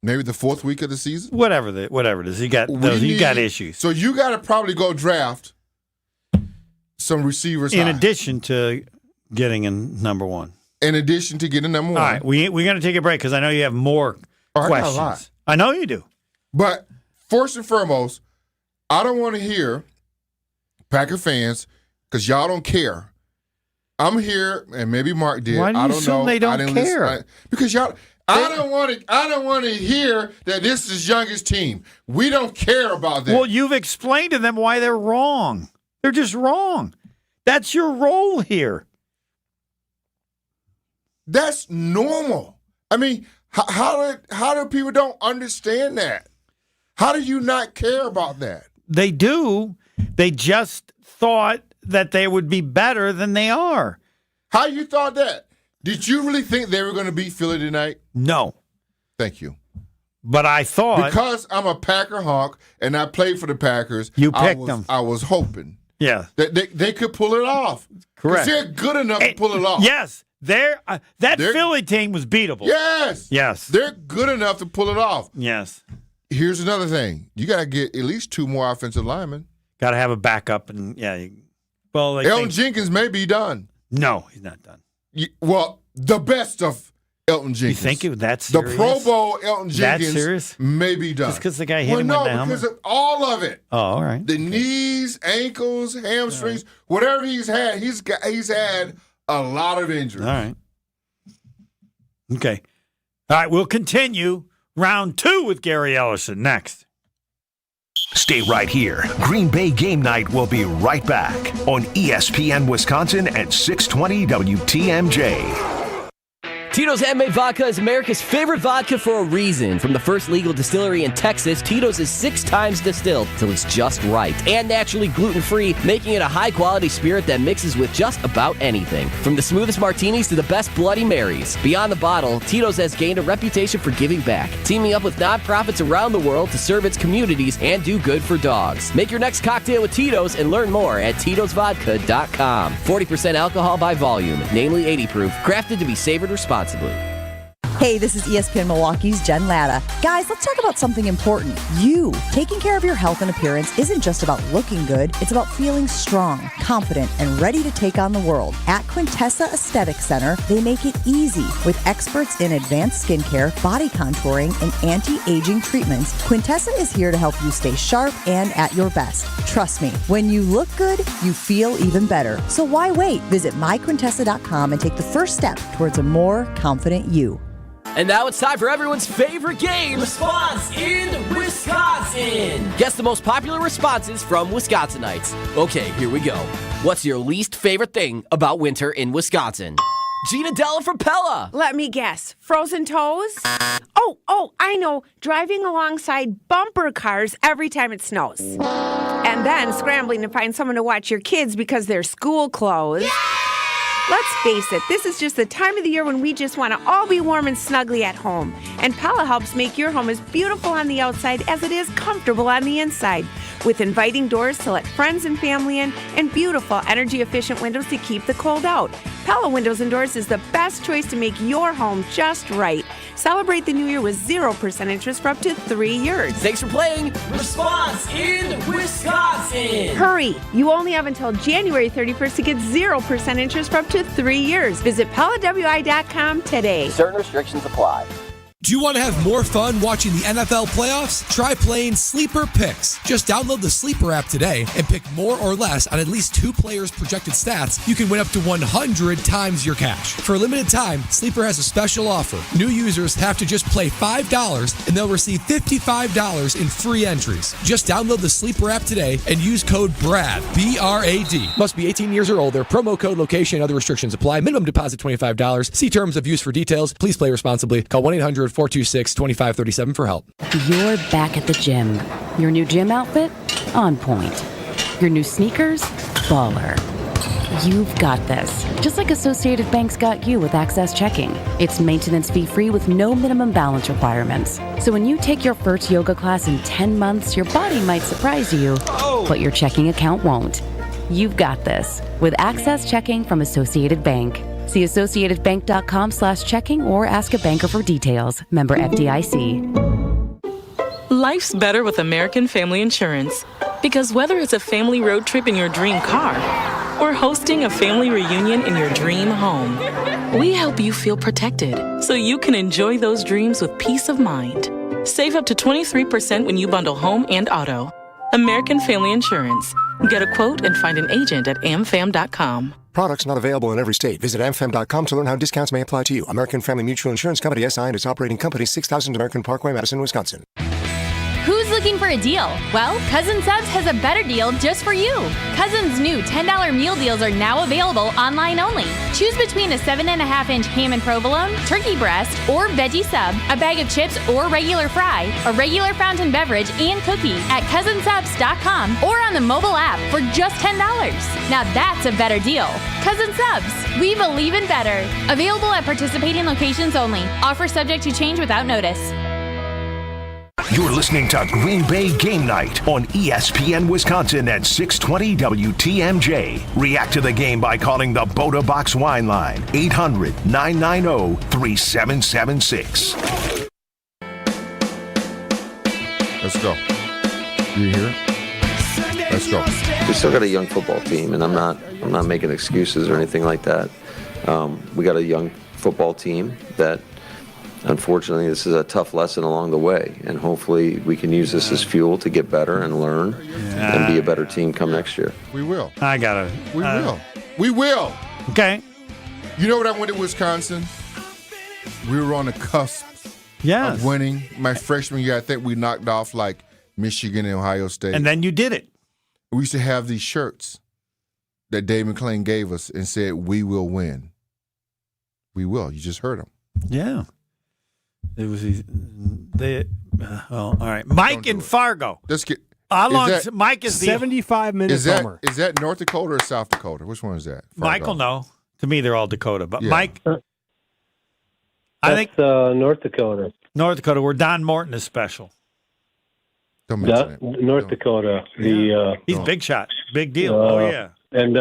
S4: Maybe the 4th week of the season?
S2: Whatever it is. You got issues.
S4: So you got to probably go draft some receivers
S2: in addition to getting in number 1.
S4: In addition to getting number 1.
S2: All right, we're going to take a break because I know you have more questions.
S4: I got a lot.
S2: I know you do.
S4: But first and foremost, I don't want to hear Packer fans, because y'all don't care. I'm here, and maybe Mark did.
S2: Why do you
S4: I don't
S2: assume
S4: know.
S2: they don't care?
S4: Because y'all. I don't want to hear that this is youngest team. We don't care about that.
S2: Well, you've explained to them why they're wrong. They're just wrong. That's your role here.
S4: That's normal. I mean, how do people don't understand that? How do you not care about that?
S2: They do. They just thought that they would be better than they are.
S4: How you thought that? Did you really think they were going to beat Philly tonight?
S2: No.
S4: Thank you.
S2: But I thought...
S4: Because I'm a Packer honk and I played for the Packers,
S2: you picked them.
S4: I was hoping
S2: that
S4: they could pull it off.
S2: Correct.
S4: Because they're good enough to pull it off.
S2: Yes. That Philly team was beatable.
S4: Yes. They're good enough to pull it off.
S2: Yes.
S4: Here's another thing. You got to get at least 2 more offensive linemen.
S2: Got to have a backup. And
S4: Elton Jenkins may be done.
S2: No, he's not done.
S4: Well, the best of Elton Jenkins.
S2: You think that's serious?
S4: The Pro Bowl Elton Jenkins may be done.
S2: Just because the guy hit him with the helmet?
S4: Because of all of it.
S2: Oh, all right.
S4: The knees, ankles, hamstrings, whatever he's had, he's had a lot of injuries.
S2: All right. Okay. All right, we'll continue round 2 with Gary Ellison next.
S1: Stay right here. Green Bay Game Night will be right back on ESPN Wisconsin at 620 WTMJ.
S9: Tito's Handmade Vodka is America's favorite vodka for a reason. From the first legal distillery in Texas, Tito's is 6 times distilled till it's just right. And naturally gluten-free, making it a high-quality spirit that mixes with just about anything. From the smoothest martinis to the best Bloody Marys. Beyond the bottle, Tito's has gained a reputation for giving back, teaming up with nonprofits around the world to serve its communities and do good for dogs. Make your next cocktail with Tito's and learn more at Tito'sVodka.com. 40% alcohol by volume, namely 80 proof, crafted to be savored responsibly.
S10: Hey, this is ESPN Milwaukee's Jen Latta. Guys, let's talk about something important. You. Taking care of your health and appearance isn't just about looking good. It's about feeling strong, confident, and ready to take on the world. At Quintessa Aesthetic Center, they make it easy. With experts in advanced skincare, body contouring, and anti-aging treatments, Quintessa is here to help you stay sharp and at your best. Trust me, when you look good, you feel even better. So why wait? Visit myquintessa.com and take the first step towards a more confident you.
S9: And now it's time for everyone's favorite game, Response in Wisconsin. Guess the most popular responses from Wisconsinites. Okay, here we go. What's your least favorite thing about winter in Wisconsin? Gina Della from Pella.
S12: Let me guess. Frozen toes? Oh, I know. Driving alongside bumper cars every time it snows. And then scrambling to find someone to watch your kids because they're school clothes. Yeah! Let's face it, this is just the time of the year when we just want to all be warm and snuggly at home. And Pella helps make your home as beautiful on the outside as it is comfortable on the inside. With inviting doors to let friends and family in and beautiful energy-efficient windows to keep the cold out. Pella Windows and Doors is the best choice to make your home just right. Celebrate the new year with 0% interest for up to 3 years.
S9: Thanks for playing Response in Wisconsin.
S12: Hurry! You only have until January 31st to get 0% interest for up to 3 years. Visit PellaWI.com today.
S9: Certain restrictions apply.
S23: Do you want to have more fun watching the NFL playoffs? Try playing Sleeper Picks. Just download the Sleeper app today and pick more or less on at least 2 players' projected stats. You can win up to 100 times your cash. For a limited time, Sleeper has a special offer. New users have to just play $5 and they'll receive $55 in free entries. Just download the Sleeper app today and use code BRAD, B-R-A-D. Must be 18 years or older. Promo code, location, and other restrictions apply. Minimum deposit $25. See terms of use for details. Please play responsibly. Call 1-800-426-2537 for help.
S5: You're back at the gym. Your new gym outfit? On point. Your new sneakers? Baller. You've got this. Just like Associated Bank's got you with Access Checking. It's maintenance fee-free with no minimum balance requirements. So when you take your first yoga class in 10 months, your body might surprise you, but your checking account won't. You've got this with Access Checking from Associated Bank. See associatedbank.com/checking or ask a banker for details. Member FDIC.
S13: Life's better with American Family Insurance. Because whether it's a family road trip in your dream car or hosting a family reunion in your dream home, we help you feel protected so you can enjoy those dreams with peace of mind. Save up to 23% when you bundle home and auto. American Family Insurance. Get a quote and find an agent at amfam.com.
S14: Products not available in every state. Visit amfam.com to learn how discounts may apply to you. American Family Mutual Insurance Company, SI, and its operating company, 6000 American Parkway, Madison, Wisconsin.
S26: Who's looking for a deal? Well, Cousin Subs has a better deal just for you. Cousin's new $10 meal deals are now available online only. Choose between a 7.5-inch ham and provolone, turkey breast, or veggie sub, a bag of chips or regular fry, a regular fountain beverage, and cookie at cousinsubs.com or on the mobile app for just $10. Now that's a better deal. Cousin Subs, we believe in better. Available at participating locations only. Offer subject to change without notice.
S1: You're listening to Green Bay Game Night on ESPN Wisconsin at 620 WTMJ. React to the game by calling the Boda Box Wine Line, 800-990-3776.
S4: Let's go. You hear it? Let's go.
S15: We still got a young football team, and I'm not making excuses or anything like that. We got a young football team that, unfortunately, this is a tough lesson along the way, and hopefully we can use this as fuel to get better and learn and be a better team come next year.
S4: We will.
S2: We
S4: will. We will.
S2: Okay.
S4: You know what? I went to Wisconsin. We were on the cusp of winning. My freshman year, I think we knocked off like Michigan and Ohio State.
S2: And then you did it.
S4: We used to have these shirts that Dave McClain gave us and said, "We will win." We will. You just heard him.
S2: Yeah. It was all right. Mike in Fargo.
S4: Let's get.
S2: How long? Mike is
S11: 75 minutes.
S4: Is that North Dakota or South Dakota? Which one is that?
S2: Michael, no. To me, they're all Dakota. But
S4: Yeah.
S2: Mike, I think
S16: North Dakota.
S2: North Dakota, where Don Morton is special.
S4: Don't mention it.
S16: North Dakota.
S2: He's big shot, big deal.
S16: And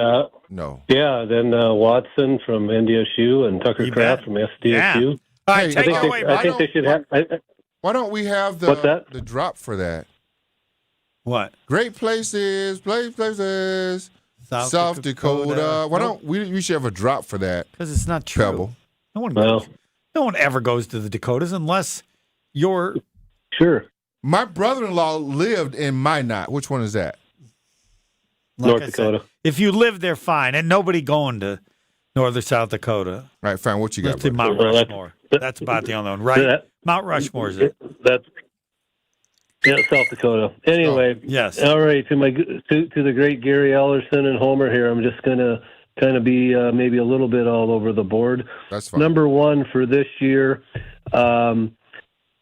S4: no.
S16: Yeah, then Watson from NDSU and Tucker Kraft from SDSU.
S2: All right,
S16: I think they should have.
S4: Why don't we have
S16: What's that?
S4: the drop for that?
S2: What?
S4: Great places, South Dakota. Why don't we should have a drop for that?
S2: Because it's not true.
S4: Pebble.
S2: No one ever goes to the Dakotas unless you're
S16: sure.
S4: My brother-in-law lived in Minot. Which one is that?
S16: North Dakota.
S2: If you live there, fine. And nobody going to North or South Dakota.
S4: All right, fine. What you got?
S2: Let's do Mount Rushmore. That's about the only one, right? Mount Rushmore is it?
S16: That's South Dakota. Anyway,
S2: yes.
S16: All right, to the great Gary Ellerson and Homer here. I'm just going to kind of be maybe a little bit all over the board.
S4: That's fine.
S16: Number one for this year.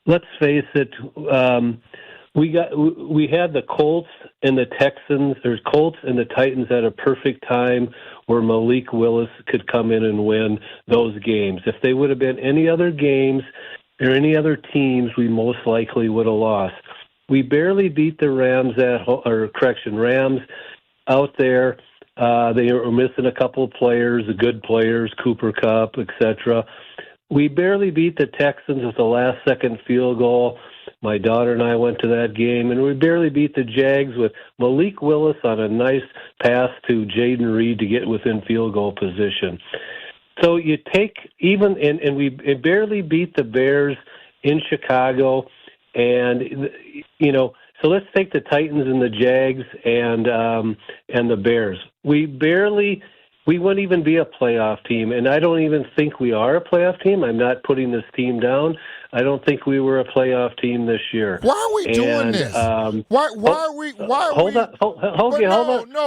S16: Let's face it. We had the Colts and the Texans. There's Colts and the Titans at a perfect time where Malik Willis could come in and win those games. If they would have been any other games or any other teams, we most likely would have lost. We barely beat the Rams Rams out there. They were missing a couple of players, the good players, Cooper Kupp, etc. We barely beat the Texans with the last-second field goal. My daughter and I went to that game, and we barely beat the Jags with Malik Willis on a nice pass to Jaden Reed to get within field goal position. So you take even, and we barely beat the Bears in Chicago, and so let's take the Titans and the Jags and the Bears. We wouldn't even be a playoff team, and I don't even think we are a playoff team. I'm not putting this team down. I don't think we were a playoff team this year.
S4: Why are we doing this? Why are we?
S16: Hold on.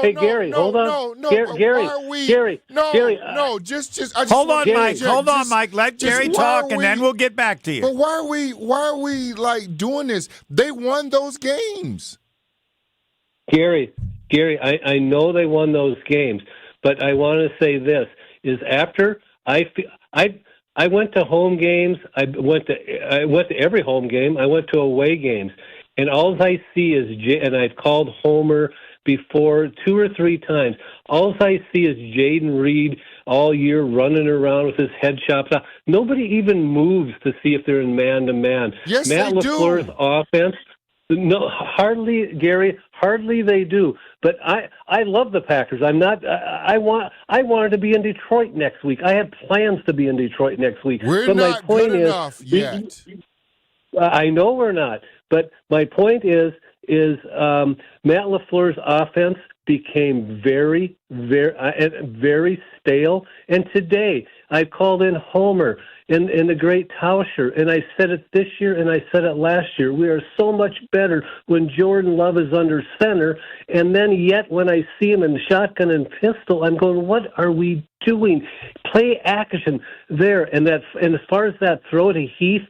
S16: Hey, Gary, hold on. Gary.
S2: Hold on, Mike. Let Gary talk, and then we'll get back to you.
S4: But why are we like doing this? They won those games.
S16: Gary, I know they won those games, but I want to say this is after I went to home games. I went to every home game. I went to away games, and all I see is and I've called Homer before 2 or 3 times. All I see is Jaden Reed all year running around with his head chopped off. Nobody even moves to see if they're in man-to-man.
S4: Yes,
S16: Matt
S4: they
S16: LaFleur's
S4: do.
S16: offense. No, hardly, Gary. Hardly they do. But I love the Packers. I wanted to be in Detroit next week. I had plans to be in Detroit next week.
S4: We're
S16: but
S4: not
S16: my point
S4: good
S16: is,
S4: enough yet.
S16: I know we're not. But my point is Matt LaFleur's offense became very, very stale. And today I called in Homer and the great Tauscher, and I said it this year and I said it last year. We are so much better when Jordan Love is under center, and then yet when I see him in shotgun and pistol, I'm going, what are we doing? Play action there, and as far as that throw to Heath,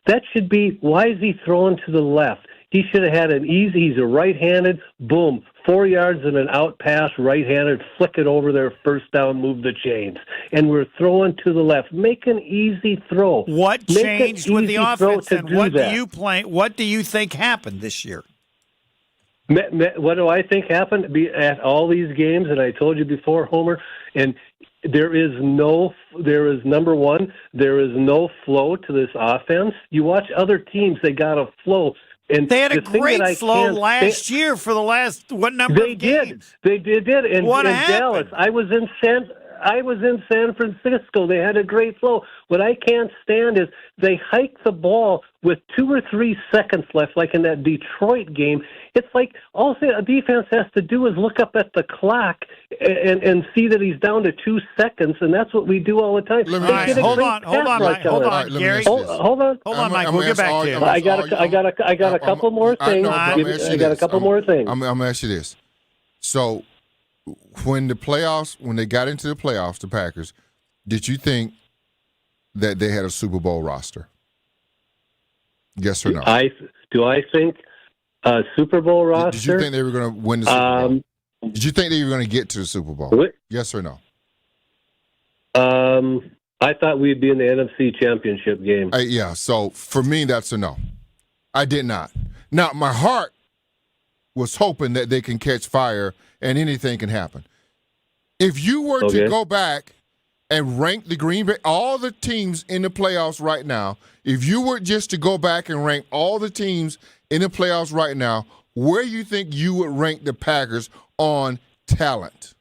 S16: that should be, why is he throwing to the left? He should have had an easy, he's a right-handed, boom, 4 yards and an out pass, right-handed, flick it over there, first down, move the chains. And we're throwing to the left. Make an easy throw.
S2: What changed with the offense, and what do you think happened this year?
S16: What do I think happened at all these games? And I told you before, Homer, and there is number one, there is no flow to this offense. You watch other teams, they got a flow. And
S2: they had a great flow last year for the last number of games?
S16: They did. And
S2: what
S16: in
S2: happened?
S16: Dallas, I was in San Francisco. They had a great flow. What I can't stand is they hike the ball with 2 or 3 seconds left, like in that Detroit game. It's like all a defense has to do is look up at the clock and see that he's down to 2 seconds, and that's what we do all the time.
S2: Hold on, Mike. Gary.
S16: Hold on,
S2: Mike. We'll get back to you.
S16: I got a couple more things. I got a couple more things.
S4: I'm going to ask you this. So, when they got into the playoffs, the Packers, did you think that they had a Super Bowl roster? Yes or no?
S16: Do I think a Super Bowl roster?
S4: Did you think they were going to win the Super Bowl? Did you think they were going to get to the Super Bowl? Yes or no?
S16: I thought we'd be in the NFC Championship game.
S4: Yeah, so for me, that's a no. I did not. Now, my heart was hoping that they can catch fire and anything can happen. If you were to go back and rank the Green Bay, all the teams in the playoffs right now, if you were just to go back and rank all the teams in the playoffs right now, where you think you would rank the Packers on talent?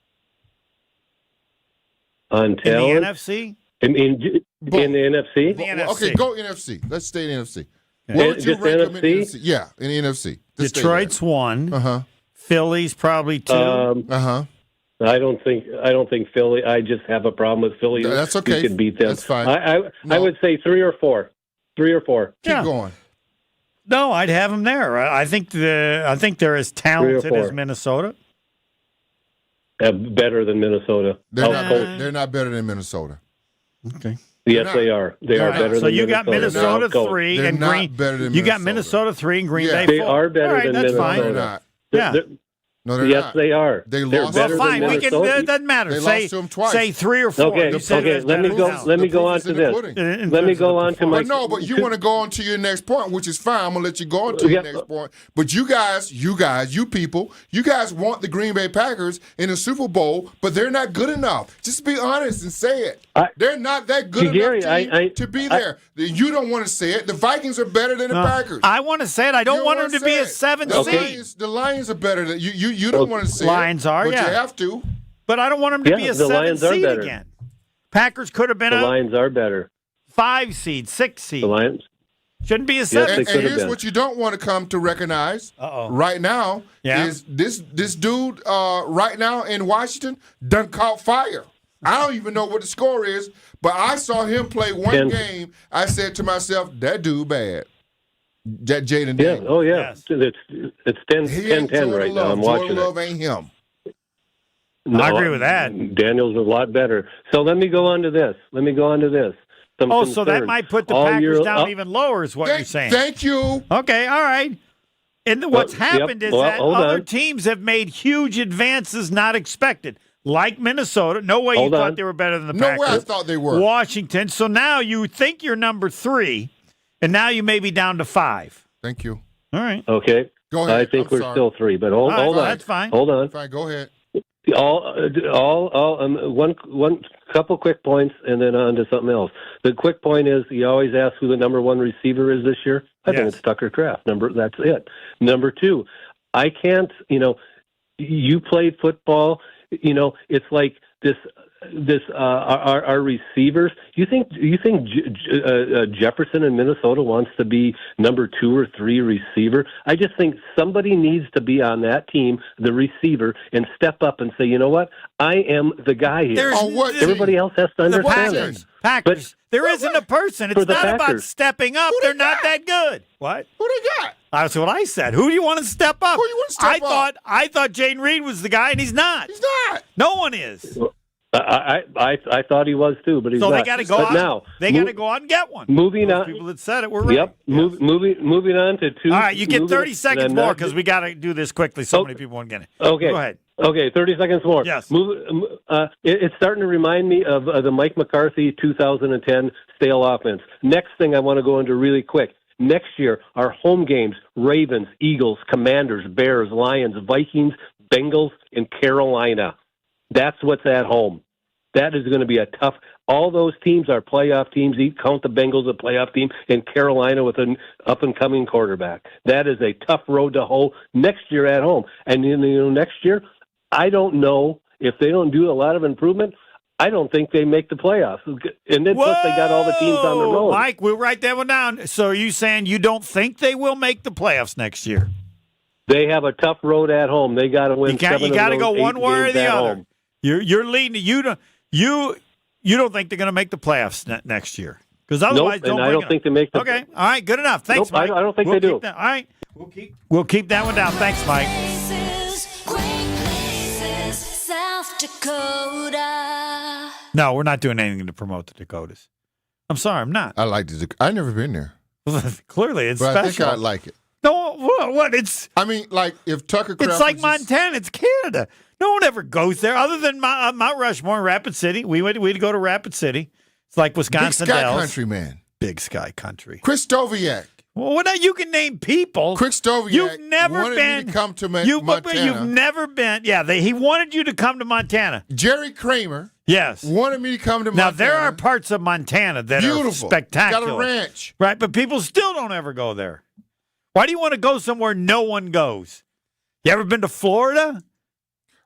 S16: On talent?
S2: In the NFC?
S16: In the NFC?
S2: The NFC.
S4: Okay, go NFC. Let's stay in the NFC. Where would you rank them in the NFC? Yeah, in the NFC.
S2: Detroit's 1. Philly's probably 2.
S16: I don't think Philly. I just have a problem with Philly.
S4: That's okay.
S16: You could beat them.
S4: That's fine.
S16: I would say 3 or 4. 3 or 4.
S4: Keep going.
S2: No, I'd have them there. I think they're as talented as Minnesota.
S16: Better than Minnesota.
S4: They're not better than Minnesota.
S2: Okay.
S16: Yes, they are. They are better.
S2: So you got Minnesota 3 and Green.
S4: Better than
S2: you got Minnesota 3 and Green Bay 4.
S16: They are better than
S2: that's
S16: Minnesota.
S2: Fine.
S4: No, they're
S16: yes,
S4: not.
S16: they are.
S4: They
S16: They're
S4: lost.
S16: better
S2: Well, fine.
S16: than
S2: We can.
S16: Minnesota.
S2: It doesn't matter.
S4: They
S2: say
S4: lost to them twice.
S2: say 3 or 4.
S16: Okay.
S2: You said
S16: Okay.
S2: it's
S16: Let me
S2: better
S16: go.
S2: now.
S16: Let me go on
S4: proof is
S16: to
S4: in the
S16: this.
S4: pudding.
S16: Let me go on to my.
S4: But no, but you want to go on to your next point, which is fine. I'm gonna let you go on to your next point. But you guys, you people, you guys want the Green Bay Packers in the Super Bowl, but they're not good enough. Just be honest and say it. They're not that good
S16: Gary,
S4: enough team to be there. You don't want to say it. The Vikings are better than the Packers.
S2: I want to say it. I don't want them to be a 7 seed.
S4: The Lions are better than you. Don't want to say
S2: Lions
S4: it.
S2: are,
S4: but
S2: yeah.
S4: you have to.
S2: But I don't want them to be a
S16: the
S2: 7
S16: Lions are
S2: seed
S16: better.
S2: again. Packers could have been
S16: The
S2: a
S16: Lions are better.
S2: 5 seed, 6 seed.
S16: The Lions
S2: shouldn't be a 7.
S4: And here's what you don't want to come to recognize right now is this dude right now in Washington done caught fire. I don't even know what the score is, but I saw him play one game. I said to myself, that dude bad. Jaden Daniels.
S16: Oh, yeah. Yes. It's 10-10 right now. I'm watching
S4: Jordan Love ain't him.
S16: No,
S2: I agree with that.
S16: Daniels is a lot better. So let me go on to this. Some
S2: so that
S16: concerns.
S2: might put the
S16: All
S2: Packers
S16: year-
S2: down even lower is what you're saying.
S4: Thank you.
S2: Okay, all right. And what's happened is that
S16: hold
S2: other
S16: on.
S2: teams have made huge advances not expected. Like Minnesota. No way
S16: Hold
S2: you
S16: on.
S2: thought they were better than the
S4: No
S2: Packers.
S4: way I thought they were.
S2: Washington. So now you think you're number 3, and now you may be down to 5.
S4: Thank you.
S2: All right.
S16: Okay.
S4: Go ahead.
S16: I think
S4: I'm
S16: we're
S4: sorry.
S16: still 3, but hold on.
S2: That's fine.
S16: Hold on.
S4: Fine, go ahead.
S16: One couple quick points, and then on to something else. The quick point is you always ask who the number 1 receiver is this year. I think it's Tucker Kraft. That's it. Number 2, I can't. You played football. It's like this. Our receivers. You think Jefferson in Minnesota wants to be number 2 or 3 receiver? I just think somebody needs to be on that team, the receiver, and step up and say, you know what, I am the guy here. Everybody else has to understand that.
S2: Packers. There isn't a person. It's not about
S16: Packers.
S2: stepping up. They're not that good. What?
S4: Who they got?
S2: That's what I said. Who do you want to step up?
S4: Who you want to step up?
S2: I thought Jaden Reed was the guy, and he's not.
S4: He's not.
S2: No one is.
S16: I thought he was too, but he's
S2: So
S16: not.
S2: they got to go
S16: But
S2: out.
S16: Now
S2: They got to go out and get one.
S16: Moving
S2: Those
S16: on.
S2: people that said it were right.
S16: Yep. Moving on to 2.
S2: All right, you get
S16: moving-
S2: 30 seconds
S16: and
S2: more
S16: not-
S2: because we got to do this quickly. So many people want to get it.
S16: Okay.
S2: Go ahead.
S16: Okay, 30 seconds more.
S2: Yes.
S16: It's starting to remind me of the Mike McCarthy 2010 stale offense. Next thing I want to go into really quick. Next year, our home games, Ravens, Eagles, Commanders, Bears, Lions, Vikings, Bengals, and Carolina. That's what's at home. That is going to be a tough. All those teams are playoff teams. Count the Bengals a playoff team, and Carolina with an up-and-coming quarterback. That is a tough road to hoe next year at home. And next year, I don't know if they don't do a lot of improvement. I don't think they make the playoffs. And then plus they got all the teams on the road.
S2: Mike, we'll write that one down. So are you saying you don't think they will make the playoffs next year?
S16: They have a tough road at home. They got to win.
S2: You got to go one way or the other.
S16: Home.
S2: You're leading. You don't think they're going to make the playoffs next year? Because otherwise,
S16: nope, I don't think they make the.
S2: Okay, all right, good enough. Thanks,
S16: nope,
S2: Mike.
S16: I don't think they do.
S2: All right, we'll keep that one down. Thanks, Mike.
S17: South Dakota.
S2: No, we're not doing anything to promote the Dakotas. I'm sorry, I'm not.
S4: I like the. I've never been there.
S2: Clearly, it's
S4: but
S2: special.
S4: I think I'd like it.
S2: No, what? It's.
S4: I mean, like if Tucker Kraft.
S2: It's like Montana. It's Canada. No one ever goes there other than Mount Rushmore, Rapid City. We'd go to Rapid City. It's like Wisconsin
S4: Big Sky
S2: Dells.
S4: Country, man.
S2: Big Sky Country.
S4: Chris Stoviak.
S2: Well, now you can name people.
S4: Chris Stoviak.
S2: You've never
S4: wanted
S2: been
S4: me to come to Montana.
S2: You've never been. Yeah, he wanted you to come to Montana.
S4: Jerry Kramer.
S2: Yes.
S4: Wanted me to come to Montana.
S2: Now, there are parts of Montana that are spectacular.
S4: Got a ranch.
S2: Right, but people still don't ever go there. Why do you want to go somewhere no one goes? You ever been to Florida?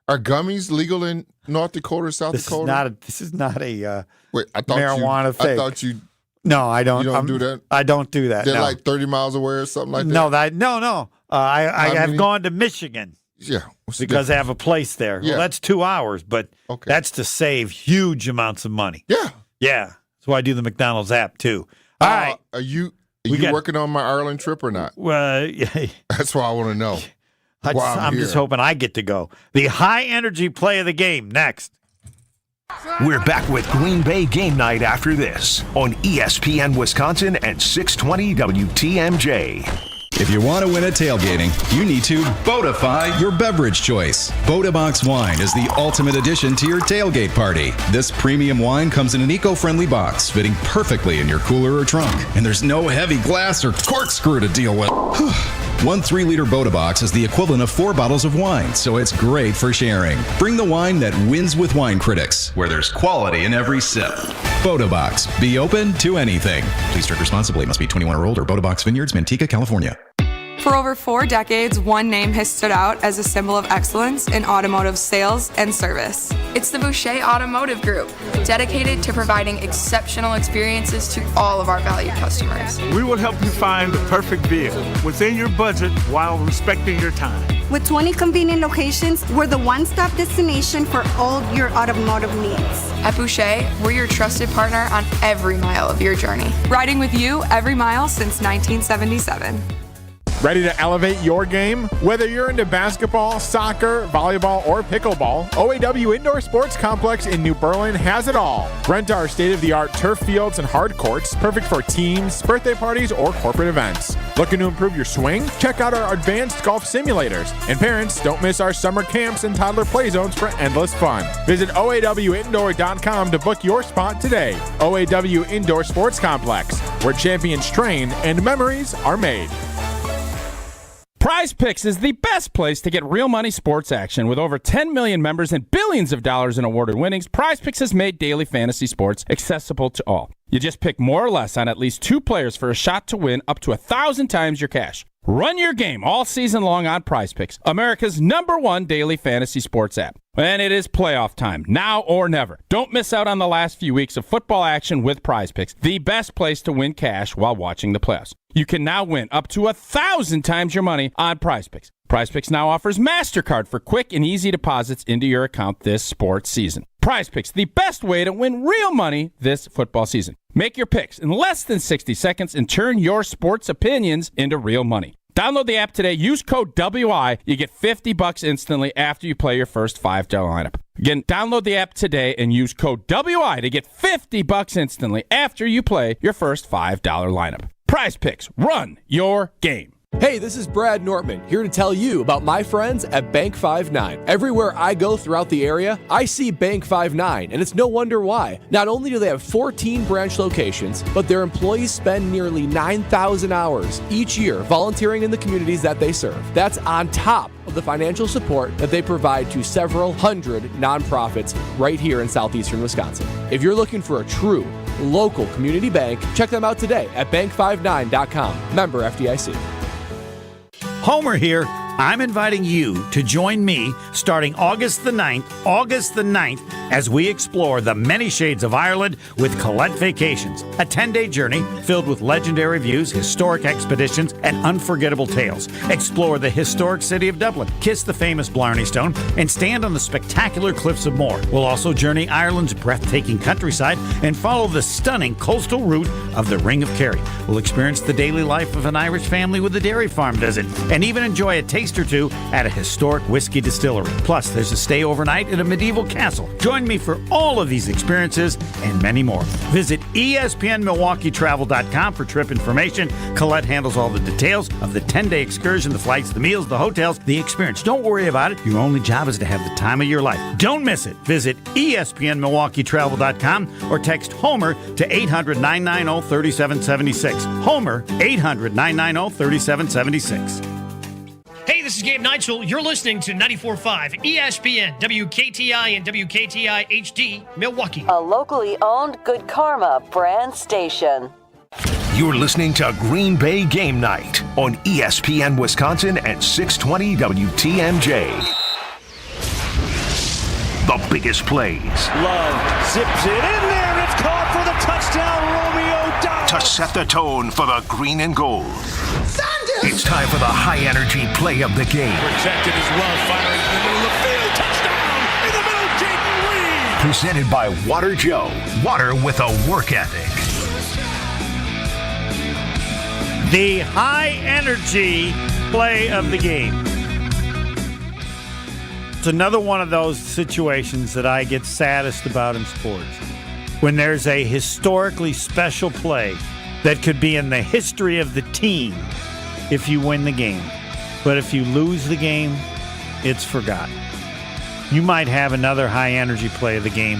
S4: Are gummies legal in North Dakota or South Dakota?
S2: This is not a
S4: Wait, I thought
S2: marijuana thing.
S4: I thought you.
S2: No, I don't.
S4: You don't do that?
S2: I don't do that.
S4: They're like 30 miles away or something like that?
S2: No. I have gone to Michigan.
S4: Yeah.
S2: Because I have a place there.
S4: Yeah.
S2: Well, that's 2 hours, but that's to save huge amounts of money.
S4: Yeah.
S2: Yeah. That's why I do the McDonald's app, too. All right.
S4: Are you working on my Ireland trip or not?
S2: Well, yeah.
S4: That's why I want to know.
S2: I'm just hoping I get to go. The high energy play of the game next.
S1: We're back with Green Bay Game Night after this on ESPN Wisconsin and 620 WTMJ.
S24: If you want to win at tailgating, you need to Boatify your beverage choice. Botabox wine is the ultimate addition to your tailgate party. This premium wine comes in an eco-friendly box, fitting perfectly in your cooler or trunk. And there's no heavy glass or corkscrew to deal with. One 3-liter Botabox is the equivalent of 4 bottles of wine, so it's great for sharing. Bring the wine that wins with wine critics, where there's quality in every sip. Botabox. Be open to anything. Please drink responsibly. Must be 21 or older. Botabox Vineyards, Manteca, California.
S18: For over 4 decades, one name has stood out as a symbol of excellence in automotive sales and service. It's the Boucher Automotive Group, dedicated to providing exceptional experiences to all of our valued customers.
S26: We will help you find the perfect vehicle within your budget while respecting your time.
S19: With 20 convenient locations, we're the one-stop destination for all your automotive needs.
S18: At Boucher, we're your trusted partner on every mile of your journey, riding with you every mile since 1977.
S20: Ready to elevate your game? Whether you're into basketball, soccer, volleyball, or pickleball, OAW Indoor Sports Complex in New Berlin has it all. Rent our state-of-the-art turf fields and hard courts, perfect for teams, birthday parties, or corporate events. Looking to improve your swing? Check out our advanced golf simulators. And parents, don't miss our summer camps and toddler play zones for endless fun. Visit OAWindoor.com to book your spot today. OAW Indoor Sports Complex, where champions train and memories are made.
S21: Prize Picks is the best place to get real money sports action. With over 10 million members and billions of dollars in awarded winnings, Prize Picks has made daily fantasy sports accessible to all. You just pick more or less on at least 2 players for a shot to win up to 1,000 times your cash. Run your game all season long on Prize Picks, America's #1 daily fantasy sports app. And it is playoff time, now or never. Don't miss out on the last few weeks of football action with Prize Picks, the best place to win cash while watching the playoffs. You can now win up to 1,000 times your money on Prize Picks. Prize Picks now offers MasterCard for quick and easy deposits into your account this sports season. Prize Picks, the best way to win real money this football season. Make your picks in less than 60 seconds and turn your sports opinions into real money. Download the app today. Use code WI. You get $50 instantly after you play your first $5 lineup. Again, download the app today and use code WI to get $50 instantly after you play your first $5 lineup. Prize Picks. Run your game.
S23: Hey, this is Brad Nortman, here to tell you about my friends at Bank 5-9. Everywhere I go throughout the area, I see Bank 5-9, and it's no wonder why. Not only do they have 14 branch locations, but their employees spend nearly 9,000 hours each year volunteering in the communities that they serve. That's on top of the financial support that they provide to several hundred nonprofits right here in southeastern Wisconsin. If you're looking for a true local community bank, check them out today at bank59.com. Member FDIC.
S2: Homer here. I'm inviting you to join me starting August the 9th, as we explore the many shades of Ireland with Colette Vacations, a 10-day journey filled with legendary views, historic expeditions, and unforgettable tales. Explore the historic city of Dublin, kiss the famous Blarney Stone, and stand on the spectacular cliffs of Moher. We'll also journey Ireland's breathtaking countryside and follow the stunning coastal route of the Ring of Kerry. We'll experience the daily life of an Irish family with a dairy farm visit, and even enjoy a taste or two at a historic whiskey distillery. Plus, there's a stay overnight at a medieval castle. Join me for all of these experiences and many more. Visit ESPNMilwaukeeTravel.com for trip information. Colette handles all the details of the 10-day excursion, the flights, the meals, the hotels, the experience. Don't worry about it. Your only job is to have the time of your life. Don't miss it. Visit ESPNMilwaukeeTravel.com or text HOMER to 800-990-3776. HOMER, 800-990-3776.
S22: Hey, this is Gabe Neitzel. You're listening to 94.5 ESPN, WKTI and WKTI HD, Milwaukee.
S25: A locally owned Good Karma brand station.
S1: You're listening to Green Bay Game Night on ESPN Wisconsin at 620 WTMJ. The biggest plays.
S27: Love zips it in there. It's caught for the touchdown, Romeo Doubs.
S1: To set the tone for the green and gold. It's time for the high-energy play of the game.
S27: Protected as well, firing in the middle of the field. Touchdown in the middle, Jaden Reed.
S1: Presented by Water Joe. Water with a work ethic.
S2: The high-energy play of the game. It's another one of those situations that I get saddest about in sports. When there's a historically special play that could be in the history of the team, if you win the game. But if you lose the game, it's forgotten. You might have another high-energy play of the game.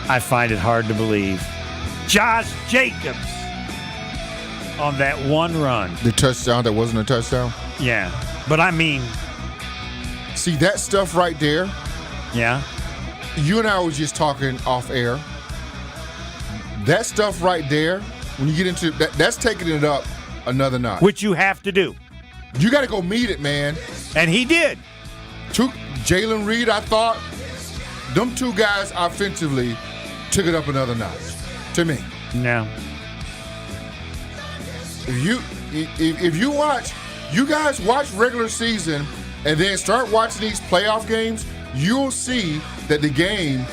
S2: I find it hard to believe. Josh Jacobs on that one run.
S4: The touchdown that wasn't a touchdown?
S2: Yeah. But I mean...
S4: See, that stuff right there?
S2: Yeah.
S4: You and I was just talking off air. That stuff right there, when you get into that's taking it up another notch.
S2: Which you have to do.
S4: You got to go meet it, man.
S2: And he did.
S4: Jalen Reed, I thought, them two guys offensively took it up another notch to me.
S2: No.
S4: If you guys watch regular season and then start watching these playoff games, you'll see that the game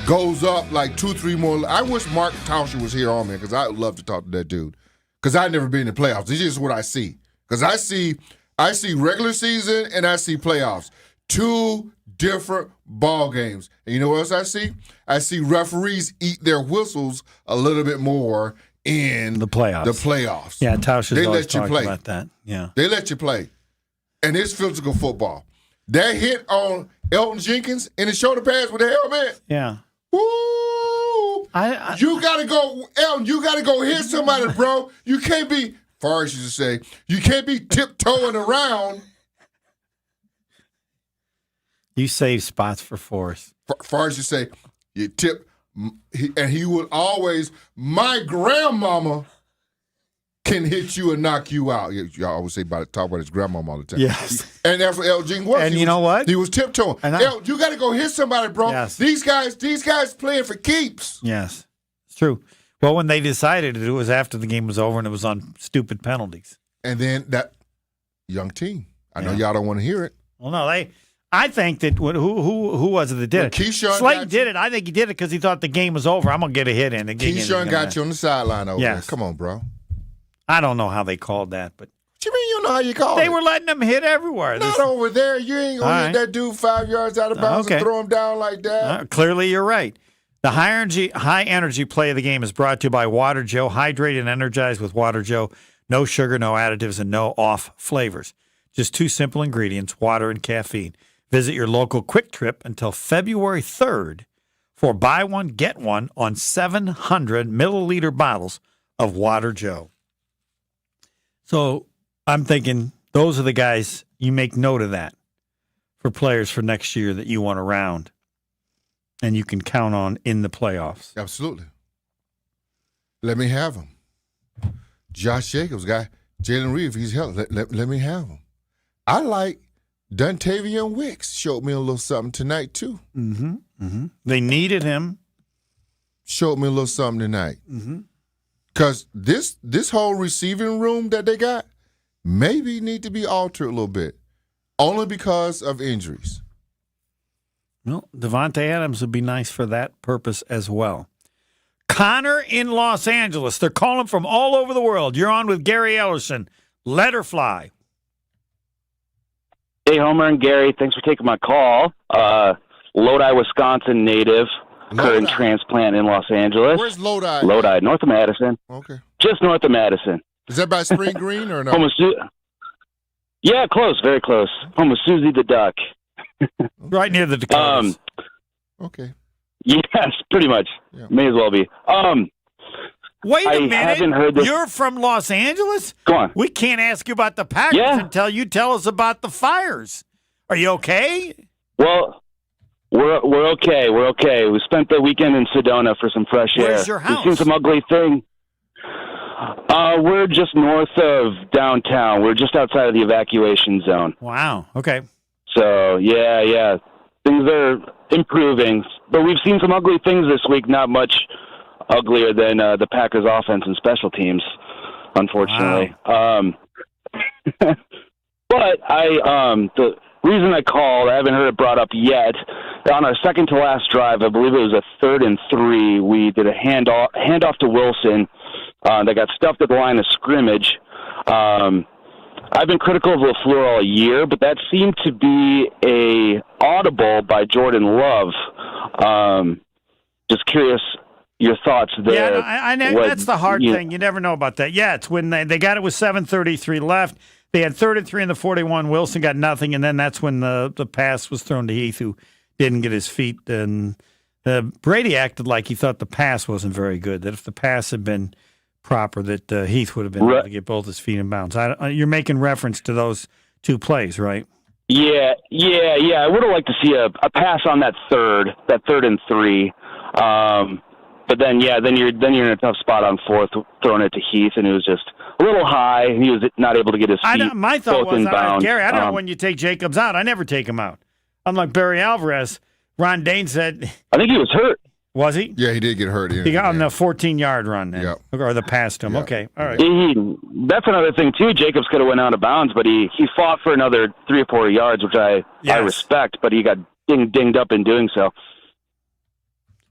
S4: goes up like 2-3 more. I wish Mark Tauscher was here on me because I would love to talk to that dude because I've never been in the playoffs. It's just what I see. Because I see regular season and I see playoffs. Two different ball games. And you know what else I see? I see referees eat their whistles a little bit more in
S2: the playoffs. Yeah, Tauscher's always talking about that. Yeah.
S4: They let you play. And it's physical football. That hit on Elton Jenkins in the shoulder pads with the helmet.
S2: Yeah.
S4: Woo! You got to go, Elton, you got to go hit somebody, bro. You can't be, Forrest used to say, you can't be tiptoeing around.
S2: You save spots for Forrest.
S4: Forrest used to say, you tip, and he would always, my grandmama can hit you and knock you out. You always say talk about his grandmama all the time.
S2: Yes.
S4: And that's what Elton Jenkins was.
S2: And you know what?
S4: He was tiptoeing. Elton, you got to go hit somebody, bro.
S2: Yes.
S4: These guys playing for keeps.
S2: Yes, it's true. Well, when they decided it was after the game was over and it was on stupid penalties.
S4: And then that young team. I know y'all don't want to hear it.
S2: Well, no, I think that who was it that did it?
S4: Keyshawn
S2: Slayton did it. I think he did it because he thought the game was over. I'm gonna get a hit in.
S4: Keyshawn got you on the sideline over there. Come on, bro.
S2: I don't know how they called that, but
S4: what you mean you don't know how you called it?
S2: They were letting them hit everywhere.
S4: Not over there. You ain't gonna hit that dude 5 yards out of bounds and throw him down like that.
S2: Clearly, you're right. The high energy play of the game is brought to you by Water Joe. Hydrate and energize with Water Joe. No sugar, no additives, and no off flavors. Just two simple ingredients, water and caffeine. Visit your local Quick Trip until February 3rd for buy one, get one on 700 milliliter bottles of Water Joe. So I'm thinking those are the guys, you make note of that for players for next year that you want around and you can count on in the playoffs.
S4: Absolutely. Let me have him. Josh Jacobs, Jalen Reed, if he's healthy, let me have him. I like Dontavian Wicks showed me a little something tonight, too.
S2: Mm-hmm. Mm-hmm. They needed him.
S4: Showed me a little something tonight.
S2: Mm-hmm.
S4: Because this whole receiving room that they got maybe need to be altered a little bit, only because of injuries.
S2: Well, Devontae Adams would be nice for that purpose as well. Connor in Los Angeles. They're calling from all over the world. You're on with Gary Ellerson. Let her fly.
S3: Hey, Homer and Gary, thanks for taking my call. Lodi, Wisconsin native, current transplant in Los Angeles.
S4: Where's Lodi?
S3: Lodi, north of Madison.
S4: Okay.
S3: Just north of Madison.
S4: Is that by Spring Green or no?
S3: Yeah, close, very close. Home of Susie the Duck.
S2: Right near the Dakotas.
S4: Okay.
S3: Yes, pretty much. Yeah. May as well be.
S2: Wait a minute.
S3: Haven't heard this.
S2: You're from Los Angeles?
S3: Go on.
S2: We can't ask you about the Packers until you tell us about the fires. Are you okay?
S3: Well, we're okay. We're okay. We spent the weekend in Sedona for some fresh air.
S2: Where's your house?
S3: We've seen some ugly thing. We're just north of downtown. We're just outside of the evacuation zone.
S2: Wow. Okay.
S3: So, yeah. Things are improving. But we've seen some ugly things this week, not much uglier than the Packers' offense and special teams, unfortunately.
S2: Wow.
S3: But the reason I called, I haven't heard it brought up yet. On our second to last drive, I believe it was a 3rd and 3, we did a handoff to Wilson that got stuffed at the line of scrimmage. I've been critical of LaFleur all year, but that seemed to be a audible by Jordan Love. Just curious your thoughts there.
S2: Yeah, that's the hard thing. You never know about that. Yeah, it's when they got it with 7:33 left. They had 3rd and 3 in the 41. Wilson got nothing, and then that's when the pass was thrown to Heath, who didn't get his feet. And Brady acted like he thought the pass wasn't very good, that if the pass had been proper, that Heath would have been able to get both his feet in bounds. You're making reference to those two plays, right?
S3: Yeah. I would have liked to see a pass on that 3rd and 3. But then you're in a tough spot on 4th, throwing it to Heath, and it was just a little high. He was not able to get his feet
S2: my thought
S3: both
S2: was,
S3: in bounds.
S2: Gary, I don't know when you take Jacobs out. I never take him out. Unlike Barry Alvarez, Ron Dane said...
S3: I think he was hurt.
S2: Was he?
S4: Yeah, he did get hurt.
S2: He got on the 14-yard run then, or the pass to him. Yep. Okay, all right.
S3: That's another thing, too. Jacobs could have went out of bounds, but he fought for another 3 or 4 yards, which I respect, but he got dinged up in doing so.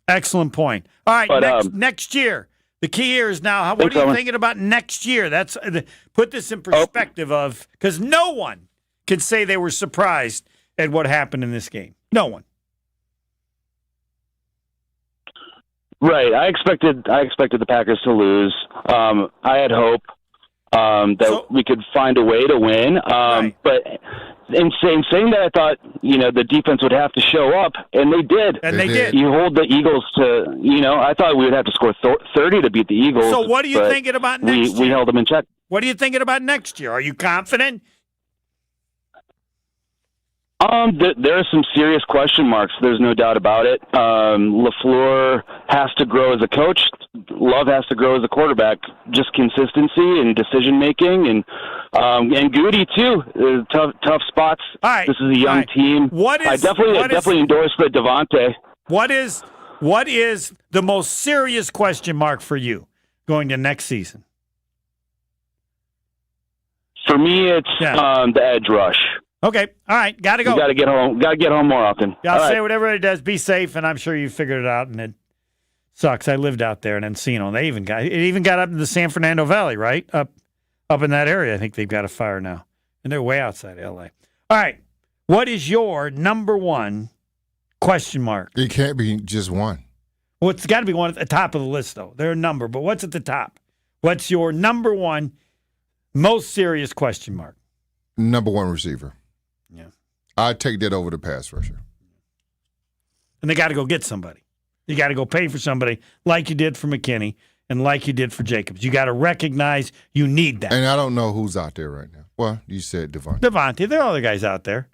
S2: Excellent point. All right,
S3: but,
S2: next year. The key here is now, what are you thinking about next year? That's put this in perspective of, because no one can say they were surprised at what happened in this game. No one.
S3: Right. I expected the Packers to lose. I had hope that we could find a way to win. But in saying that, I thought, the defense would have to show up, and they did.
S2: And they did.
S3: You hold the Eagles to, I thought we would have to score 30 to beat the Eagles.
S2: So what are you thinking about next year?
S3: We held them in check.
S2: What are you thinking about next year? Are you confident?
S3: There are some serious question marks. There's no doubt about it. LaFleur has to grow as a coach. Love has to grow as a quarterback. Just consistency and decision making, and Goody too. Tough spots.
S2: All right.
S3: This is a young team. I definitely endorse the Devontae.
S2: What is the most serious question mark for you going to next season?
S3: For me, it's the edge rush.
S2: Okay, all right, got to go.
S3: You got to get home. Got to get home more often.
S2: I'll say what everybody does. Be safe, and I'm sure you figured it out. And it sucks. I lived out there in Encino. It even got up to the San Fernando Valley, right up in that area. I think they've got a fire now, and they're way outside L.A. All right, what is your number one question mark?
S4: It can't be just one.
S2: Well, it's got to be one at the top of the list, though. There are a number, but what's at the top? What's your number one most serious question mark?
S4: Number one receiver.
S2: Yeah.
S4: I'd take that over the pass rusher.
S2: And they got to go get somebody. You got to go pay for somebody like you did for McKinney and like you did for Jacobs. You got to recognize you need that.
S4: And I don't know who's out there right now. Well, you said Devontae.
S2: There are other guys out there.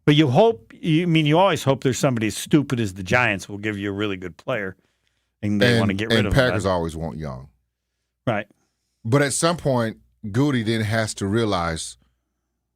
S2: But you always hope there's somebody as stupid as the Giants will give you a really good player. And they want to get rid of him.
S4: And Packers always want young.
S2: Right.
S4: But at some point, Goody then has to realize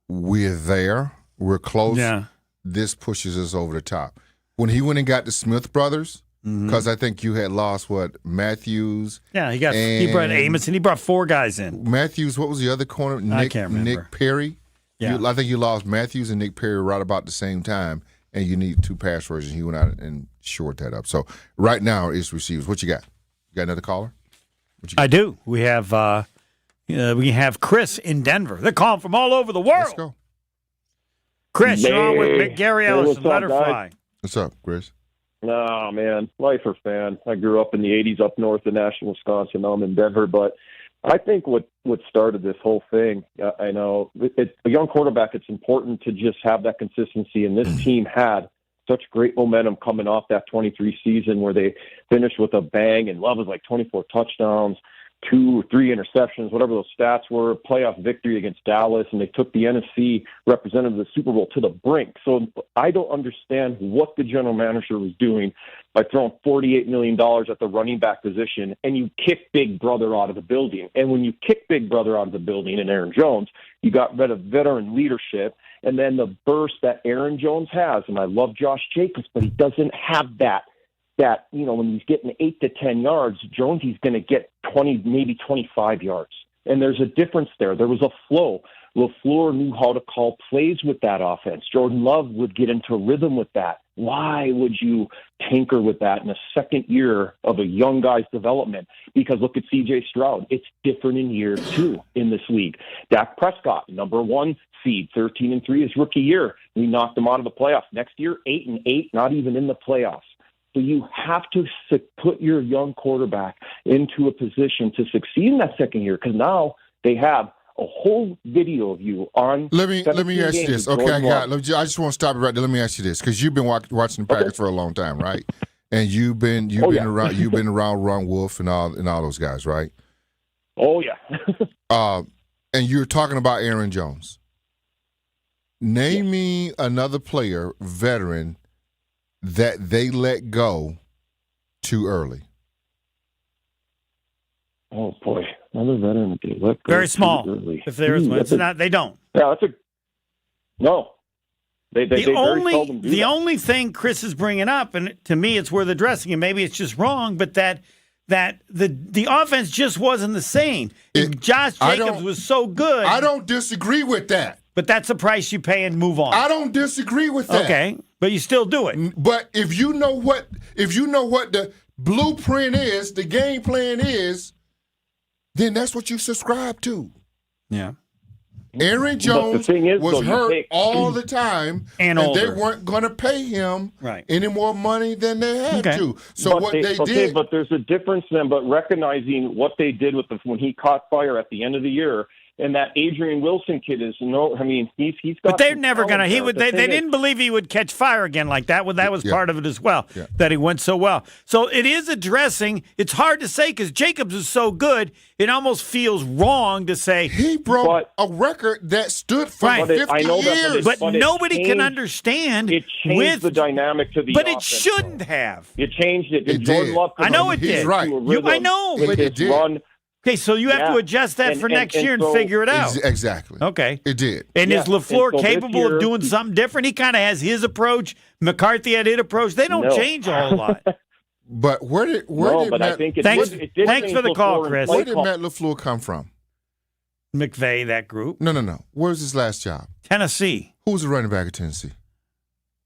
S4: we're there. We're close.
S2: Yeah.
S4: This pushes us over the top. When he went and got the Smith brothers, because I think you had lost, Matthews?
S2: Yeah, he brought Amos, and he brought 4 guys in.
S4: Matthews, what was the other corner?
S2: I can't remember.
S4: Nick Perry?
S2: Yeah.
S4: I think you lost Matthews and Nick Perry right about the same time, and you need 2 pass rushers. He went out and shored that up. So right now it's receivers. What you got? You got another caller?
S2: I do. We have Chris in Denver. They're calling from all over the world.
S4: Let's go.
S2: Chris, you're on with Gary Ellison. Let her fly.
S4: What's up, Chris?
S5: Oh, man, lifer fan. I grew up in the 80s up north of Nashville, Wisconsin. Now I'm in Denver. But I think what started this whole thing, I know, a young quarterback, it's important to just have that consistency. And this team had such great momentum coming off that 23 season where they finished with a bang, and Love was like 24 touchdowns, 2 or 3 interceptions, whatever those stats were, playoff victory against Dallas, and they took the NFC representative of the Super Bowl to the brink. So I don't understand what the general manager was doing by throwing $48 million at the running back position, and you kick Big Brother out of the building. And when you kick Big Brother out of the building and Aaron Jones, you got rid of veteran leadership, and then the burst that Aaron Jones has, and I love Josh Jacobs, but he doesn't have that, when he's getting 8 to 10 yards, Jones, he's going to get 20, maybe 25 yards. And there's a difference there. There was a flow. LaFleur knew how to call plays with that offense. Jordan Love would get into rhythm with that. Why would you tinker with that in the second year of a young guy's development? Because look at C.J. Stroud. It's different in year 2 in this league. Dak Prescott, number 1 seed, 13-3 his rookie year. We knocked him out of the playoffs. Next year, 8-8, not even in the playoffs. So you have to put your young quarterback into a position to succeed in that second year, because now they have a whole video of you on.
S4: Let me ask you this. Okay, I just want to stop you right there. Let me ask you this, because you've been watching the Packers for a long time, right? And you've been around Ron Wolf and all those guys, right?
S5: Oh yeah.
S4: And you're talking about Aaron Jones. Name me another player, veteran, that they let go too early.
S5: Oh boy, another veteran that they let go
S2: very small.
S5: Too early.
S2: If there is one, they don't.
S5: Yeah, no. They very seldom do
S2: the
S5: that.
S2: only thing Chris is bringing up, and to me it's worth addressing, and maybe it's just wrong, but that the offense just wasn't the same. Josh Jacobs was so good.
S4: I don't disagree with that.
S2: But that's the price you pay and move on.
S4: I don't disagree with that.
S2: Okay, but you still do it.
S4: But if you know what the blueprint is, the game plan is, then that's what you subscribe to.
S2: Yeah.
S4: Aaron Jones was hurt all the time, and they weren't going to pay him any more money than they had to. So but they did.
S5: But there's a difference then. But recognizing what they did with when he caught fire at the end of the year, and that Adrian Wilson kid is he's got.
S2: But they're never going to. They didn't believe he would catch fire again like that. Well, that was part of it as well. Yeah. That he went so well. So it is addressing. It's hard to say because Jacobs is so good. It almost feels wrong to say
S4: he broke a record that stood for 50 years.
S2: But nobody can understand.
S5: It changed the dynamic to the.
S2: But
S5: offense,
S2: it shouldn't have.
S5: It changed it.
S4: It did.
S2: I know it did.
S4: He's right.
S2: I know,
S4: but it did.
S5: Run.
S2: Okay, so you have to adjust that for next year and figure it out.
S4: Exactly.
S2: Okay.
S4: It did.
S2: And is LaFleur capable of doing something different? He kind of has his approach. McCarthy had his approach. They don't change a whole lot.
S4: But
S2: Thanks for the call, Chris.
S4: Where did Matt LaFleur come from?
S2: McVay, that group.
S4: No. Where's his last job?
S2: Tennessee.
S4: Who was the running back at Tennessee?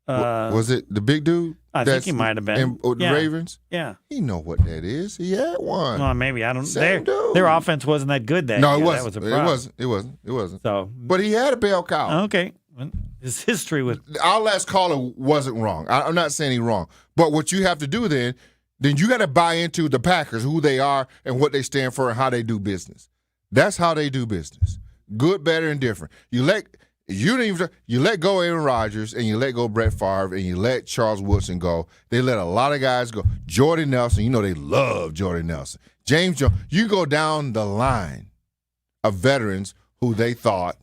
S4: Was it the big dude?
S2: I think he might have been.
S4: The Ravens?
S2: Yeah.
S4: He know what that is. He had one.
S2: Well, maybe. I don't know. Their offense wasn't that good that
S4: year.
S2: No, it
S4: wasn't.
S2: That was a problem.
S4: It wasn't.
S2: So,
S4: but he had a bell cow.
S2: Okay. His history with
S4: our last caller wasn't wrong. I'm not saying he's wrong. But what you have to do then you got to buy into the Packers, who they are and what they stand for and how they do business. That's how they do business. Good, better, and different. You let go Aaron Rodgers and you let go Brett Favre and you let Charles Woodson go. They let a lot of guys go. Jordy Nelson, they love Jordy Nelson. James Jones, you go down the line of veterans who they thought,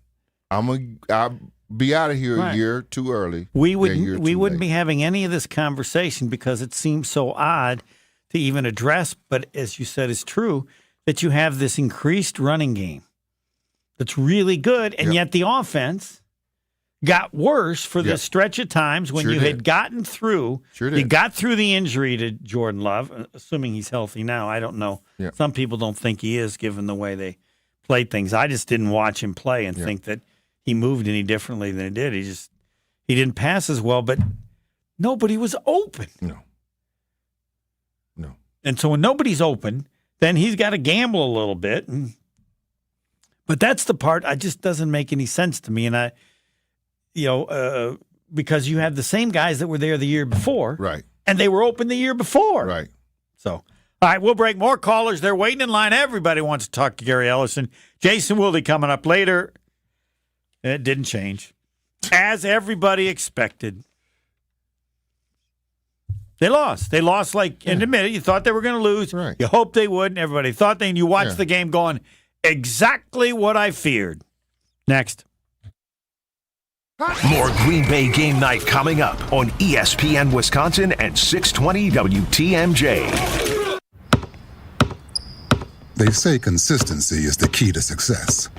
S4: I'll be out of here a year too early.
S2: We wouldn't be having any of this conversation because it seems so odd to even address, but as you said, it's true that you have this increased running game that's really good, and yet the offense got worse for the stretch of times when you had gotten through. You got through the injury to Jordan Love, assuming he's healthy now. I don't know. Yeah. Some people don't think he is, given the way they played things. I just didn't watch him play and think that he moved any differently than he did. He didn't pass as well, but nobody was open.
S4: No.
S2: And so when nobody's open, then he's got to gamble a little bit. But that's the part that just doesn't make any sense to me. And because you have the same guys that were there the year before.
S4: Right.
S2: And they were open the year before.
S4: Right.
S2: So, all right, we'll break. More callers. They're waiting in line. Everybody wants to talk to Gary Ellison. Jason Wilde coming up later. It didn't change. As everybody expected. They lost. They lost in a minute. You thought they were going to lose.
S4: Right.
S2: You hoped they would. And everybody thought they. And you watched the game going, exactly what I feared. Next.
S1: More Green Bay game night coming up on ESPN Wisconsin and 620 WTMJ.
S6: They say consistency is the key to success.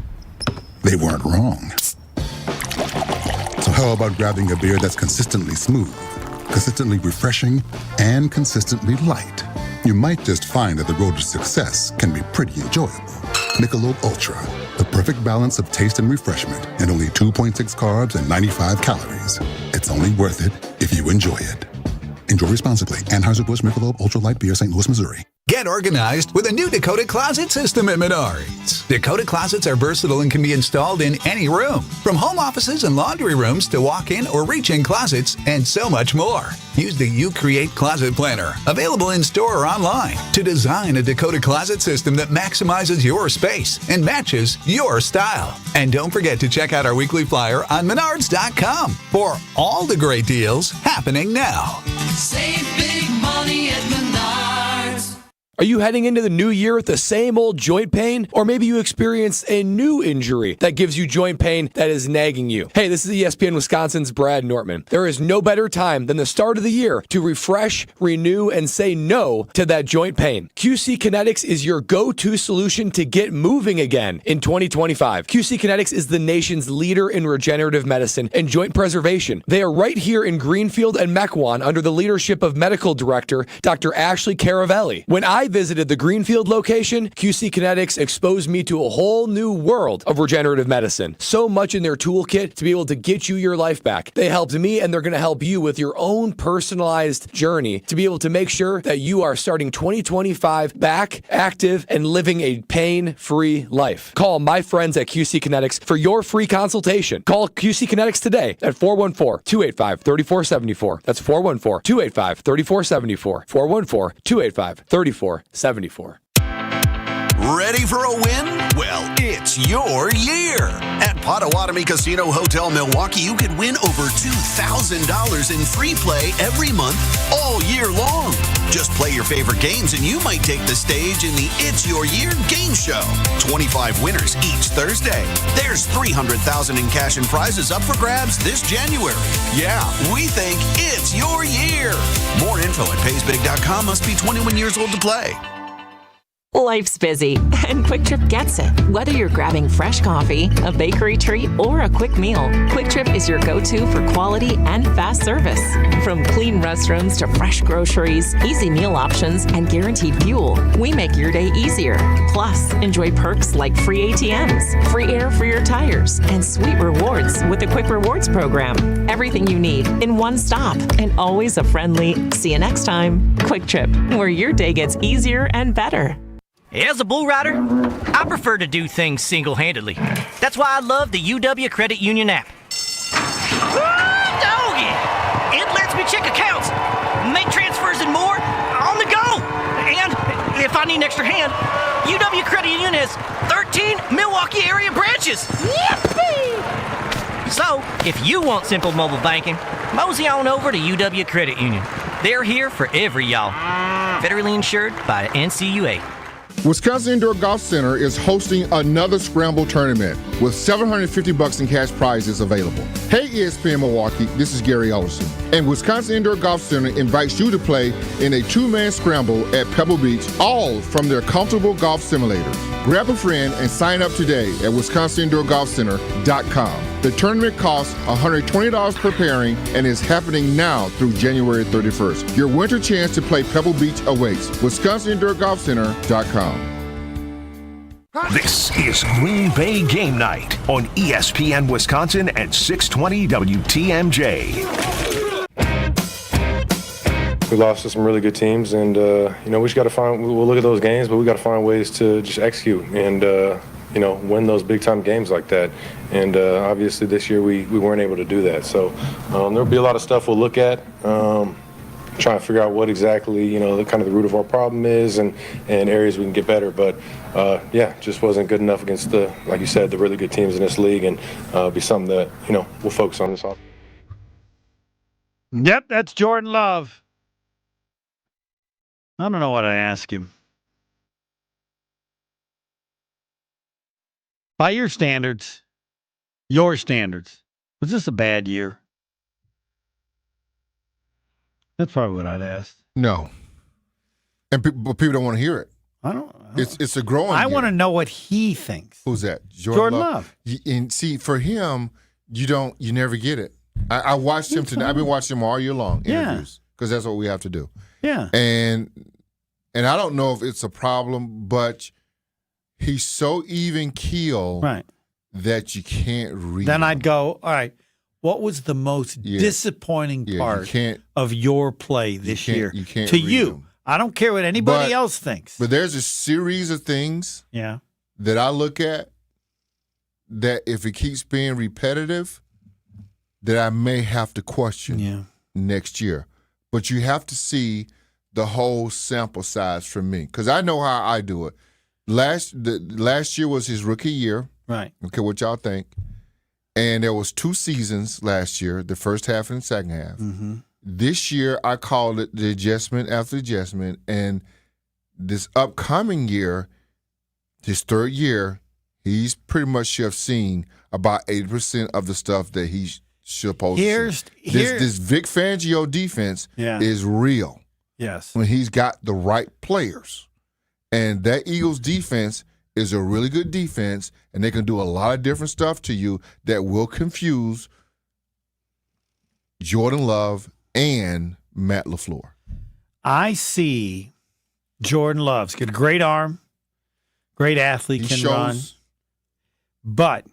S6: They weren't wrong. So how about grabbing a beer that's consistently smooth, consistently refreshing, and consistently light? You might just find that the road to success can be pretty enjoyable. Michelob Ultra, the perfect balance of taste and refreshment, and only 2.6 carbs and 95 calories. It's only worth it if you enjoy it. Enjoy responsibly. Anheuser-Busch Michelob Ultra Light Beer, St. Louis, Missouri.
S7: Get organized with a new Dakota Closet system at Menards. Dakota Closets are versatile and can be installed in any room, from home offices and laundry rooms to walk-in or reach-in closets, and so much more. Use the You Create Closet Planner, available in-store or online, to design a Dakota Closet system that maximizes your space and matches your style. And don't forget to check out our weekly flyer on Menards.com for all the great deals happening now.
S8: Save big money at Menards.
S23: Are you heading into the new year with the same old joint pain? Or maybe you experienced a new injury that gives you joint pain that is nagging you. Hey, this is ESPN Wisconsin's Brad Nortman. There is no better time than the start of the year to refresh, renew, and say no to that joint pain. QC Kinetics is your go-to solution to get moving again in 2025. QC Kinetics is the nation's leader in regenerative medicine and joint preservation. They are right here in Greenfield and Mequon under the leadership of Medical Director Dr. Ashley Caravelli. When I visited the Greenfield location, QC Kinetics exposed me to a whole new world of regenerative medicine. So much in their toolkit to be able to get you your life back. They helped me, and they're going to help you with your own personalized journey to be able to make sure that you are starting 2025 back, active, and living a pain-free life. Call my friends at QC Kinetics for your free consultation. Call QC Kinetics today at 414-285-3474. That's 414-285-3474. 414-285-3474.
S1: Ready for a win? Well, it's your year. At Potawatomi Casino Hotel Milwaukee, you can win over $2,000 in free play every month, all year long. Just play your favorite games and you might take the stage in the It's Your Year game show. 25 winners each Thursday. There's $300,000 in cash and prizes up for grabs this January. Yeah, we think it's your year. More info at paysbig.com. Must be 21 years old to play.
S9: Life's busy, and Quick Trip gets it. Whether you're grabbing fresh coffee, a bakery treat, or a quick meal, Quick Trip is your go-to for quality and fast service. From clean restrooms to fresh groceries, easy meal options, and guaranteed fuel, we make your day easier. Plus, enjoy perks like free ATMs, free air for your tires, and sweet rewards with the Quick Rewards program. Everything you need in one stop, and always a friendly, see you next time, Quick Trip, where your day gets easier and better.
S10: As a bull rider, I prefer to do things single-handedly. That's why I love the UW Credit Union app. Doggy! It lets me check accounts, make transfers and more on the go. And if I need an extra hand, UW Credit Union has 13 Milwaukee area branches. Yippee! So, if you want simple mobile banking, mosey on over to UW Credit Union. They're here for every y'all. Federally insured by NCUA.
S4: Wisconsin Indoor Golf Center is hosting another Scramble tournament with $750 in cash prizes available. Hey ESPN Milwaukee, this is Gary Ellison, and Wisconsin Indoor Golf Center invites you to play in a two-man scramble at Pebble Beach, all from their comfortable golf simulators. Grab a friend and sign up today at WisconsinIndoorGolfCenter.com. The tournament costs $120 per pairing and is happening now through January 31st. Your winter chance to play Pebble Beach awaits. WisconsinIndoorGolfCenter.com.
S1: This is Green Bay Game Night on ESPN Wisconsin at 620 WTMJ.
S12: We lost to some really good teams, and we just got to we'll look at those games, but we got to find ways to just execute and win those big time games like that. And obviously this year we weren't able to do that. So there'll be a lot of stuff we'll look at, trying to figure out what exactly the kind of the root of our problem is and areas we can get better. But just wasn't good enough against like you said, the really good teams in this league, and be something that we'll focus on this off.
S2: Yep, that's Jordan Love. I don't know what I ask him. By your standards, was this a bad year? That's probably what I'd ask.
S4: No. But people don't want to hear it.
S2: I don't.
S4: It's a growing
S2: I
S4: year.
S2: want to know what he thinks.
S4: Who's that?
S2: Jordan Love.
S4: And see, for him, you never get it. I watched him today. I've been watching him all year long, interviews, because that's what we have to do.
S2: Yeah.
S4: And I don't know if it's a problem, but he's so even keel that you can't read
S2: Then
S4: him.
S2: I'd go, all right, what was the most disappointing part of your play this year?
S4: You can't
S2: to
S4: read
S2: you.
S4: him.
S2: I don't care what anybody else thinks.
S4: But there's a series of things that I look at that if it keeps being repetitive, that I may have to question next year. But you have to see the whole sample size for me, because I know how I do it. Last year was his rookie year.
S2: Right.
S4: Okay, what y'all think? And there was 2 seasons last year, the first half and the second half.
S2: Mm-hmm.
S4: This year, I called it the adjustment after adjustment. And this upcoming year, his third year, he's pretty much should have seen about 80% of the stuff that he's supposed to see. This Vic Fangio defense is real.
S2: Yes.
S4: When he's got the right players. And that Eagles defense is a really good defense, and they can do a lot of different stuff to you that will confuse Jordan Love and Matt LaFleur.
S2: I see Jordan Love's got a great arm, great athlete, can run, but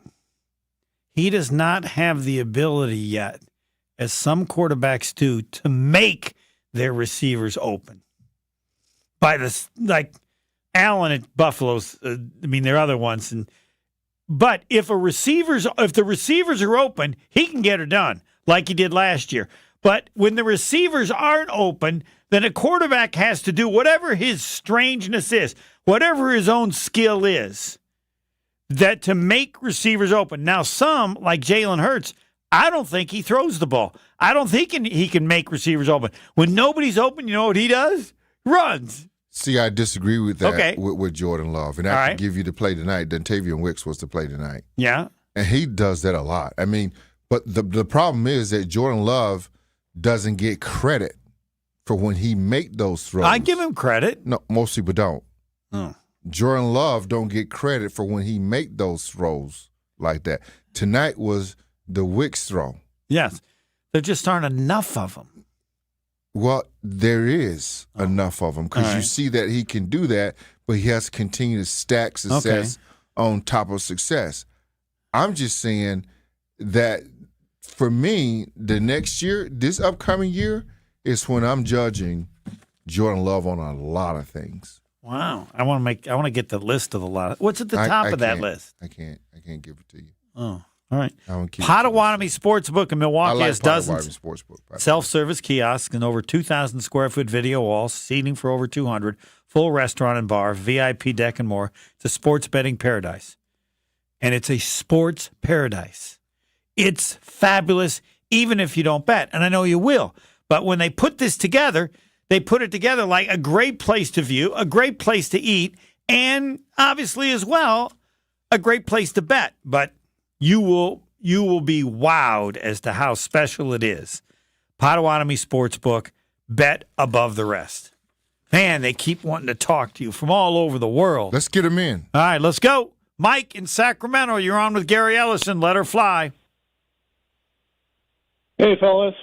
S2: he does not have the ability yet, as some quarterbacks do, to make their receivers open. By this, like Allen at Buffalo's, there are other ones, but if the receivers are open, he can get it done like he did last year. But when the receivers aren't open, then a quarterback has to do whatever his strangeness is, whatever his own skill is, that to make receivers open. Now, some, like Jalen Hurts, I don't think he throws the ball. I don't think he can make receivers open. When nobody's open, you know what he does? Runs.
S4: See, I disagree with that with Jordan Love. And I can give you the play tonight. Dontavian Wicks was the play tonight.
S2: Yeah.
S4: And he does that a lot. But the problem is that Jordan Love doesn't get credit for when he make those throws.
S2: I give him credit.
S4: No, most people don't.
S2: Oh.
S4: Jordan Love don't get credit for when he make those throws like that. Tonight was the Wicks throw.
S2: Yes. There just aren't enough of them.
S4: Well, there is enough of them because you see that he can do that, but he has to continue to stack success on top of success. I'm just saying that for me, the next year, this upcoming year, is when I'm judging Jordan Love on a lot of things.
S2: Wow. I want to get the list of a lot. What's at the top of that list?
S4: I can't give it to you.
S2: Oh. All right.
S4: Potawatomi
S2: Sportsbook in Milwaukee has dozens
S4: Sportsbook,
S2: self-service kiosks and over 2,000 square foot video walls, seating for over 200, full restaurant and bar, VIP deck, and more. It's a sports betting paradise. And it's a sports paradise. It's fabulous, even if you don't bet. And I know you will. But when they put this together, they put it together like a great place to view, a great place to eat, and obviously as well, a great place to bet. But you will be wowed as to how special it is. Potawatomi Sportsbook, bet above the rest. Man, they keep wanting to talk to you from all over the world.
S4: Let's get them in.
S2: All right, let's go. Mike in Sacramento, you're on with Gary Ellison. Let her fly.
S11: Hey, fellas.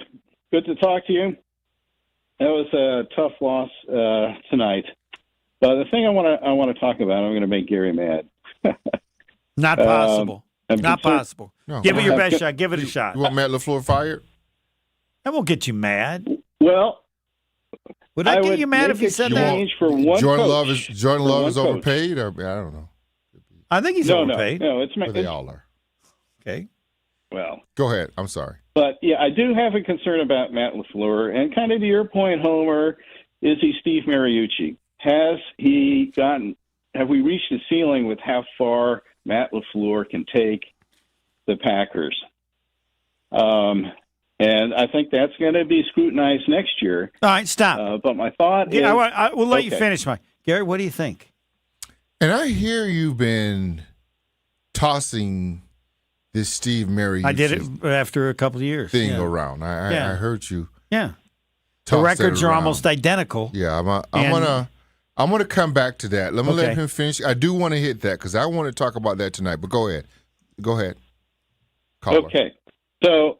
S11: Good to talk to you. That was a tough loss tonight. But the thing I want to talk about, I'm going to make Gary mad.
S2: Not possible. Not possible.
S4: No.
S2: Give it your best shot. Give it a shot.
S4: You want Matt LaFleur fired?
S2: That won't get you mad.
S11: Well,
S2: would I get you mad if you said that?
S11: For one
S4: Jordan
S11: coach.
S4: Love is overpaid, or I don't know.
S2: I think he's overpaid.
S11: No, it's
S4: But they all are.
S2: Okay.
S11: Well,
S4: go ahead. I'm sorry.
S11: But yeah, I do have a concern about Matt LaFleur, and kind of to your point, Homer, is he Steve Mariucci? Have we reached the ceiling with how far Matt LaFleur can take the Packers? And I think that's going to be scrutinized next year.
S2: All right, stop.
S11: But my thought is...
S2: I will let you finish, Mike. Gary, what do you think?
S4: And I hear you've been tossing this Steve Mariucci.
S2: I did it after a couple of years.
S4: Thing around. I heard you.
S2: Yeah. The records are almost identical.
S4: Yeah, I'm gonna come back to that. Let me let him finish. I do want to hit that because I want to talk about that tonight. But go ahead. Caller.
S11: Okay. So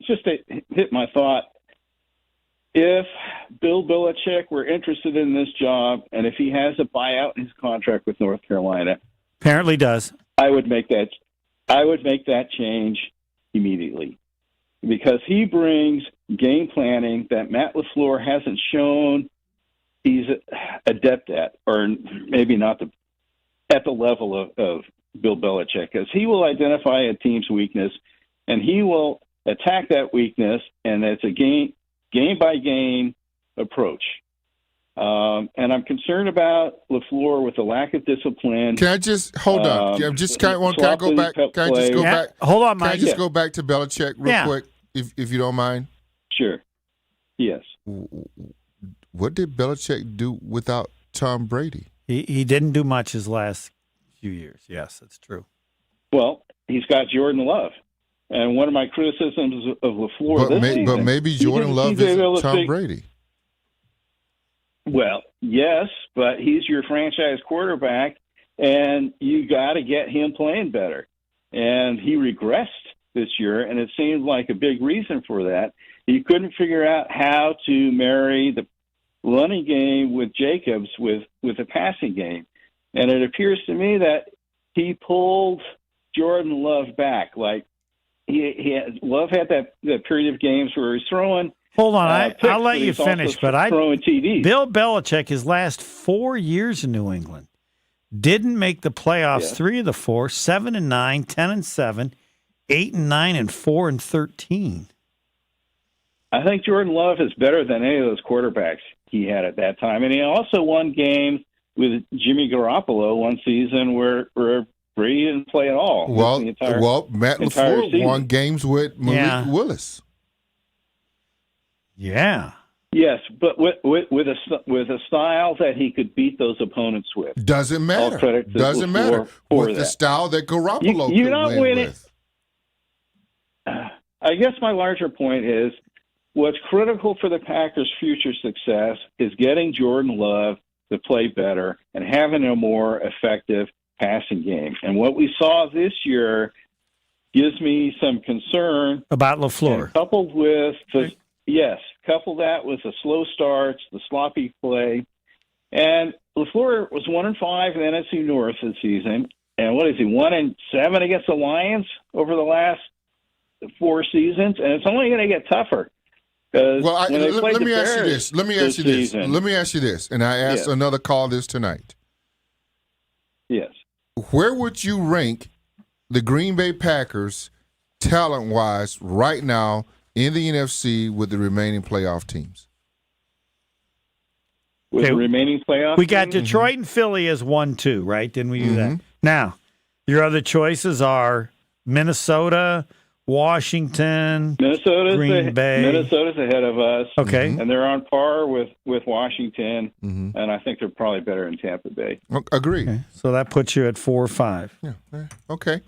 S11: just to hit my thought, if Bill Belichick were interested in this job, and if he has a buyout in his contract with North Carolina,
S2: apparently does,
S11: I would make that change immediately, because he brings game planning that Matt LaFleur hasn't shown he's adept at, or maybe not at the level of Bill Belichick, because he will identify a team's weakness and he will attack that weakness, and it's a game by game approach. And I'm concerned about LaFleur with the lack of discipline.
S4: Can I just hold on? Can I go back? Can I just go back?
S2: Hold on, Mike.
S4: Can I just go back to Belichick real quick, if you don't mind?
S11: Sure. Yes.
S4: What did Belichick do without Tom Brady?
S2: He didn't do much his last few years. Yes, that's true.
S11: Well, he's got Jordan Love. And one of my criticisms of LaFleur this season...
S4: But maybe Jordan Love is Tom Brady.
S11: Well, yes, but he's your franchise quarterback, and you got to get him playing better. And he regressed this year, and it seemed like a big reason for that. He couldn't figure out how to marry the running game with Jacobs with the passing game. And it appears to me that he pulled Jordan Love back. Like, Love had that period of games where he's throwing.
S2: Hold on, I'll let you finish, but
S11: throwing TDs.
S2: Bill Belichick, his last 4 years in New England, didn't make the playoffs 3 of the 4, 7-9, 10-7, 8-9, and 4-13.
S11: I think Jordan Love is better than any of those quarterbacks he had at that time, and he also won games with Jimmy Garoppolo one season where Brady didn't play at all.
S4: Matt LaFleur won games with Malik Willis.
S2: Yeah.
S11: Yes, but with a style that he could beat those opponents with.
S4: Doesn't matter. Doesn't matter. With the style that Garoppolo could win with.
S11: I guess my larger point is what's critical for the Packers' future success is getting Jordan Love to play better and having a more effective passing game. And what we saw this year gives me some concern
S2: about LaFleur.
S11: Coupled with couple that with the slow starts, the sloppy play. And LaFleur was 1-5 in the NFC North this season. And what is he, 1-7 against the Lions over the last 4 seasons? And it's only going to get tougher.
S4: Well, let me ask you this. And I asked another call this tonight.
S11: Yes.
S4: Where would you rank the Green Bay Packers talent-wise right now in the NFC with the remaining playoff teams?
S11: With the remaining playoff
S2: we got Detroit and Philly as 1-2, right? Didn't we do that? Now, your other choices are Minnesota, Washington, Green Bay.
S11: Minnesota's ahead of us.
S2: Okay.
S11: And they're on par with Washington, and I think they're probably better in Tampa Bay.
S4: Agree.
S2: Okay. So that puts you at 4 or 5.
S4: Yeah. Okay.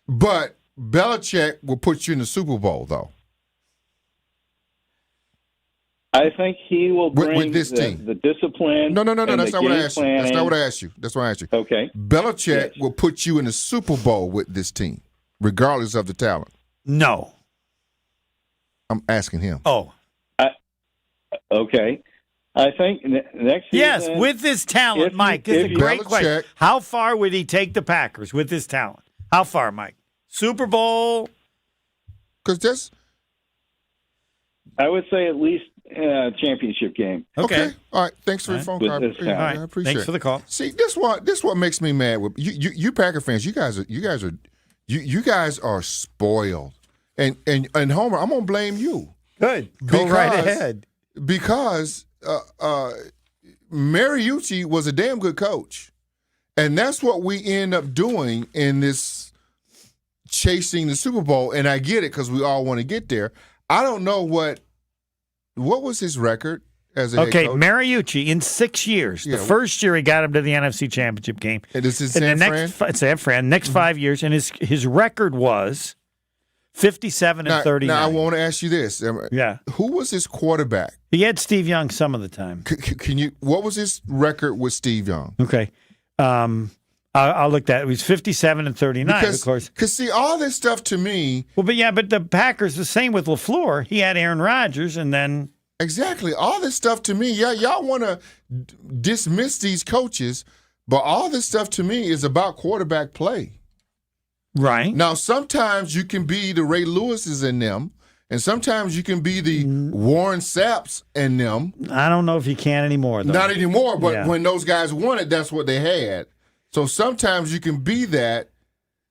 S4: But Belichick will put you in the Super Bowl, though.
S11: I think he will bring
S4: with this team.
S11: The discipline.
S4: No. That's not what I asked you. That's not what I asked you. That's what I asked you.
S11: Okay.
S4: Belichick will put you in the Super Bowl with this team, regardless of the talent.
S2: No.
S4: I'm asking him.
S2: Oh.
S11: Okay. I think next season.
S2: Yes, with this talent, Mike. This is a great question. How far would he take the Packers with this talent? How far, Mike? Super Bowl?
S4: Because that's.
S11: I would say at least championship game.
S4: Okay. All right. Thanks for the phone call. I appreciate it.
S2: Thanks for the call.
S4: See, this what makes me mad with you Packer fans. You guys are spoiled. And Homer, I'm gonna blame you.
S2: Good. Go right ahead.
S4: Because Mariucci was a damn good coach. And that's what we end up doing in this chasing the Super Bowl. And I get it because we all want to get there. I don't know what was his record as a head coach?
S2: Mariucci in 6 years. The first year he got him to the NFC Championship game.
S4: And this is San
S2: Fran. Next 5 years, and his record was 57-39.
S4: Now I want to ask you this.
S2: Yeah.
S4: Who was his quarterback?
S2: He had Steve Young some of the time.
S4: What was his record with Steve Young?
S2: Okay. I'll look at it. It was 57-39, of course.
S4: Because, see, all this stuff to me.
S2: Well, but the Packers, the same with LaFleur. He had Aaron Rodgers, and then.
S4: Exactly. All this stuff to me, y'all want to dismiss these coaches, but all this stuff to me is about quarterback play.
S2: Right.
S4: Now, sometimes you can be the Ray Lewises in them, And sometimes you can be the Warren Sapps and them.
S2: I don't know if you can anymore, though.
S4: Not anymore, but
S2: Yeah.
S4: when those guys won it, that's what they had. So sometimes you can be that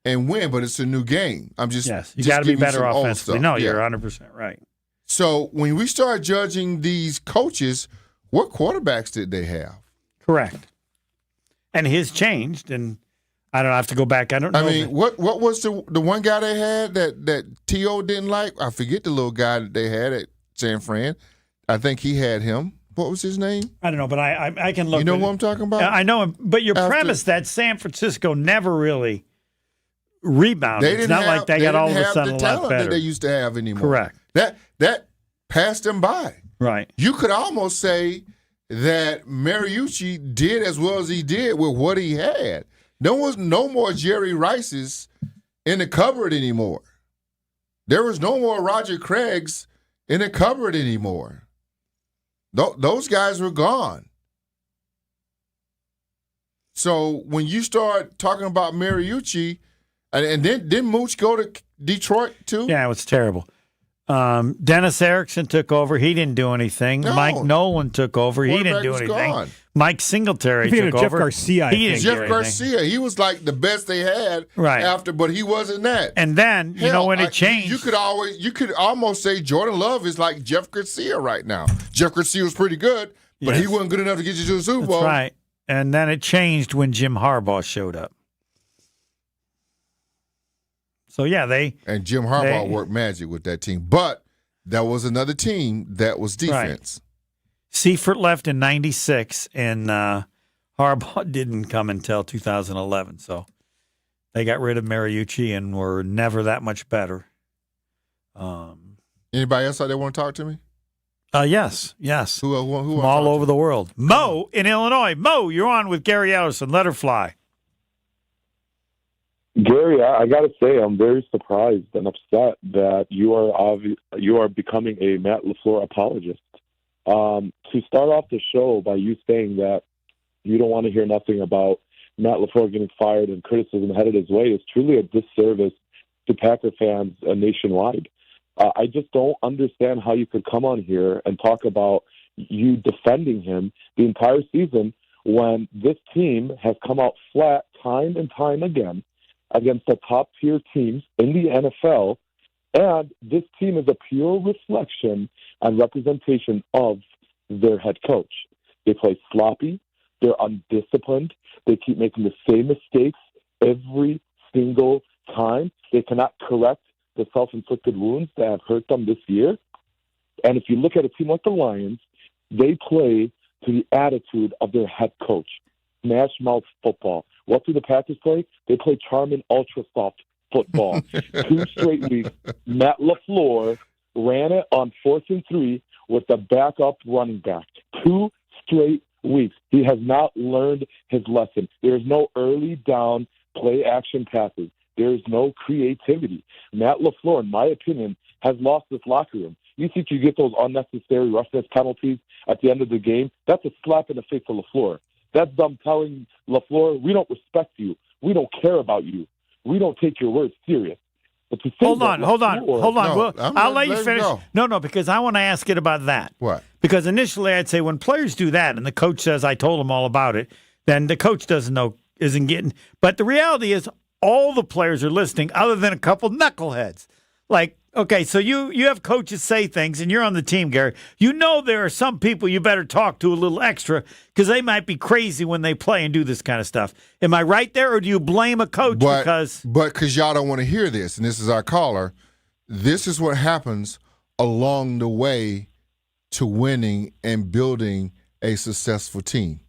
S4: and win, but it's a new game. I'm just
S2: You got to be
S4: giving you
S2: better
S4: some old
S2: offensively.
S4: stuff.
S2: No,
S4: Yeah.
S2: you're 100% right.
S4: So when we start judging these coaches, what quarterbacks did they have?
S2: Correct. And his changed, and I don't have to go back. I don't know.
S4: I mean, what was the one guy they had that T.O. didn't like? I forget the little guy that they had at San Fran. I think he had him. What was his name?
S2: I don't know, but I can look.
S4: You know
S2: at
S4: what
S2: it.
S4: I'm talking about?
S2: I know him, but your premise that San Francisco never really rebounded. It's not like they got all of a sudden a
S4: the
S2: lot
S4: talent
S2: better.
S4: that they used to have anymore.
S2: Correct.
S4: That passed them by.
S2: Right.
S4: You could almost say that Mariucci did as well as he did with what he had. There was no more Jerry Rices in the cupboard anymore. There was no more Roger Craigs in the cupboard anymore. Those guys were gone. So when you start talking about Mariucci, and then didn't Mooch go to Detroit too?
S2: Yeah, it was terrible. Dennis Erickson took over. He didn't do anything.
S4: No.
S2: Mike Nolan took over. He didn't do
S4: Quarterback was
S2: anything.
S4: gone.
S2: Mike Singletary
S13: You're thinking
S2: took
S13: of Jeff
S2: over.
S13: Garcia, I
S2: He
S13: think.
S2: didn't
S4: Jeff
S2: do anything.
S4: Garcia, he was like the best they had
S2: Right.
S4: after, but he wasn't that.
S2: And then, you know, when it changed.
S4: You could almost say Jordan Love is like Jeff Garcia right now. Jeff Garcia was pretty good, but he
S2: Yes.
S4: wasn't good enough to get you to the Super
S2: That's
S4: Bowl.
S2: right. And then it changed when Jim Harbaugh showed up. So, yeah,
S4: And Jim Harbaugh worked magic with that team. But that was another team that was defense.
S2: Seifert left in 96, and Harbaugh didn't come until 2011. So they got rid of Mariucci and were never that much better.
S4: Anybody else out there want to talk to me?
S2: Yes.
S4: Who
S2: From all over the world. Mo in Illinois. Mo, you're on with Gary Ellison. Let her fly.
S14: Gary, I got to say, I'm very surprised and upset that you are becoming a Matt LaFleur apologist. To start off the show by you saying that you don't want to hear nothing about Matt LaFleur getting fired and criticism headed his way is truly a disservice to Packer fans nationwide. I just don't understand how you could come on here and talk about you defending him the entire season when this team has come out flat time and time again against the top-tier teams in the NFL, and this team is a pure reflection and representation of their head coach. They play sloppy, they're undisciplined, they keep making the same mistakes every single time. They cannot correct the self-inflicted wounds that have hurt them this year. And if you look at a team like the Lions, they play to the attitude of their head coach. Smash mouth football. What do the Packers play? They play Charmin Ultra Soft football. 2 straight weeks. Matt LaFleur ran it on 4th and 3 with the backup running back. 2 straight weeks. He has not learned his lesson. There is no early down play action passes. There is no creativity. Matt LaFleur, in my opinion, has lost this locker room. You think you get those unnecessary roughness penalties at the end of the game? That's a slap in the face of LaFleur. That's them telling LaFleur, we don't respect you. We don't care about you. We don't take your words serious. But to say
S2: Hold on.
S4: No,
S2: I'll let you
S4: it
S2: finish.
S4: go.
S2: No, because I want to ask it about that.
S4: What?
S2: Because initially I'd say when players do that and the coach says, I told him all about it, then the coach isn't getting. But the reality is all the players are listening other than a couple knuckleheads. Like, okay, so you have coaches say things and you're on the team, Gary. You know there are some people you better talk to a little extra because they might be crazy when they play and do this kind of stuff. Am I right there, or do you blame a coach because
S4: y'all don't want to hear this, and this is our caller, this is what happens along the way to winning and building a successful team.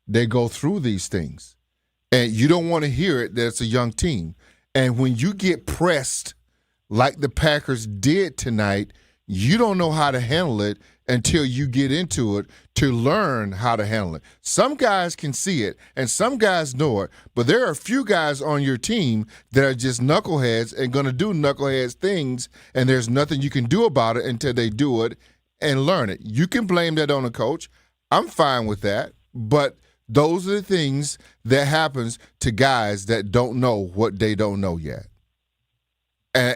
S4: They go through these things. And you don't want to hear it that it's a young team. And when you get pressed like the Packers did tonight, you don't know how to handle it until you get into it to learn how to handle it. Some guys can see it, and some guys know it, but there are a few guys on your team that are just knuckleheads and going to do knuckleheads things, and there's nothing you can do about it until they do it and learn it. You can blame that on the coach. I'm fine with that, but those are the things that happens to guys that don't know what they don't know yet.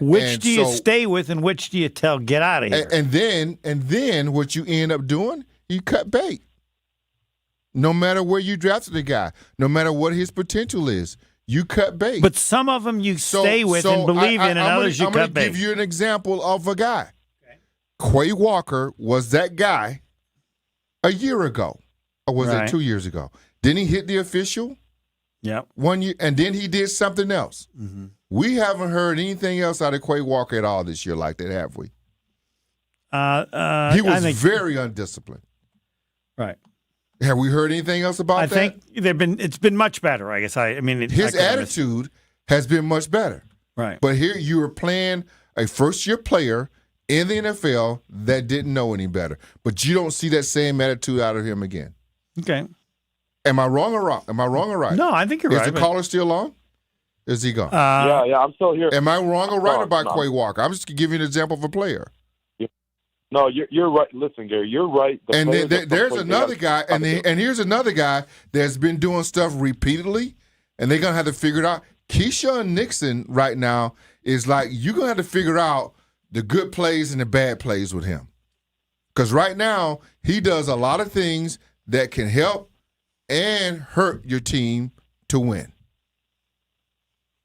S2: Which do you stay with and which do you tell get out of here?
S4: And then what you end up doing, you cut bait. No matter where you drafted the guy, no matter what his potential is, you cut bait.
S2: But some of them you stay with and believe in, and others you cut bait. I'm going to give you an
S4: example of a guy. Okay. Quay Walker was that guy a year ago. Or was it 2 years ago? Didn't he hit the official?
S2: Yep.
S4: 1 year, and then he did something else.
S2: Mm-hmm.
S4: We haven't heard anything else out of Quay Walker at all this year like that, have we? He was very undisciplined.
S2: Right.
S4: Have we heard anything else about that?
S2: I think it's been much better, I guess.
S4: His attitude has been much better.
S2: Right.
S4: But here you were playing a first-year player in the NFL that didn't know any better. But you don't see that same attitude out of him again.
S2: Okay.
S4: Am I wrong or right?
S2: No, I think you're right.
S4: Is the caller still on? Is he gone?
S5: Yeah, I'm still here.
S4: Am I wrong or right about Quay Walker? I'm just giving you an example of a player.
S14: No, you're right. Listen, Gary, you're right.
S4: And then there's another guy, and here's another guy that's been doing stuff repeatedly, and they're going to have to figure it out. Keyshawn Nixon right now is like, you're going to have to figure out the good plays and the bad plays with him. Because right now, he does a lot of things that can help and hurt your team to win.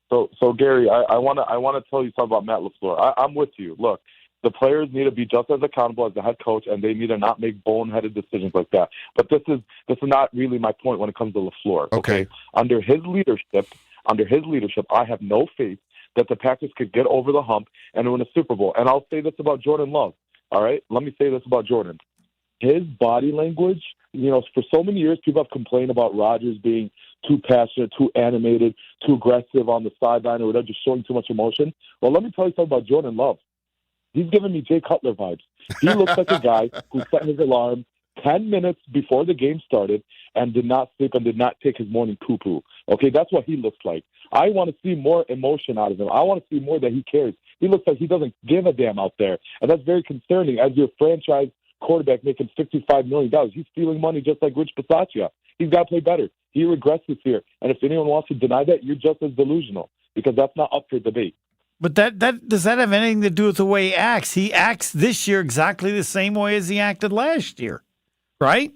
S14: So Gary, I want to tell you something about Matt LaFleur. I'm with you. Look, the players need to be just as accountable as the head coach, and they need to not make boneheaded decisions like that. But this is not really my point when it comes to LaFleur. Okay. Under his leadership, I have no faith that the Packers could get over the hump and win a Super Bowl. And I'll say this about Jordan Love. All right, let me say this about Jordan. His body language, for so many years, people have complained about Rodgers being too passionate, too animated, too aggressive on the sideline, or whatever, just showing too much emotion. Well, let me tell you something about Jordan Love. He's giving me Jay Cutler vibes. He looks like a guy who set his alarm 10 minutes before the game started and did not sleep and did not take his morning poo-poo. Okay, that's what he looks like. I want to see more emotion out of him. I want to see more that he cares. He looks like he doesn't give a damn out there. And that's very concerning as your franchise quarterback making $55 million. He's stealing money just like Rich Bisaccia. He's got to play better. He regrets this year. And if anyone wants to deny that, you're just as delusional because that's not up for debate.
S2: But that does that have anything to do with the way he acts? He acts this year exactly the same way as he acted last year, right?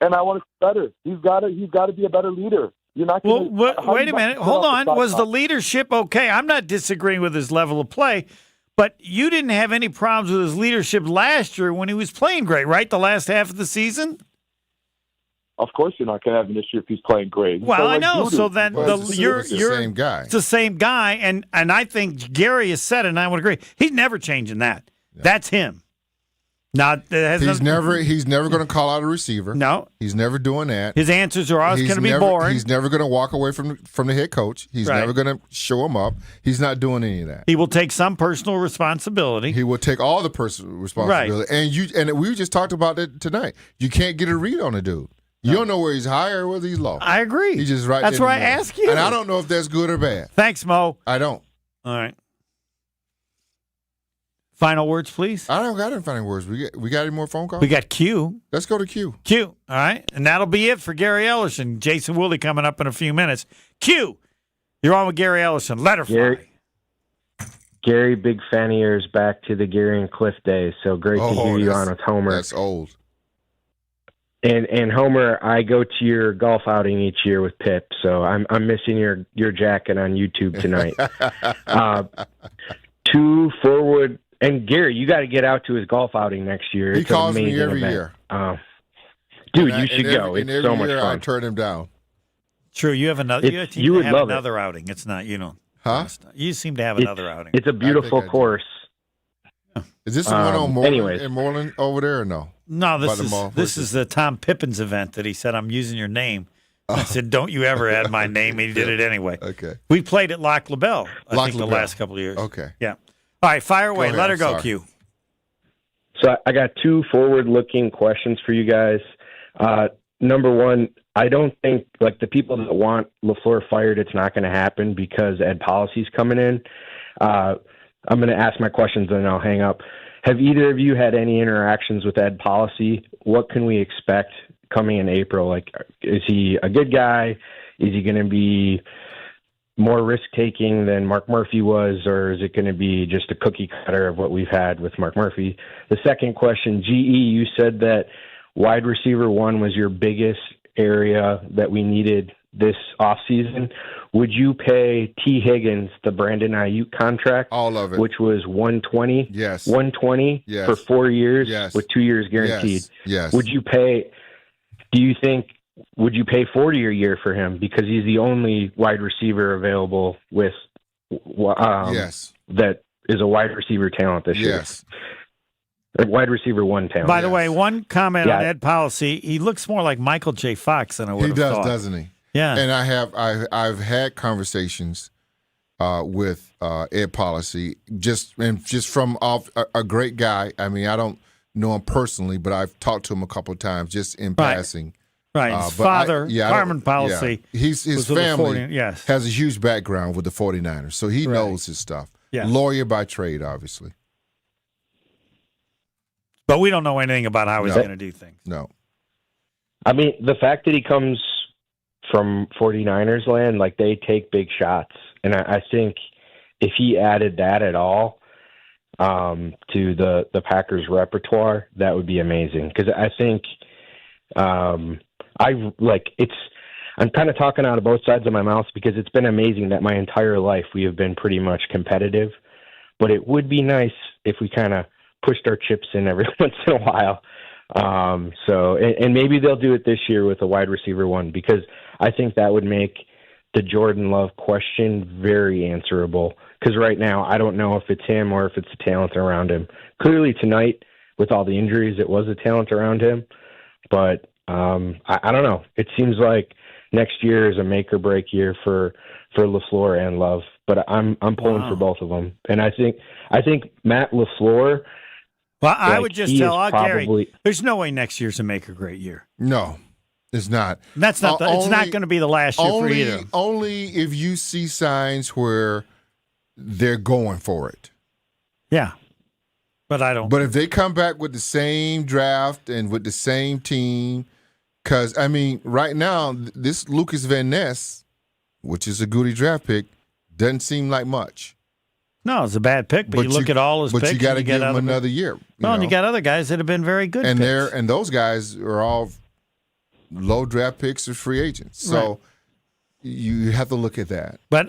S14: And I want to be better. He's got to be a better leader. You're not.
S2: Wait a minute. Hold on. Was the leadership okay? I'm not disagreeing with his level of play, but you didn't have any problems with his leadership last year when he was playing great, right? The last half of the season.
S14: Of course, you're not going to have an issue if he's playing great.
S2: Well, I know. So then you're
S4: the same guy.
S2: It's the same guy, and I think Gary has said it, and I would agree. He's never changing that. Yeah. That's him. Now, he's never
S4: going to call out a receiver.
S2: No,
S4: he's never doing that.
S2: His answers are always going to be boring.
S4: He's never going to walk away from the head coach. He's never going to show him up. He's not doing any of that.
S2: He will take some personal responsibility.
S4: He will take all the personal responsibility. Right. And we just talked about that tonight. You can't get a read on the dude. You don't know where he's high or whether he's low.
S2: I agree.
S4: He's just right.
S2: That's why I ask you.
S4: And I don't know if that's good or bad.
S2: Thanks, Mo.
S4: I don't.
S2: All right. Final words, please.
S4: I don't got any final words. We got any more phone calls?
S2: We got Q.
S4: Let's go to Q.
S2: Q. All right. And that'll be it for Gary Ellerson. Jason Woolley coming up in a few minutes. Q. You're on with Gary Ellerson. Let her fly.
S13: Gary, big fan of yours back to the Gary and Cliff days. So great to hear you on with Homer.
S4: That's old.
S13: And Homer, I go to your golf outing each year with Pip, so I'm missing your jacket on YouTube tonight. 2 forward, and Gary, you got to get out to his golf outing next year.
S4: He calls me every year.
S13: Dude, you should go. It's so much fun.
S4: I turn him down.
S2: True, you have another. You would have another outing. It's not
S4: Huh?
S2: You seem to have another outing.
S13: It's a beautiful course.
S4: Is this the one on Moreland over there or no?
S2: No, this is the Tom Pippins event that he said, I'm using your name. I said, don't you ever add my name. He did it anyway.
S4: Okay.
S2: We played at Lac La Belle, I think, the last couple of years.
S4: Okay.
S2: Yeah. All right, fire away. Let her go, Q.
S13: So I got 2 forward-looking questions for you guys. Number one, I don't think, like, the people that want LaFleur fired, it's not going to happen because Ed Policy's coming in. I'm going to ask my questions and then I'll hang up. Have either of you had any interactions with Ed Policy? What can we expect coming in April? Like, is he a good guy? Is he going to be more risk-taking than Mark Murphy was, or is it going to be just a cookie cutter of what we've had with Mark Murphy? The second question, GE, you said that wide receiver 1 was your biggest area that we needed this offseason. Would you pay T. Higgins the Brandon Ayuk contract?
S4: All of it.
S13: Which was $120?
S4: Yes.
S13: $120
S4: yes.
S13: for 4 years
S4: yes.
S13: with 2 years guaranteed.
S4: Yes.
S13: Would you pay $40 a year for him because he's the only wide receiver available with
S4: yes.
S13: that is a wide receiver talent this year?
S4: Yes.
S13: A wide receiver 1 talent.
S2: By the way, one comment on Ed Policy, he looks more like Michael J. Fox than I would have thought.
S4: He does, doesn't he?
S2: Yeah.
S4: And I've had conversations with Ed Policy just from off a great guy. I mean, I don't know him personally, but I've talked to him a couple of times just in passing.
S2: Right. His father, Carmen Policy.
S4: Yeah. His family has a huge background with the 49ers, so he knows his stuff.
S2: Yeah.
S4: Lawyer by trade, obviously.
S2: But we don't know anything about how he's going to do things.
S4: No.
S13: I mean, the fact that he comes from 49ers land, like they take big shots. And I think if he added that at all to the Packers repertoire, that would be amazing. Because I think I'm kind of talking out of both sides of my mouth because it's been amazing that my entire life we have been pretty much competitive. But it would be nice if we kind of pushed our chips in every once in a while. And maybe they'll do it this year with a wide receiver 1 because I think that would make the Jordan Love question very answerable. Because right now I don't know if it's him or if it's the talent around him. Clearly tonight with all the injuries, it was the talent around him. But I don't know. It seems like next year is a make or break year for LaFleur and Love. But I'm pulling for both of them. And I think Matt LaFleur.
S2: Well, I would just tell Gary, there's no way next year's a make or great year.
S4: No, it's not.
S2: That's not. It's not going to be the last year for either.
S4: Only if you see signs where they're going for it.
S2: Yeah, but I don't.
S4: But if they come back with the same draft and with the same team, because I mean, right now this Lucas Van Ness, which is a goody draft pick, doesn't seem like much.
S2: No, it's a bad pick, but you look at all his picks.
S4: But you got to give him another year.
S2: And you got other guys that have been very good.
S4: And those guys are all low draft picks or free agents. So you have to look at that.
S2: But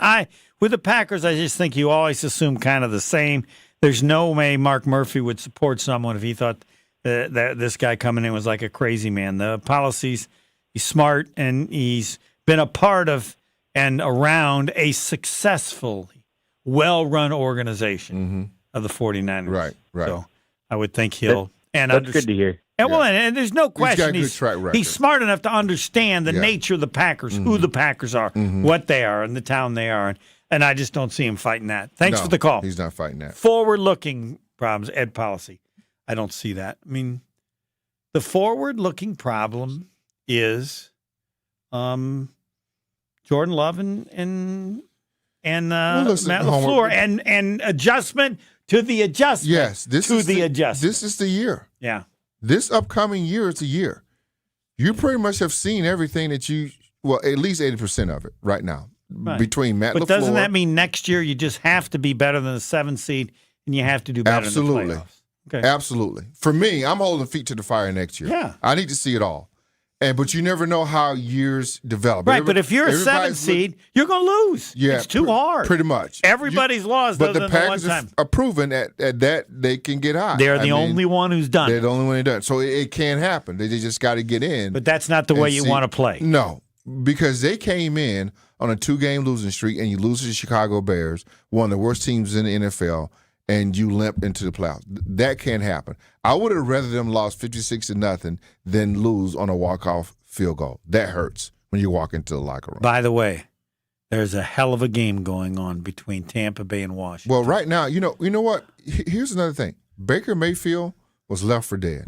S2: with the Packers, I just think you always assume kind of the same. There's no way Mark Murphy would support someone if he thought that this guy coming in was like a crazy man. The policies, he's smart, and he's been a part of and around a successful, well-run organization of the 49ers.
S4: Right.
S2: So I would think he'll
S13: that's good to hear.
S2: And and there's no question
S4: he's got a good track record.
S2: He's smart enough to understand the nature of the Packers, who the Packers are, what they are, and the town they are. And I just don't see him fighting that. Thanks for the call.
S4: He's not fighting that.
S2: Forward-looking problems, Ed Policy. I don't see that. I mean, the forward-looking problem is Jordan Love and Matt LaFleur and adjustment to the adjustment.
S4: Yes,
S2: the adjustment.
S4: This is the year.
S2: Yeah.
S4: This upcoming year is the year. You pretty much have seen everything that at least 80% of it right now between Matt LaFleur.
S2: But doesn't that mean next year you just have to be better than the 7th seed and you have to do better in the playoffs? Okay.
S4: Absolutely. For me, I'm holding feet to the fire next year.
S2: Yeah.
S4: I need to see it all. But you never know how years develop.
S2: Right, but if you're a 7th seed, you're going to lose.
S4: Yeah,
S2: it's too hard.
S4: Pretty much.
S2: Everybody's lost. But
S4: the Packers are proven at that they can get high.
S2: They're the only one who's done
S4: They're the only one who's done it. So it can happen. They just got to get in.
S2: But that's not the way you want to play.
S4: No, because they came in on a 2-game losing streak, and you lose to the Chicago Bears, one of the worst teams in the NFL, and you limp into the playoffs. That can't happen. I would have rather them lost 56-0 than lose on a walk-off field goal. That hurts when you walk into the locker room.
S2: By the way, there's a hell of a game going on between Tampa Bay and Washington.
S4: Well, right now, you know what? Here's another thing. Baker Mayfield was left for dead.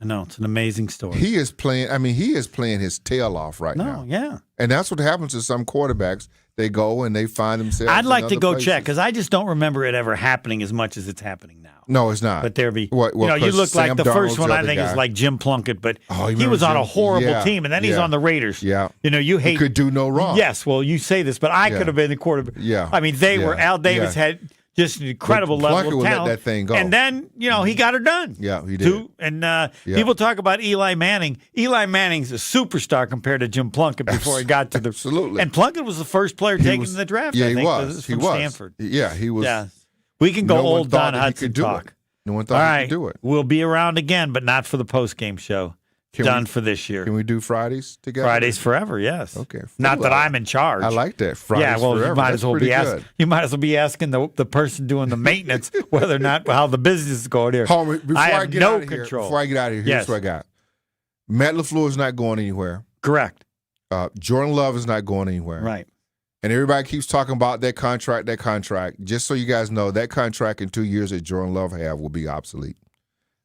S2: I know. It's an amazing story.
S4: He is playing his tail off right now.
S2: Yeah.
S4: And that's what happens to some quarterbacks. They go and they find themselves.
S2: I'd like
S4: in
S2: to
S4: other
S2: go
S4: places.
S2: check because I just don't remember it ever happening as much as it's happening now.
S4: No, it's not.
S2: But there be,
S4: Well,
S2: you look
S4: Sam
S2: like the
S4: Darnold's
S2: first one
S4: the
S2: I
S4: other
S2: think
S4: guy.
S2: is like Jim Plunkett, but
S4: Oh, you
S2: he was
S4: remember
S2: on a
S4: Jim?
S2: horrible
S4: Yeah,
S2: team, and then he's
S4: yeah.
S2: on the Raiders.
S4: Yeah.
S2: You hate.
S4: He could do no wrong.
S2: Yes, well, you say this, but I
S4: Yeah.
S2: could have been the quarterback.
S4: Yeah.
S2: I mean, they
S4: Yeah.
S2: were. Al Davis
S4: Yeah.
S2: had just an incredible
S4: But
S2: level
S4: Plunkett
S2: of
S4: would let
S2: talent.
S4: that thing go.
S2: And then, he got her done.
S4: Yeah, he did.
S2: People talk about Eli Manning. Eli Manning's a superstar compared to Jim Plunkett before he got to the.
S4: Absolutely.
S2: And Plunkett was the first player taken in the draft,
S4: Yeah,
S2: I think.
S4: he was.
S2: From
S4: He was.
S2: Stanford.
S4: Yeah, he was.
S2: Yeah. We can go
S4: No one
S2: old
S4: thought
S2: Don
S4: that he
S2: Hudson
S4: could do
S2: talk.
S4: it. No one
S2: All
S4: thought he
S2: right.
S4: could do it.
S2: We'll be around again, but not for the post-game show. Done for this year.
S4: Can we do Fridays together?
S2: Fridays forever, yes.
S4: Okay.
S2: Not that I'm in charge.
S4: I like that. Fridays
S2: yeah, well,
S4: forever.
S2: you might
S4: That's
S2: as well
S4: pretty
S2: be asking.
S4: good.
S2: You might as well be asking the person doing the maintenance whether or not how the business is going here.
S4: Hold on, before
S2: I have
S4: I get
S2: no
S4: out of here,
S2: control.
S4: Before I get out of here, here's
S2: Yes.
S4: what I got. Matt LaFleur is not going anywhere.
S2: Correct.
S4: Jordan Love is not going anywhere.
S2: Right.
S4: And everybody keeps talking about that contract. Just so you guys know, that contract in 2 years that Jordan Love have will be obsolete.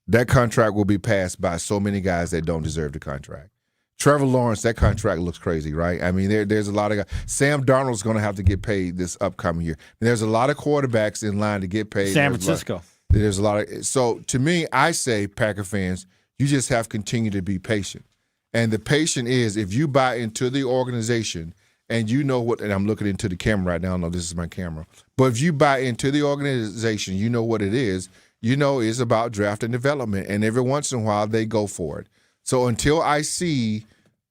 S4: That contract will be passed by so many guys that don't deserve the contract. Trevor Lawrence, that contract looks crazy, right? I mean, there's a lot of guys. Sam Darnold's going to have to get paid this upcoming year. And there's a lot of quarterbacks in line to get paid.
S2: San Francisco.
S4: There's a lot of. So to me, I say, Packer fans, you just have to continue to be patient. And the patient is if you buy into the organization and you know what, and I'm looking into the camera right now. I know this is my camera. But if you buy into the organization, you know what it is. You know it's about draft and development. And every once in a while, they go for it. So until I see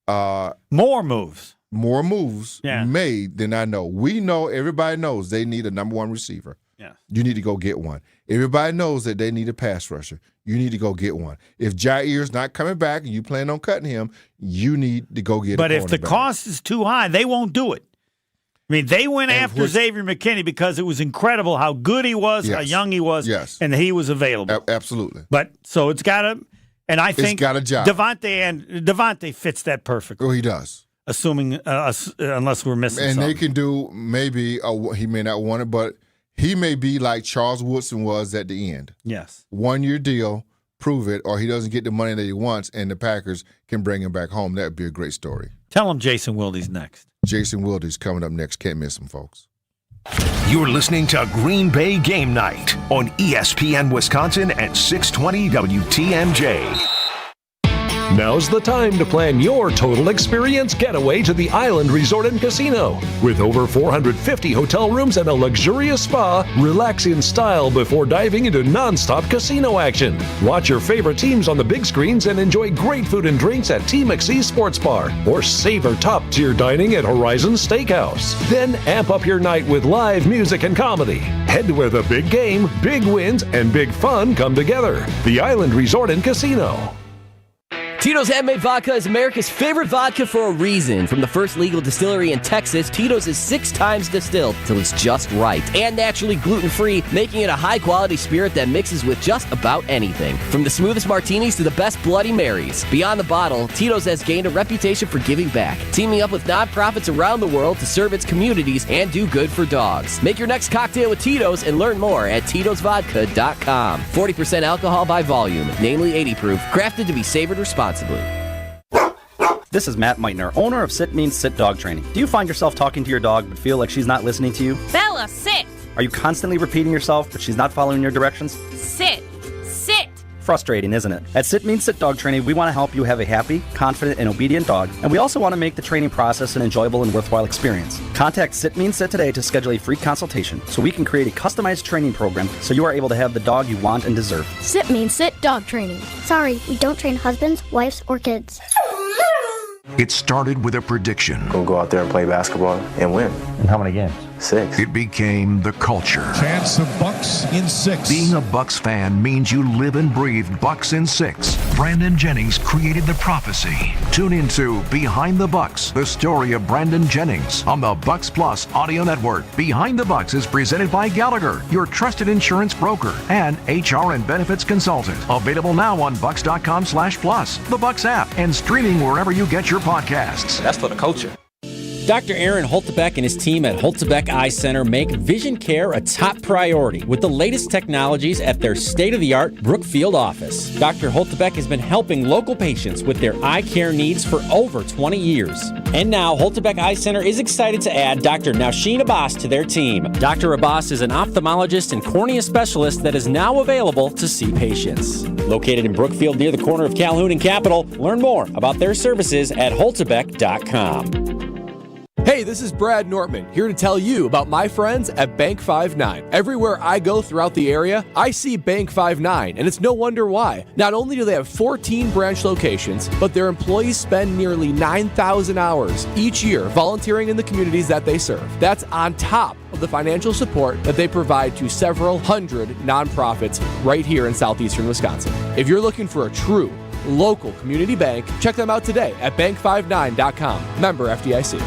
S2: more moves
S4: made, then I know. We know, everybody knows they need a number one receiver.
S2: Yeah.
S4: You need to go get one. Everybody knows that they need a pass rusher. You need to go get one. If Jair's not coming back and you plan on cutting him, you need to go get
S2: But
S4: a
S2: if the
S4: cornerback.
S2: cost is too high, they won't do it. I mean, they went after Xavier McKinney because it was incredible how good he was, how young he was, and he was available.
S4: Absolutely.
S2: But so it's got to, and I think
S4: got a job.
S2: Devontae fits that perfectly.
S4: Oh, he does.
S2: Assuming, unless we're missing
S4: And
S2: something.
S4: they can do maybe, he may not want it, but he may be like Charles Woodson was at the end.
S2: Yes.
S4: 1 year deal, prove it, or he doesn't get the money that he wants, and the Packers can bring him back home. That would be a great story.
S2: Tell him Jason Wilde's next.
S4: Jason Wilde's coming up next. Can't miss him, folks.
S1: You're listening to Green Bay Game Night on ESPN Wisconsin at 620 WTMJ.
S15: Now's the time to plan your total experience getaway to the Island Resort and Casino. With over 450 hotel rooms and a luxurious spa, relax in style before diving into nonstop casino action. Watch your favorite teams on the big screens and enjoy great food and drinks at T. McSee Sports Bar or savor top-tier dining at Horizon Steakhouse. Then amp up your night with live music and comedy. Head to where the big game, big wins, and big fun come together. The Island Resort and Casino.
S16: Tito's Handmade Vodka is America's favorite vodka for a reason. From the first legal distillery in Texas, Tito's is 6 times distilled till it's just right. And naturally gluten-free, making it a high-quality spirit that mixes with just about anything. From the smoothest martinis to the best Bloody Marys. Beyond the bottle, Tito's has gained a reputation for giving back, teaming up with nonprofits around the world to serve its communities and do good for dogs. Make your next cocktail with Tito's and learn more at Tito'sVodka.com. 40% alcohol by volume, namely 80 proof, crafted to be savored responsibly.
S17: This is Matt Meitner, owner of Sit Means Sit Dog Training. Do you find yourself talking to your dog but feel like she's not listening to you?
S18: Bella, sit!
S17: Are you constantly repeating yourself but she's not following your directions?
S18: Sit! Sit!
S17: Frustrating, isn't it? At Sit Means Sit Dog Training, we want to help you have a happy, confident, and obedient dog, and we also want to make the training process an enjoyable and worthwhile experience. Contact Sit Means Sit today to schedule a free consultation so we can create a customized training program so you are able to have the dog you want and deserve.
S19: Sit Means Sit Dog Training. Sorry, we don't train husbands, wives, or kids.
S1: It started with a prediction.
S19: We'll go out there and play basketball and win.
S24: And how many games?
S19: 6.
S1: It became the culture.
S26: Chance of Bucks in 6.
S1: Being a Bucks fan means you live and breathe Bucks in 6. Brandon Jennings created the prophecy. Tune into Behind the Bucks, the story of Brandon Jennings on the Bucks Plus audio network. Behind the Bucks is presented by Gallagher, your trusted insurance broker and HR and benefits consultant. Available now on Bucks.com/plus, the Bucks app, and streaming wherever you get your podcasts.
S19: That's for the culture.
S3: Dr. Aaron Holtebeck and his team at Holtebeck Eye Center make vision care a top priority with the latest technologies at their state-of-the-art Brookfield office. Dr. Holtebeck has been helping local patients with their eye care needs for over 20 years. And now, Holtebeck Eye Center is excited to add Dr. Nausheen Abbas to their team. Dr. Abbas is an ophthalmologist and cornea specialist that is now available to see patients. Located in Brookfield near the corner of Calhoun and Capitol, learn more about their services at holtebeck.com.
S23: Hey, this is Brad Nortman, here to tell you about my friends at Bank 5-9. Everywhere I go throughout the area, I see Bank 5-9, and it's no wonder why. Not only do they have 14 branch locations, but their employees spend nearly 9,000 hours each year volunteering in the communities that they serve. That's on top of the financial support that they provide to several hundred nonprofits right here in southeastern Wisconsin. If you're looking for a true local community bank, check them out today at bank59.com. Member FDIC.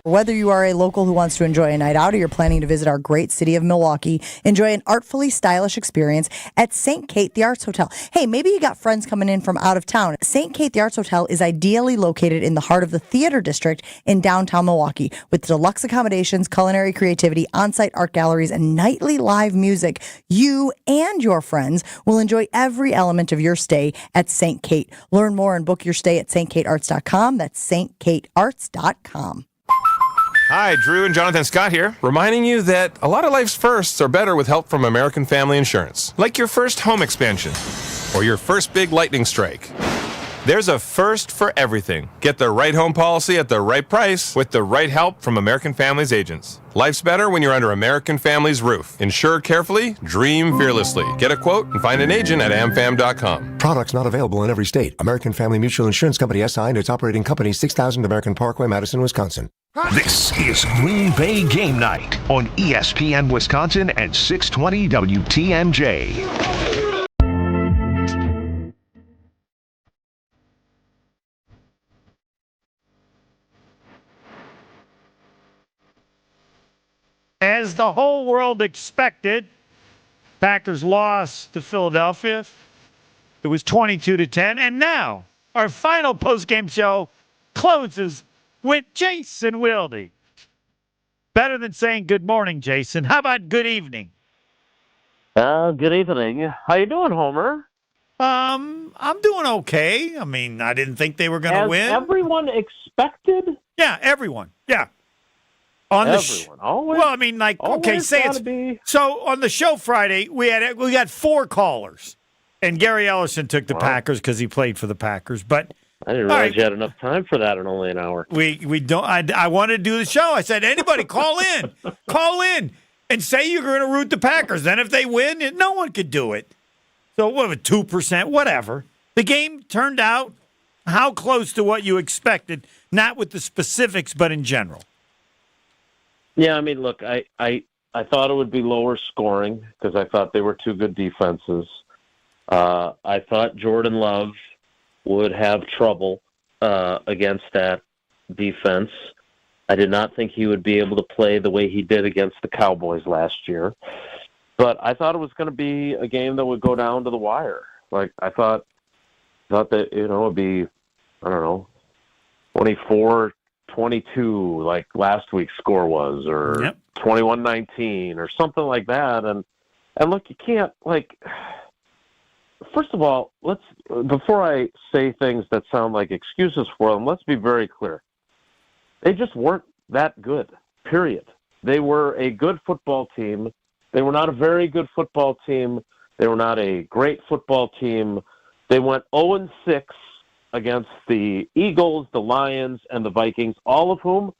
S20: Whether you are a local who wants to enjoy a night out or you're planning to visit our great city of Milwaukee, enjoy an artfully stylish experience at St. Kate the Arts Hotel. Hey, maybe you got friends coming in from out of town. St. Kate the Arts Hotel is ideally located in the heart of the theater district in downtown Milwaukee with deluxe accommodations, culinary creativity, on-site art galleries, and nightly live music. You and your friends will enjoy every element of your stay at St. Kate. Learn more and book your stay at stkatearts.com. That's stkatearts.com.
S21: Hi, Drew and Jonathan Scott here, reminding you that a lot of life's firsts are better with help from American Family Insurance, like your first home expansion or your first big lightning strike. There's a first for everything. Get the right home policy at the right price with the right help from American Family's agents. Life's better when you're under American Family's roof. Insure carefully, dream fearlessly. Get a quote and find an agent at amfam.com.
S22: Products not available in every state. American Family Mutual Insurance Company SI and its operating company 6000 American Parkway, Madison, Wisconsin.
S1: This is Green Bay Game Night on ESPN Wisconsin and 620 WTMJ.
S2: As the whole world expected, Packers lost to Philadelphia. It was 22-10. And now, our final postgame show closes with Jason Wilde. Better than saying good morning, Jason. How about good evening?
S24: Good evening. How you doing, Homer?
S2: I'm doing okay. I mean, I didn't think they were going to win.
S24: Everyone expected?
S2: Yeah, everyone. Yeah. On
S24: everyone. Always.
S2: Well, I mean, like, okay, say it's so on the show Friday we got 4 callers, and Gary Ellison took the Packers because he played for the Packers. But
S24: I didn't realize you had enough time for that in only an hour.
S2: We don't. I wanted to do the show. I said, anybody call in, and say you're going to root the Packers. Then if they win, no one could do it. So what? 2%, whatever. The game turned out how close to what you expected, not with the specifics, but in general.
S24: Yeah, I mean, look, I thought it would be lower scoring because I thought they were 2 good defenses. I thought Jordan Love would have trouble against that defense. I did not think he would be able to play the way he did against the Cowboys last year. But I thought it was going to be a game that would go down to the wire. Like, I thought that, it would be, I don't know, 24-22 like last week's score was, or 21-19 or something like that. And look, you can't, like, first of all, before I say things that sound like excuses for them, let's be very clear. They just weren't that good, period. They were a good football team. They were not a very good football team. They were not a great football team. They went 0-6 against the Eagles, the Lions, and the Vikings, all of whom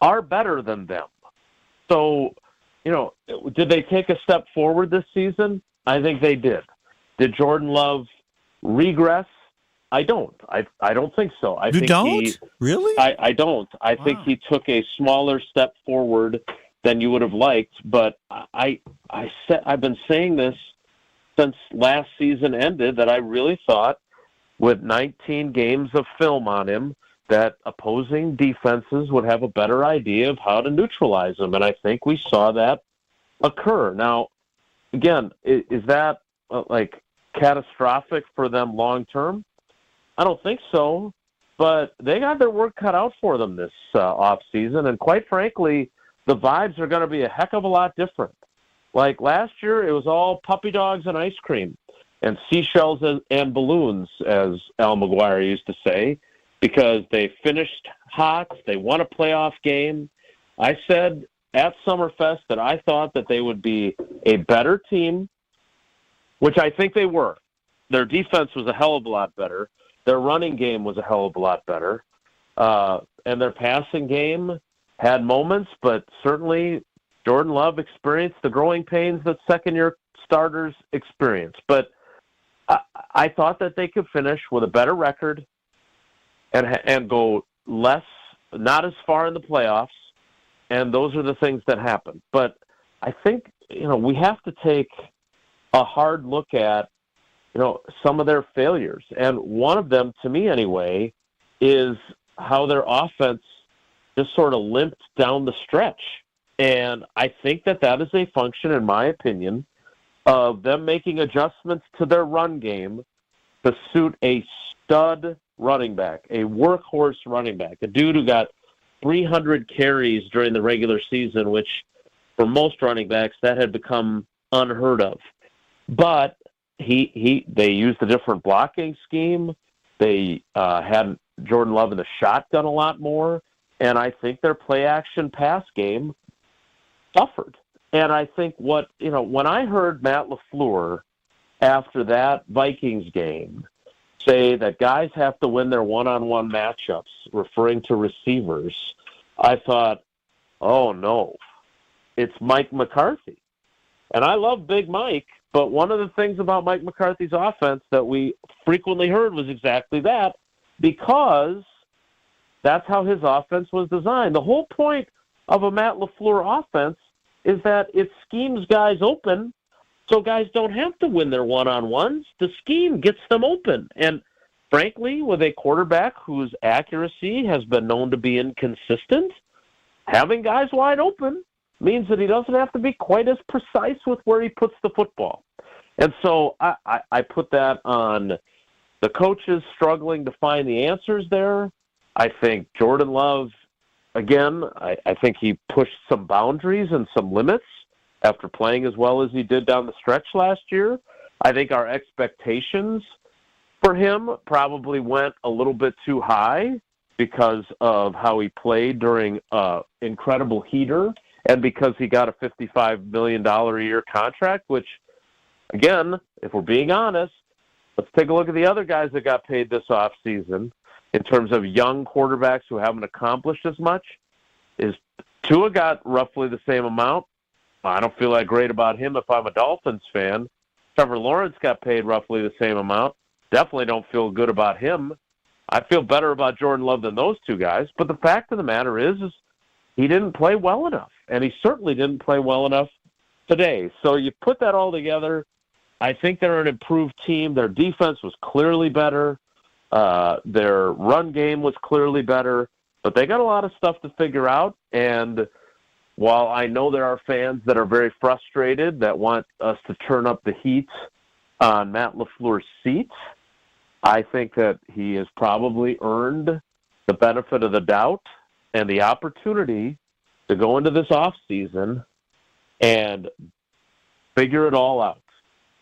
S24: are better than them. So, did they take a step forward this season? I think they did. Did Jordan Love regress? I don't. I don't think so. I think
S2: don't? Really?
S24: I don't. I think he took a smaller step forward than you would have liked, but I've been saying this since last season ended, that I really thought with 19 games of film on him that opposing defenses would have a better idea of how to neutralize him, and I think we saw that occur. Now, again, is that catastrophic for them long term? I don't think so, but they got their work cut out for them this offseason. And quite frankly, the vibes are going to be a heck of a lot different. Like last year, it was all puppy dogs and ice cream and seashells and balloons, as Al McGuire used to say, because they finished hot. They won a playoff game. I said at Summerfest that I thought that they would be a better team, which I think they were. Their defense was a hell of a lot better. Their running game was a hell of a lot better. And their passing game had moments, but certainly Jordan Love experienced the growing pains that second-year starters experience. But I thought that they could finish with a better record and go not as far in the playoffs, and those are the things that happen. But I think, we have to take a hard look at, some of their failures. And one of them, to me anyway, is how their offense just sort of limped down the stretch. And I think that is a function, in my opinion, of them making adjustments to their run game to suit a stud running back, a workhorse running back, a dude who got 300 carries during the regular season, which for most running backs, that had become unheard of. But they used a different blocking scheme. They had Jordan Love in the shotgun a lot more. And I think their play-action pass game suffered. And I think when I heard Matt LaFleur after that Vikings game say that guys have to win their one-on-one matchups, referring to receivers, I thought, oh, no, it's Mike McCarthy. And I love Big Mike, but one of the things about Mike McCarthy's offense that we frequently heard was exactly that, because that's how his offense was designed. The whole point of a Matt LaFleur offense is that it schemes guys open so guys don't have to win their one-on-ones. The scheme gets them open. And frankly, with a quarterback whose accuracy has been known to be inconsistent, having guys wide open means that he doesn't have to be quite as precise with where he puts the football. And so I put that on the coaches struggling to find the answers there. I think Jordan Love, again, I think he pushed some boundaries and some limits after playing as well as he did down the stretch last year. I think our expectations for him probably went a little bit too high because of how he played during incredible heater and because he got a $55 million a year contract, which, again, if we're being honest, let's take a look at the other guys that got paid this offseason in terms of young quarterbacks who haven't accomplished as much. Tua got roughly the same amount. I don't feel that great about him if I'm a Dolphins fan. Trevor Lawrence got paid roughly the same amount. Definitely don't feel good about him. I feel better about Jordan Love than those two guys. But the fact of the matter is he didn't play well enough, and he certainly didn't play well enough today. So you put that all together, I think they're an improved team. Their defense was clearly better. Their run game was clearly better. But they got a lot of stuff to figure out, and while I know there are fans that are very frustrated that want us to turn up the heat on Matt LaFleur's seat, I think that he has probably earned the benefit of the doubt and the opportunity to go into this offseason and figure it all out.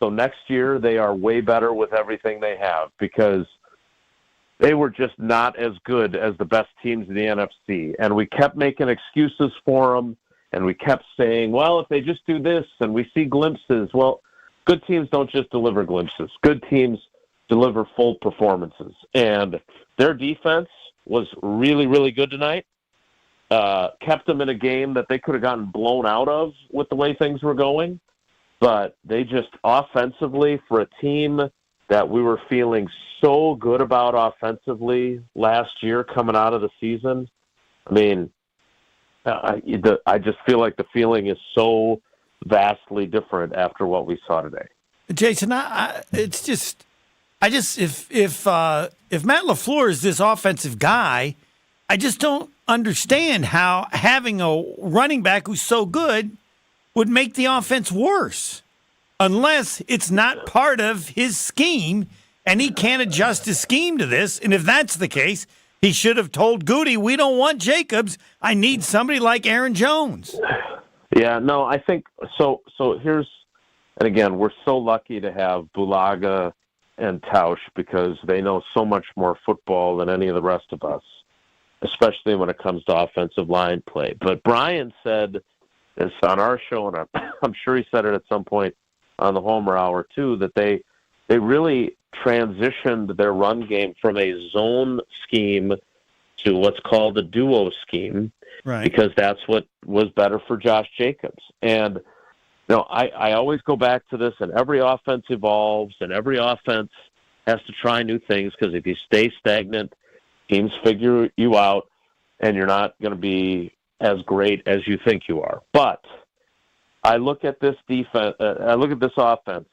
S24: So next year they are way better with everything they have because they were just not as good as the best teams in the NFC. And we kept making excuses for them, and we kept saying, well, if they just do this and we see glimpses. Well, good teams don't just deliver glimpses. Good teams deliver full performances. And their defense was really, really good tonight. Kept them in a game that they could have gotten blown out of with the way things were going. But they just offensively, for a team that we were feeling so good about offensively last year coming out of the season, I mean, I just feel like the feeling is so vastly different after what we saw today.
S2: Jason, if Matt LaFleur is this offensive guy, I just don't understand how having a running back who's so good would make the offense worse, unless it's not part of his scheme and he can't adjust his scheme to this. And if that's the case, He should have told Goody, we don't want Jacobs. I need somebody like Aaron Jones.
S24: Yeah, no, I think so. So here's, and again, we're so lucky to have Bulaga and Tausch because they know so much more football than any of the rest of us, especially when it comes to offensive line play. But Brian said this on our show, and I'm sure he said it at some point on the Homer Hour too, that they really transitioned their run game from a zone scheme to what's called a duo scheme,
S2: right?
S24: Because that's what was better for Josh Jacobs. And I always go back to this, and every offense evolves, and every offense has to try new things because if you stay stagnant, teams figure you out, and you're not going to be as great as you think you are. But I look at this defense, I look at this offense,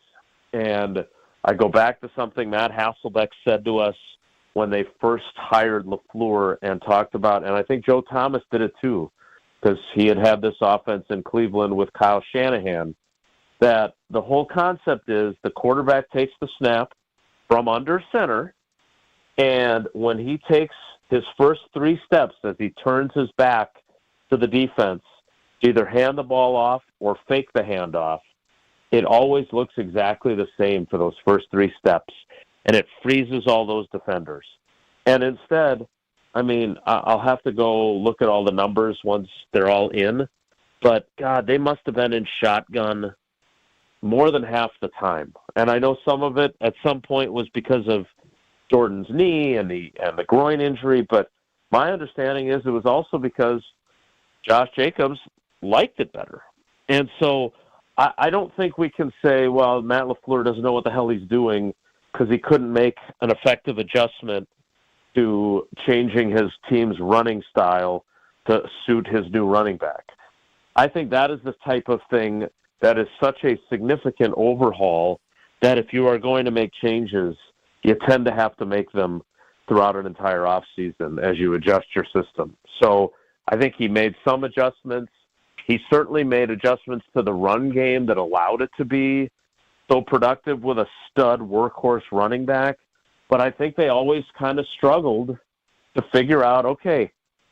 S24: and I go back to something Matt Hasselbeck said to us when they first hired LaFleur and talked about, and I think Joe Thomas did it too, because he had this offense in Cleveland with Kyle Shanahan, that the whole concept is the quarterback takes the snap from under center, and when he takes his first 3 steps as he turns his back to the defense, either hand the ball off or fake the handoff, it always looks exactly the same for those first 3 steps, and it freezes all those defenders. And instead, I mean, I'll have to go look at all the numbers once they're all in, but, God, they must have been in shotgun more than half the time. And I know some of it at some point was because of Jordan's knee and the groin injury, but my understanding is it was also because Josh Jacobs liked it better. And so I don't think we can say, well, Matt LaFleur doesn't know what the hell he's doing because he couldn't make an effective adjustment to changing his team's running style to suit his new running back. I think that is the type of thing that is such a significant overhaul that if you are going to make changes, you tend to have to make them throughout an entire offseason as you adjust your system. So I think he made some adjustments. He certainly made adjustments to the run game that allowed it to be so productive with a stud workhorse running back. But I think they always kind of struggled to figure out, okay,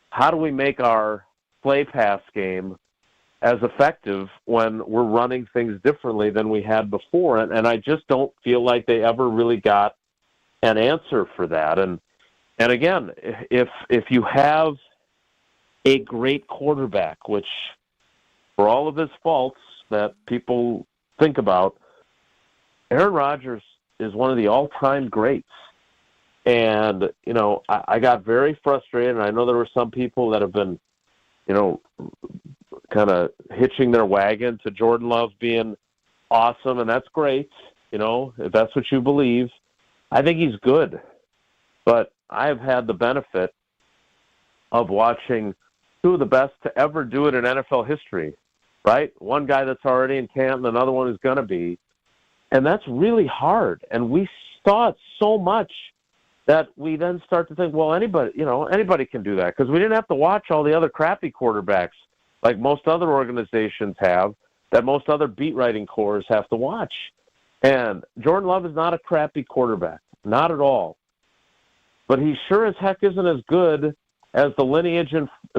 S24: how do we make our play pass game as effective when we're running things differently than we had before? And I just don't feel like they ever really got an answer for that. And again, if you have a great quarterback, which for all of his faults that people think about, Aaron Rodgers is one of the all-time greats. And, I got very frustrated, and I know there were some people that have been, kind of hitching their wagon to Jordan Love being awesome, and that's great, if that's what you believe. I think he's good. But I have had the benefit of watching 2 of the best to ever do it in NFL history, right? One guy that's already in camp and another one who's going to be. And that's really hard. And we saw it so much that we then start to think, well, anybody can do that, because we didn't have to watch all the other crappy quarterbacks like most other organizations have, that most other beat writing corps have to watch. And Jordan Love is not a crappy quarterback, not at all. But he sure as heck isn't as good as the lineage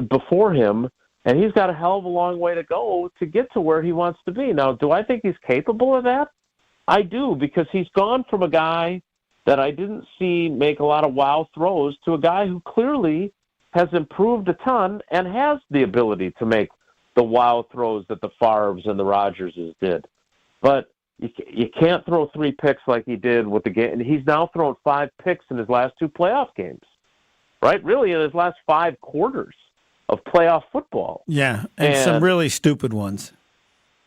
S24: before him, and he's got a hell of a long way to go to get to where he wants to be. Now, do I think he's capable of that? I do, because he's gone from a guy that I didn't see make a lot of wow throws to a guy who clearly has improved a ton and has the ability to make the wow throws that the Favres and the Rodgerses did. But you can't throw 3 picks like he did with the game. And he's now thrown 5 picks in his last 2 playoff games, right? Really, in his last 5 quarters of playoff football.
S2: Yeah, and some really stupid ones.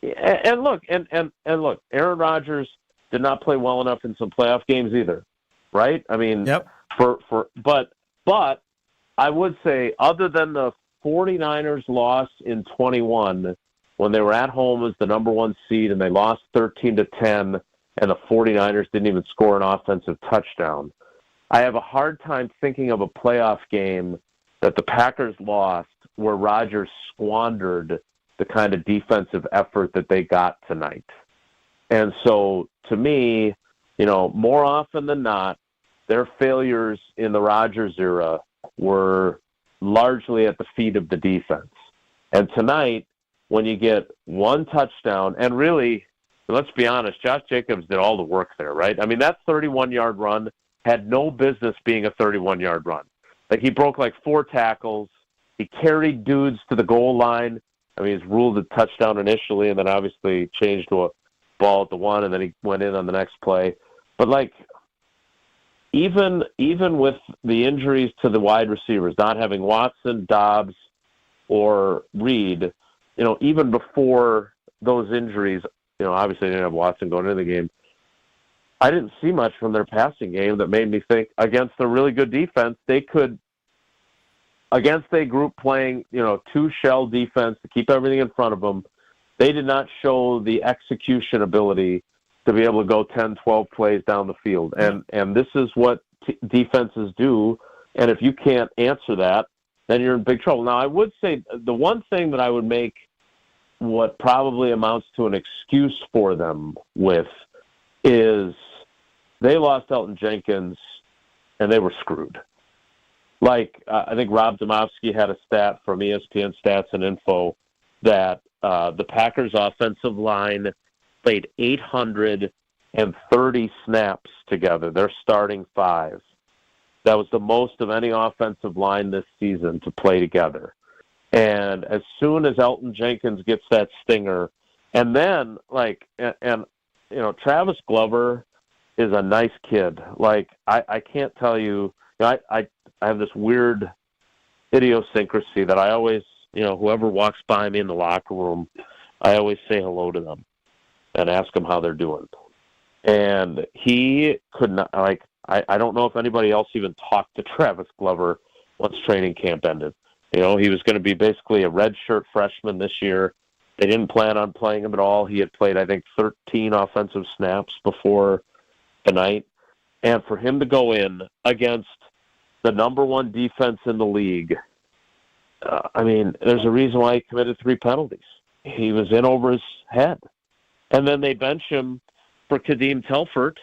S24: And look, Aaron Rodgers did not play well enough in some playoff games either, right? I mean,
S2: yep.
S24: But I would say, other than the 49ers loss in 21, when they were at home as the number 1 seed and they lost 13-10, and the 49ers didn't even score an offensive touchdown, I have a hard time thinking of a playoff game that the Packers lost where Rodgers squandered the kind of defensive effort that they got tonight. And so, to me, more often than not, their failures in the Rodgers era were largely at the feet of the defense. And tonight, when you get one touchdown, and really, let's be honest, Josh Jacobs did all the work there, right? I mean, that 31-yard run had no business being a 31-yard run. Like, he broke like 4 tackles. He carried dudes to the goal line. I mean, he's ruled a touchdown initially and then obviously changed to a ball at the 1, and then he went in on the next play. But, like, even with the injuries to the wide receivers, not having Watson, Dobbs, or Reed, even before those injuries, obviously they didn't have Watson going into the game, I didn't see much from their passing game that made me think against a really good defense, they could, against a group playing, 2-shell defense to keep everything in front of them, they did not show the execution ability to be able to go 10, 12 plays down the field. And this is what defenses do, and if you can't answer that, then you're in big trouble. Now, I would say the one thing that I would make what probably amounts to an excuse for them with is they lost Elton Jenkins, and they were screwed. Like, I think Rob Domofsky had a stat from ESPN Stats and Info that the Packers' offensive line played 830 snaps together, their starting 5. That was the most of any offensive line this season to play together. And as soon as Elton Jenkins gets that stinger, and then, Travis Glover is a nice kid. Like, I can't tell you, I have this weird idiosyncrasy that I always, whoever walks by me in the locker room, I always say hello to them and ask them how they're doing. And he could not, I don't know if anybody else even talked to Travis Glover once training camp ended. He was going to be basically a redshirt freshman this year. They didn't plan on playing him at all. He had played, I think, 13 offensive snaps before the night. And for him to go in against the number 1 defense in the league, there's a reason why he committed 3 penalties. He was in over his head. And then they bench him for Kadeem Telfort,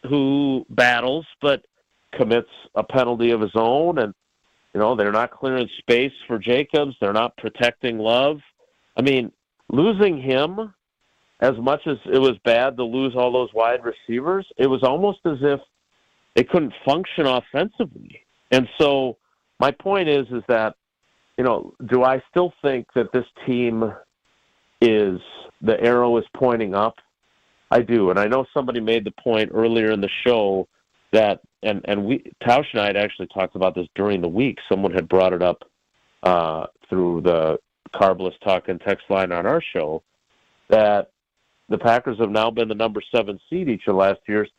S24: who battles but commits a penalty of his own. And, they're not clearing space for Jacobs. They're not protecting Love. Losing him, as much as it was bad to lose all those wide receivers, it was almost as if they couldn't function offensively. And so my point is that, do I still think that this team the arrow is pointing up? I do. And I know somebody made the point earlier in the show that, and Tausch and I had actually talked about this during the week. Someone had brought it up through the Carbless Talk and text line on our show, that the Packers have now been the number 7 seed each of the last years.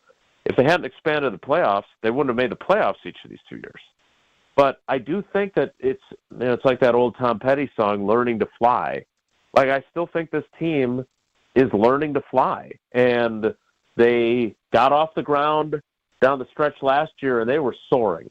S24: If they hadn't expanded the playoffs, they wouldn't have made the playoffs each of these 2 years. But I do think that it's like that old Tom Petty song, Learning to Fly. Like, I still think this team is learning to fly. And they got off the ground down the stretch last year, and they were soaring.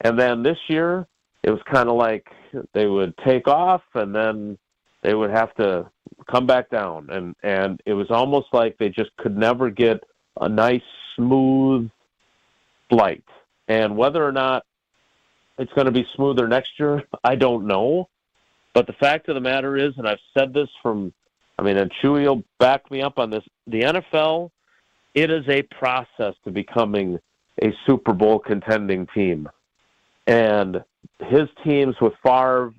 S24: And then this year, it was kind of like they would take off, and then they would have to come back down. And it was almost like they just could never get a nice, smooth flight. And whether or not it's going to be smoother next year, I don't know. But the fact of the matter is, and I've said this and Chewy will back me up on this, the NFL, it is a process to becoming a Super Bowl contending team. And his teams with Favre,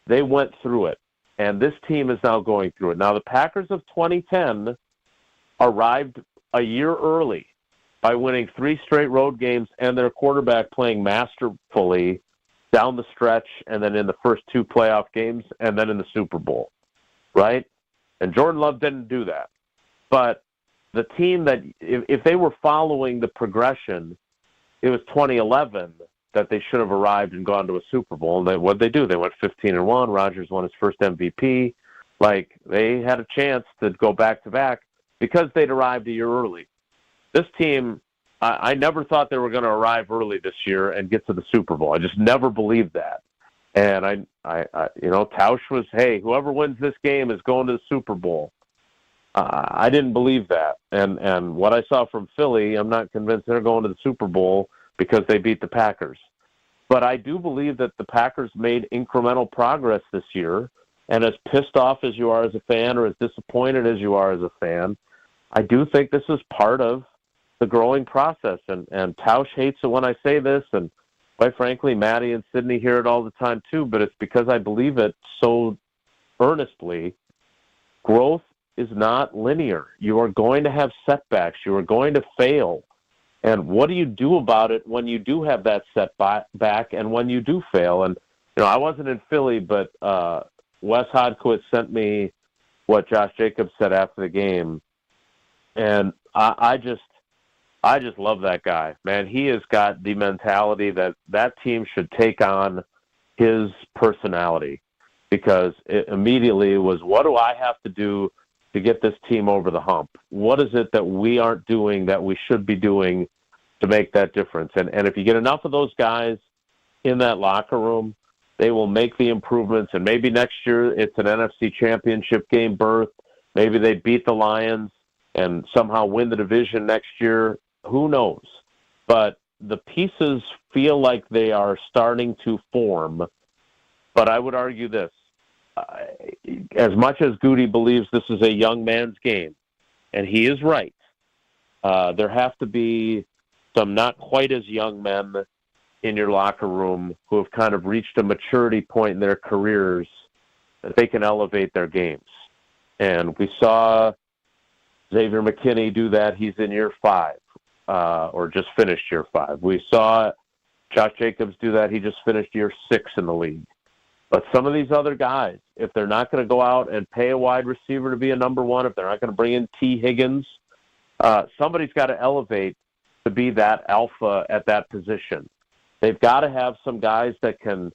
S24: they went through it. And this team is now going through it. Now, the Packers of 2010 arrived a year early by winning 3 straight road games and their quarterback playing masterfully down the stretch and then in the first 2 playoff games and then in the Super Bowl, right? And Jordan Love didn't do that. But the team that, if they were following the progression, it was 2011 that they should have arrived and gone to a Super Bowl. And what'd they do? They went 15-1. Rodgers won his first MVP. Like, they had a chance to go back-to-back because they'd arrived a year early. This team, I never thought they were going to arrive early this year and get to the Super Bowl. I just never believed that. And Tausch was, hey, whoever wins this game is going to the Super Bowl. I didn't believe that. And what I saw from Philly, I'm not convinced they're going to the Super Bowl because they beat the Packers. But I do believe that the Packers made incremental progress this year. And as pissed off as you are as a fan or as disappointed as you are as a fan, I do think this is part of the growing process. And Tausch hates it when I say this, and quite frankly, Maddie and Sydney hear it all the time too, but it's because I believe it so earnestly. Growth is not linear. You are going to have setbacks. You are going to fail. And what do you do about it when you do have that setback and when you do fail? And, I wasn't in Philly, but Wes Hodkowitz sent me what Josh Jacobs said after the game. And I just love that guy, man. He has got the mentality that team should take on his personality, because it immediately was, what do I have to do to get this team over the hump? What is it that we aren't doing that we should be doing to make that difference? And if you get enough of those guys in that locker room, they will make the improvements. And maybe next year it's an NFC championship game berth. Maybe they beat the Lions and somehow win the division next year. Who knows? But the pieces feel like they are starting to form. But I would argue this. As much as Goody believes this is a young man's game, and he is right, there have to be some not quite as young men in your locker room who have kind of reached a maturity point in their careers that they can elevate their games. And we saw Xavier McKinney do that. He's in year 5, or just finished year 5. We saw Josh Jacobs do that. He just finished year 6 in the league. But some of these other guys, if they're not going to go out and pay a wide receiver to be a number one, if they're not going to bring in T. Higgins, somebody's got to elevate to be that alpha at that position. They've got to have some guys that can,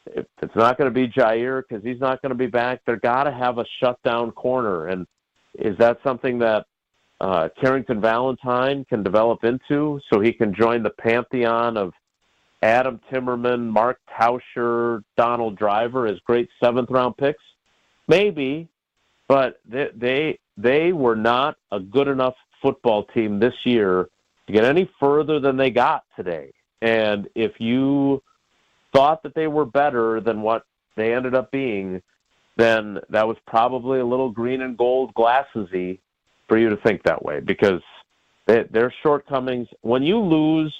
S24: if it's not going to be Jair because he's not going to be back, they've got to have a shutdown corner. And is that something that Carrington Valentine can develop into so he can join the pantheon of Adam Timmerman, Mark Tauscher, Donald Driver as great 7th-round picks? Maybe, but they were not a good enough football team this year to get any further than they got today. And if you thought that they were better than what they ended up being, then that was probably a little green and gold glasses-y for you to think that way, because their shortcomings, when you lose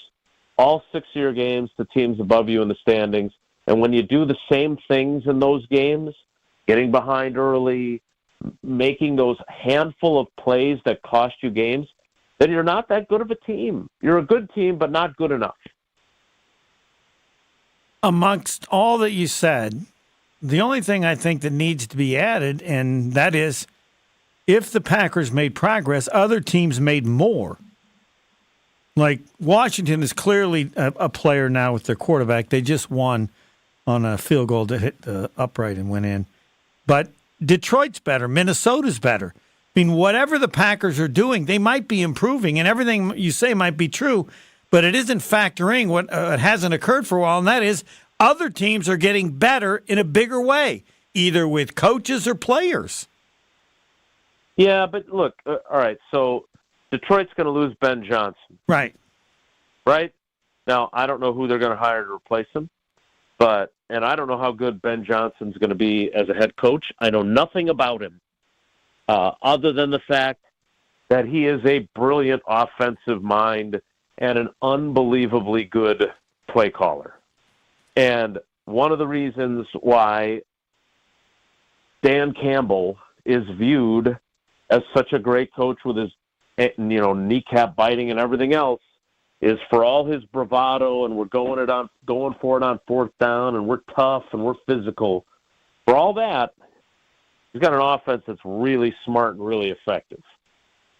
S24: all 6 of your games to teams above you in the standings, and when you do the same things in those games, getting behind early, making those handful of plays that cost you games, then you're not that good of a team. You're a good team, but not good enough.
S2: Amongst all that you said, the only thing I think that needs to be added, and that is, if the Packers made progress, other teams made more. Like, Washington is clearly a player now with their quarterback. They just won on a field goal to hit the upright and went in. But Detroit's better. Minnesota's better. I mean, whatever the Packers are doing, they might be improving, and everything you say might be true, but it isn't factoring what hasn't occurred for a while, and that is other teams are getting better in a bigger way, either with coaches or players.
S24: Yeah, but look, all right, so Detroit's going to lose Ben Johnson.
S2: Right.
S24: Right? Now, I don't know who they're going to hire to replace him, and I don't know how good Ben Johnson's going to be as a head coach. I know nothing about him other than the fact that he is a brilliant offensive mind and an unbelievably good play caller. And one of the reasons why Dan Campbell is viewed as such a great coach with his kneecap biting and everything else is for all his bravado, and we're going for it on 4th down, and we're tough and we're physical. For all that, he's got an offense that's really smart and really effective.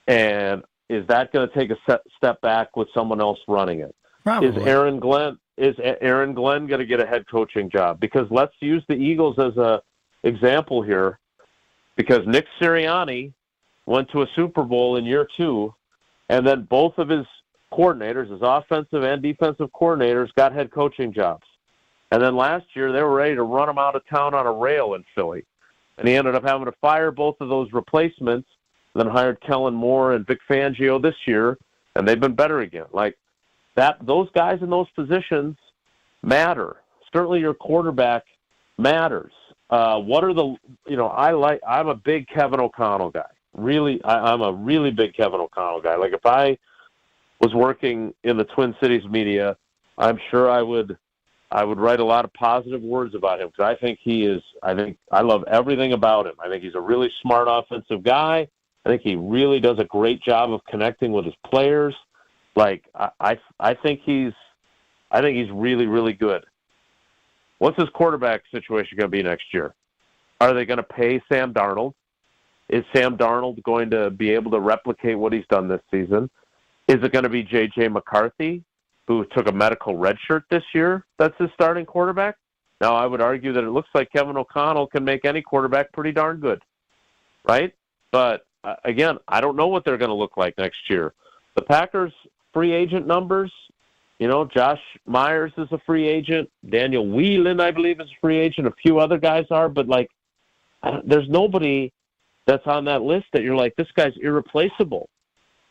S24: And is that going to take a step back with someone else running it?
S2: Probably.
S24: Is Aaron Glenn going to get a head coaching job? Because let's use the Eagles as a example here, because Nick Sirianni went to a Super Bowl in year 2, and then both of his coordinators, his offensive and defensive coordinators, got head coaching jobs. And then last year, they were ready to run him out of town on a rail in Philly. And he ended up having to fire both of those replacements, then hired Kellen Moore and Vic Fangio this year, and they've been better again. Like that, those guys in those positions matter. Certainly your quarterback matters. What are the, I'm a big Kevin O'Connell guy. Really, I'm a really big Kevin O'Connell guy. Like if I was working in the Twin Cities media, I'm sure I would write a lot of positive words about him because I love everything about him. I think he's a really smart offensive guy. I think he really does a great job of connecting with his players. Like I think he's really, really good. What's his quarterback situation going to be next year? Are they going to pay Sam Darnold? Is Sam Darnold going to be able to replicate what he's done this season? Is it going to be J.J. McCarthy, who took a medical red shirt this year? That's his starting quarterback? Now, I would argue that it looks like Kevin O'Connell can make any quarterback pretty darn good, right? But, again, I don't know what they're going to look like next year. The Packers' free agent numbers, Josh Myers is a free agent. Daniel Whelan, I believe, is a free agent. A few other guys are. But, there's nobody that's on that list that you're like, this guy's irreplaceable.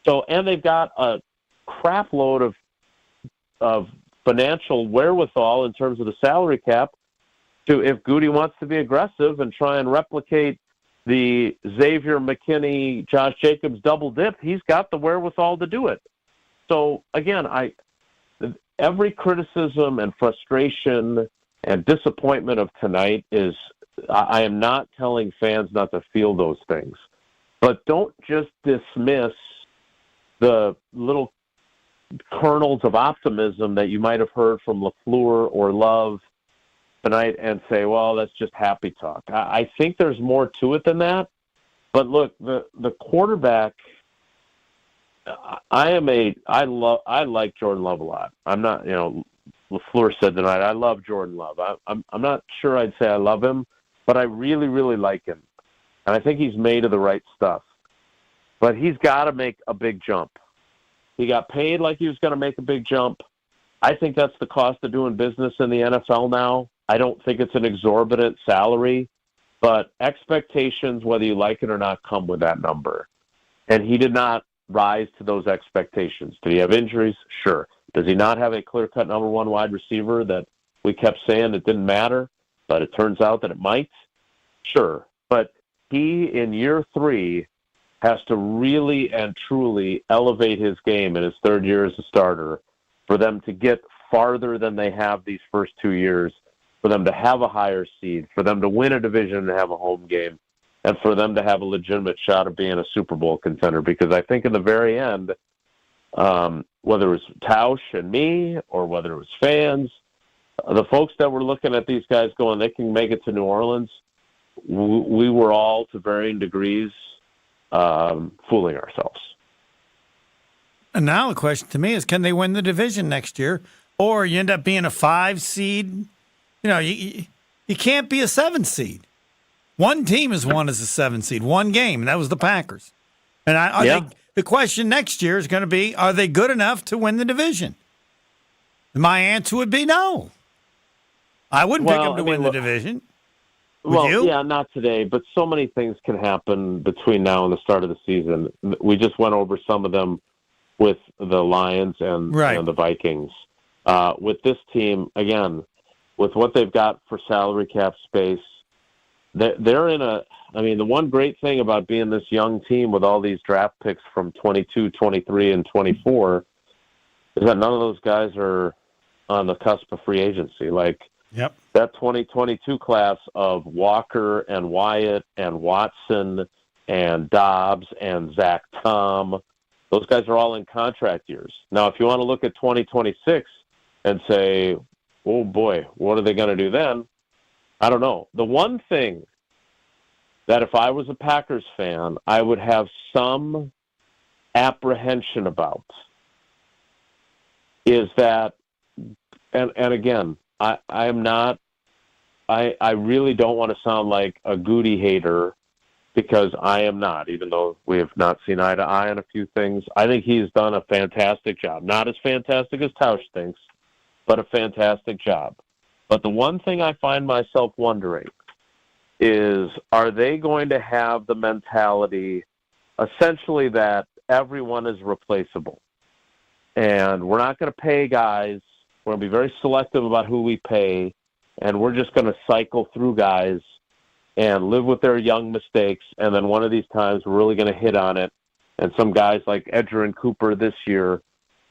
S24: So, and they've got a crap load of financial wherewithal in terms of the salary cap to, if Goody wants to be aggressive and try and replicate the Xavier McKinney, Josh Jacobs double dip, he's got the wherewithal to do it. So again, every criticism and frustration and disappointment of tonight is, I am not telling fans not to feel those things, but don't just dismiss the little kernels of optimism that you might have heard from LaFleur or Love tonight and say, well, that's just happy talk. I think there's more to it than that. But look, the quarterback, I like Jordan Love a lot. I'm not, LaFleur said tonight, I love Jordan Love. I'm not sure I'd say I love him, but I really, really like him. And I think he's made of the right stuff. But he's got to make a big jump. He got paid like he was going to make a big jump. I think that's the cost of doing business in the NFL now. I don't think it's an exorbitant salary, but expectations, whether you like it or not, come with that number. And he did not rise to those expectations. Did he have injuries? Sure. Does he not have a clear-cut number one wide receiver that we kept saying it didn't matter, but it turns out that it might? Sure. But he, in year 3, has to really and truly elevate his game in his third year as a starter for them to get farther than they have these first 2 years, for them to have a higher seed, for them to win a division and have a home game, and for them to have a legitimate shot of being a Super Bowl contender. Because I think in the very end, whether it was Tausch and me or whether it was fans, the folks that were looking at these guys going, they can make it to New Orleans, we were all, to varying degrees, fooling ourselves.
S2: And now the question to me is, can they win the division next year? Or you end up being a 5 seed? You can't be a 7 seed. One team has won as a 7 seed, one game, and that was the Packers. And I think the question next year is going to be, are they good enough to win the division? And my answer would be no. I wouldn't pick them to win the division. Would you?
S24: Yeah, not today, but so many things can happen between now and the start of the season. We just went over some of them with the Lions and the Vikings. With this team, again, with what they've got for salary cap space, they're in the one great thing about being this young team with all these draft picks from 22, 23, and 24 is that none of those guys are on the cusp of free agency. That 2022 class of Walker and Wyatt and Watson and Dobbs and Zach Tom, those guys are all in contract years. Now, if you want to look at 2026 and say, oh boy, what are they going to do then? I don't know. The one thing that if I was a Packers fan, I would have some apprehension about is that, and again, I really don't want to sound like a Goody hater because I am not, even though we have not seen eye to eye on a few things. I think he's done a fantastic job. Not as fantastic as Tausch thinks, but a fantastic job. But the one thing I find myself wondering is, are they going to have the mentality essentially that everyone is replaceable? And we're not going to pay guys. We're going to be very selective about who we pay, and we're just going to cycle through guys and live with their young mistakes, and then one of these times we're really going to hit on it, and some guys like Edger and Cooper this year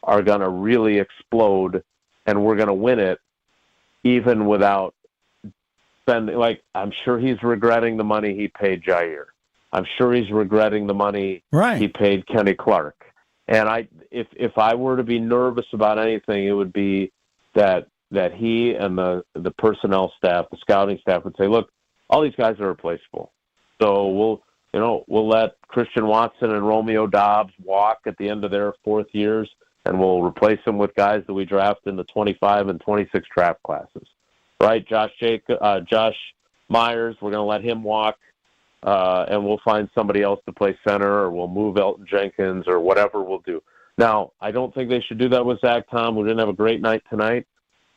S24: are going to really explode, and we're going to win it even without spending. Like, I'm sure he's regretting the money he paid Jair. I'm sure he's regretting the money he paid Kenny Clark. And if I were to be nervous about anything, it would be that he and the personnel staff, the scouting staff, would say, look, all these guys are replaceable. So we'll let Christian Watson and Romeo Dobbs walk at the end of their fourth years, and we'll replace them with guys that we draft in the 25 and 26 draft classes. Right? Josh Myers, we're going to let him walk, and we'll find somebody else to play center, or we'll move Elton Jenkins, or whatever we'll do. Now, I don't think they should do that with Zach Tom, who didn't have a great night tonight,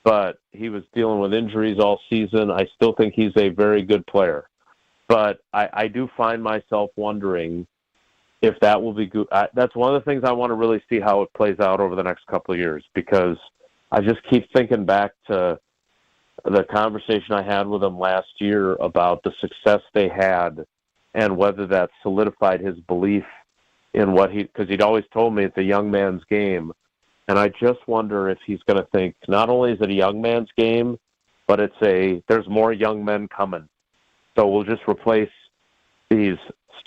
S24: but he was dealing with injuries all season. I still think he's a very good player. But I do find myself wondering if that will be good. That's one of the things I want to really see how it plays out over the next couple of years, because I just keep thinking back to the conversation I had with him last year about the success they had and whether that solidified his belief in because he'd always told me it's a young man's game. And I just wonder if he's going to think not only is it a young man's game, but there's more young men coming. So we'll just replace these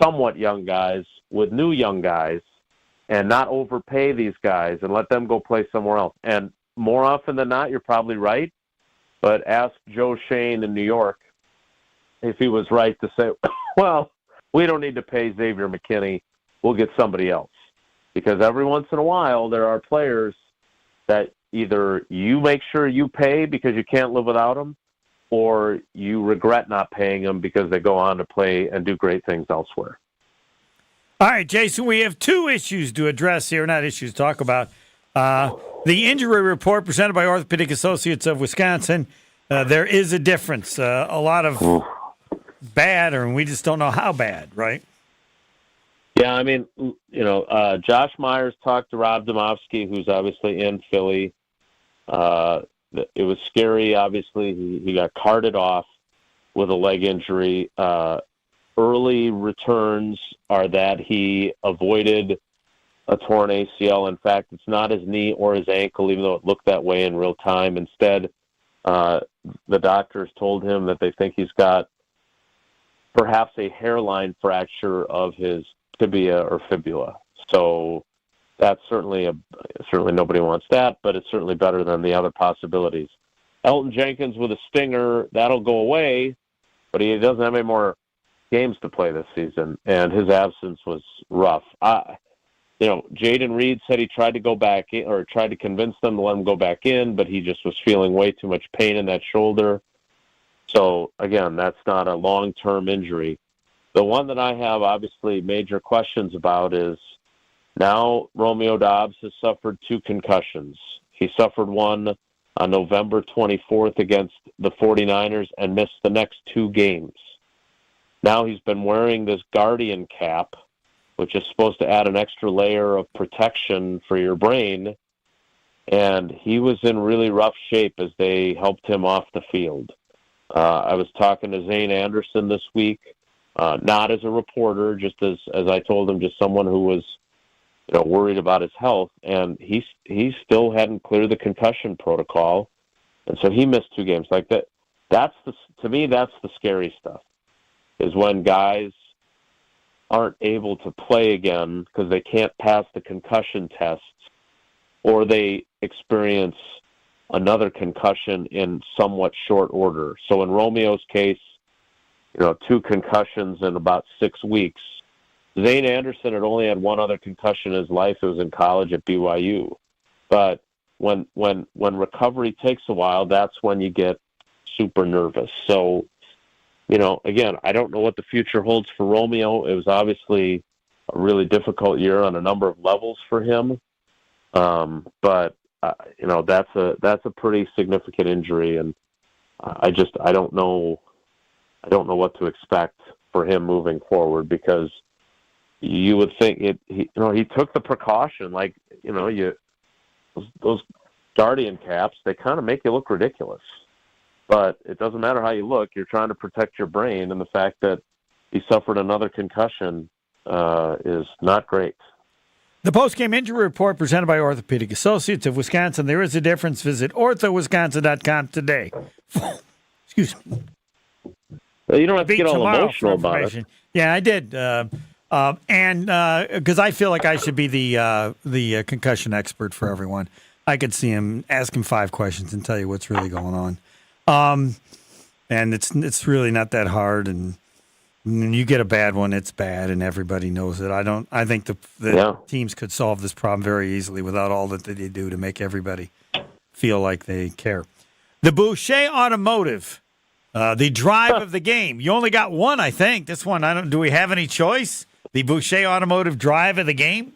S24: somewhat young guys with new young guys and not overpay these guys and let them go play somewhere else. And more often than not, you're probably right. But ask Joe Shane in New York if he was right to say, well, we don't need to pay Xavier McKinney. We'll get somebody else. Because every once in a while, there are players that either you make sure you pay because you can't live without them, or you regret not paying them because they go on to play and do great things elsewhere.
S2: All right, Jason, we have two issues to address here, not issues to talk about. The injury report presented by Orthopedic Associates of Wisconsin, there is a difference. A lot of bad, or we just don't know how bad, right?
S24: Yeah, I mean, Josh Myers talked to Rob Domofsky, who's obviously in Philly. It was scary, obviously. He got carted off with a leg injury. Early returns are that he avoided a torn ACL. In fact, it's not his knee or his ankle, even though it looked that way in real time. Instead, the doctors told him that they think he's got perhaps a hairline fracture of his tibia or fibula. So that's certainly nobody wants that, but it's certainly better than the other possibilities. Elton Jenkins with a stinger, that'll go away, but he doesn't have any more games to play this season, and his absence was rough. Jaden Reed said he tried to go back in, or tried to convince them to let him go back in, but he just was feeling way too much pain in that shoulder. So, again, that's not a long-term injury. The one that I have, obviously, major questions about is now Romeo Dobbs has suffered 2 concussions. He suffered one on November 24th against the 49ers and missed the next 2 games. Now he's been wearing this Guardian cap, which is supposed to add an extra layer of protection for your brain, and he was in really rough shape as they helped him off the field. I was talking to Zane Anderson this week, not as a reporter, just as I told him, just someone who was worried about his health, and he still hadn't cleared the concussion protocol, and so he missed 2 games. Like that. To me, that's the scary stuff, is when guys aren't able to play again because they can't pass the concussion tests, or they experience another concussion in somewhat short order. So in Romeo's case, 2 concussions in about 6 weeks. Zane Anderson had only had 1 other concussion in his life. It was in college at BYU. But when recovery takes a while, that's when you get super nervous. So, again, I don't know what the future holds for Romeo. It was obviously a really difficult year on a number of levels for him. But that's a pretty significant injury, and I don't know what to expect for him moving forward, because you would think he took the precaution, those guardian caps, they kind of make you look ridiculous. But it doesn't matter how you look. You're trying to protect your brain, and the fact that he suffered another concussion is not great.
S2: The post-game injury report presented by Orthopedic Associates of Wisconsin. There is a difference. Visit orthowisconsin.com today. Excuse me.
S24: Well, you don't have to get all emotional about it.
S2: Yeah, I did. And because I feel like I should be the concussion expert for everyone. I could see him, ask him 5 questions and tell you what's really going on. And it's really not that hard. And when you get a bad one, it's bad, and everybody knows it. I think the teams could solve this problem very easily without all that they do to make everybody feel like they care. The Boucher Automotive, the drive of the game. You only got one, I think. This one, do we have any choice? The Boucher Automotive drive of the game?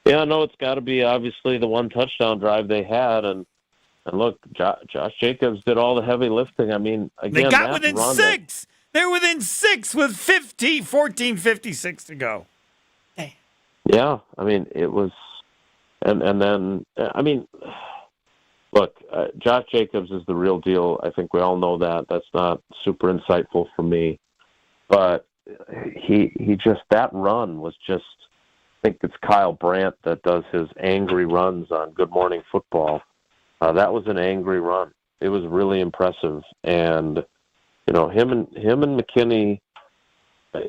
S24: Yeah, no, it's got to be obviously the one touchdown drive they had, and look, Josh Jacobs did all the heavy lifting. I mean, again,
S2: they got within 6. They're within 6 with 14:56 to go. Damn.
S24: Yeah, I mean, it was, and then, I mean, look, Josh Jacobs is the real deal. I think we all know that. That's not super insightful for me. But he just, that run was just, I think it's Kyle Brandt that does his angry runs on Good Morning Football. That was an angry run. It was really impressive. And, you know, him and McKinney,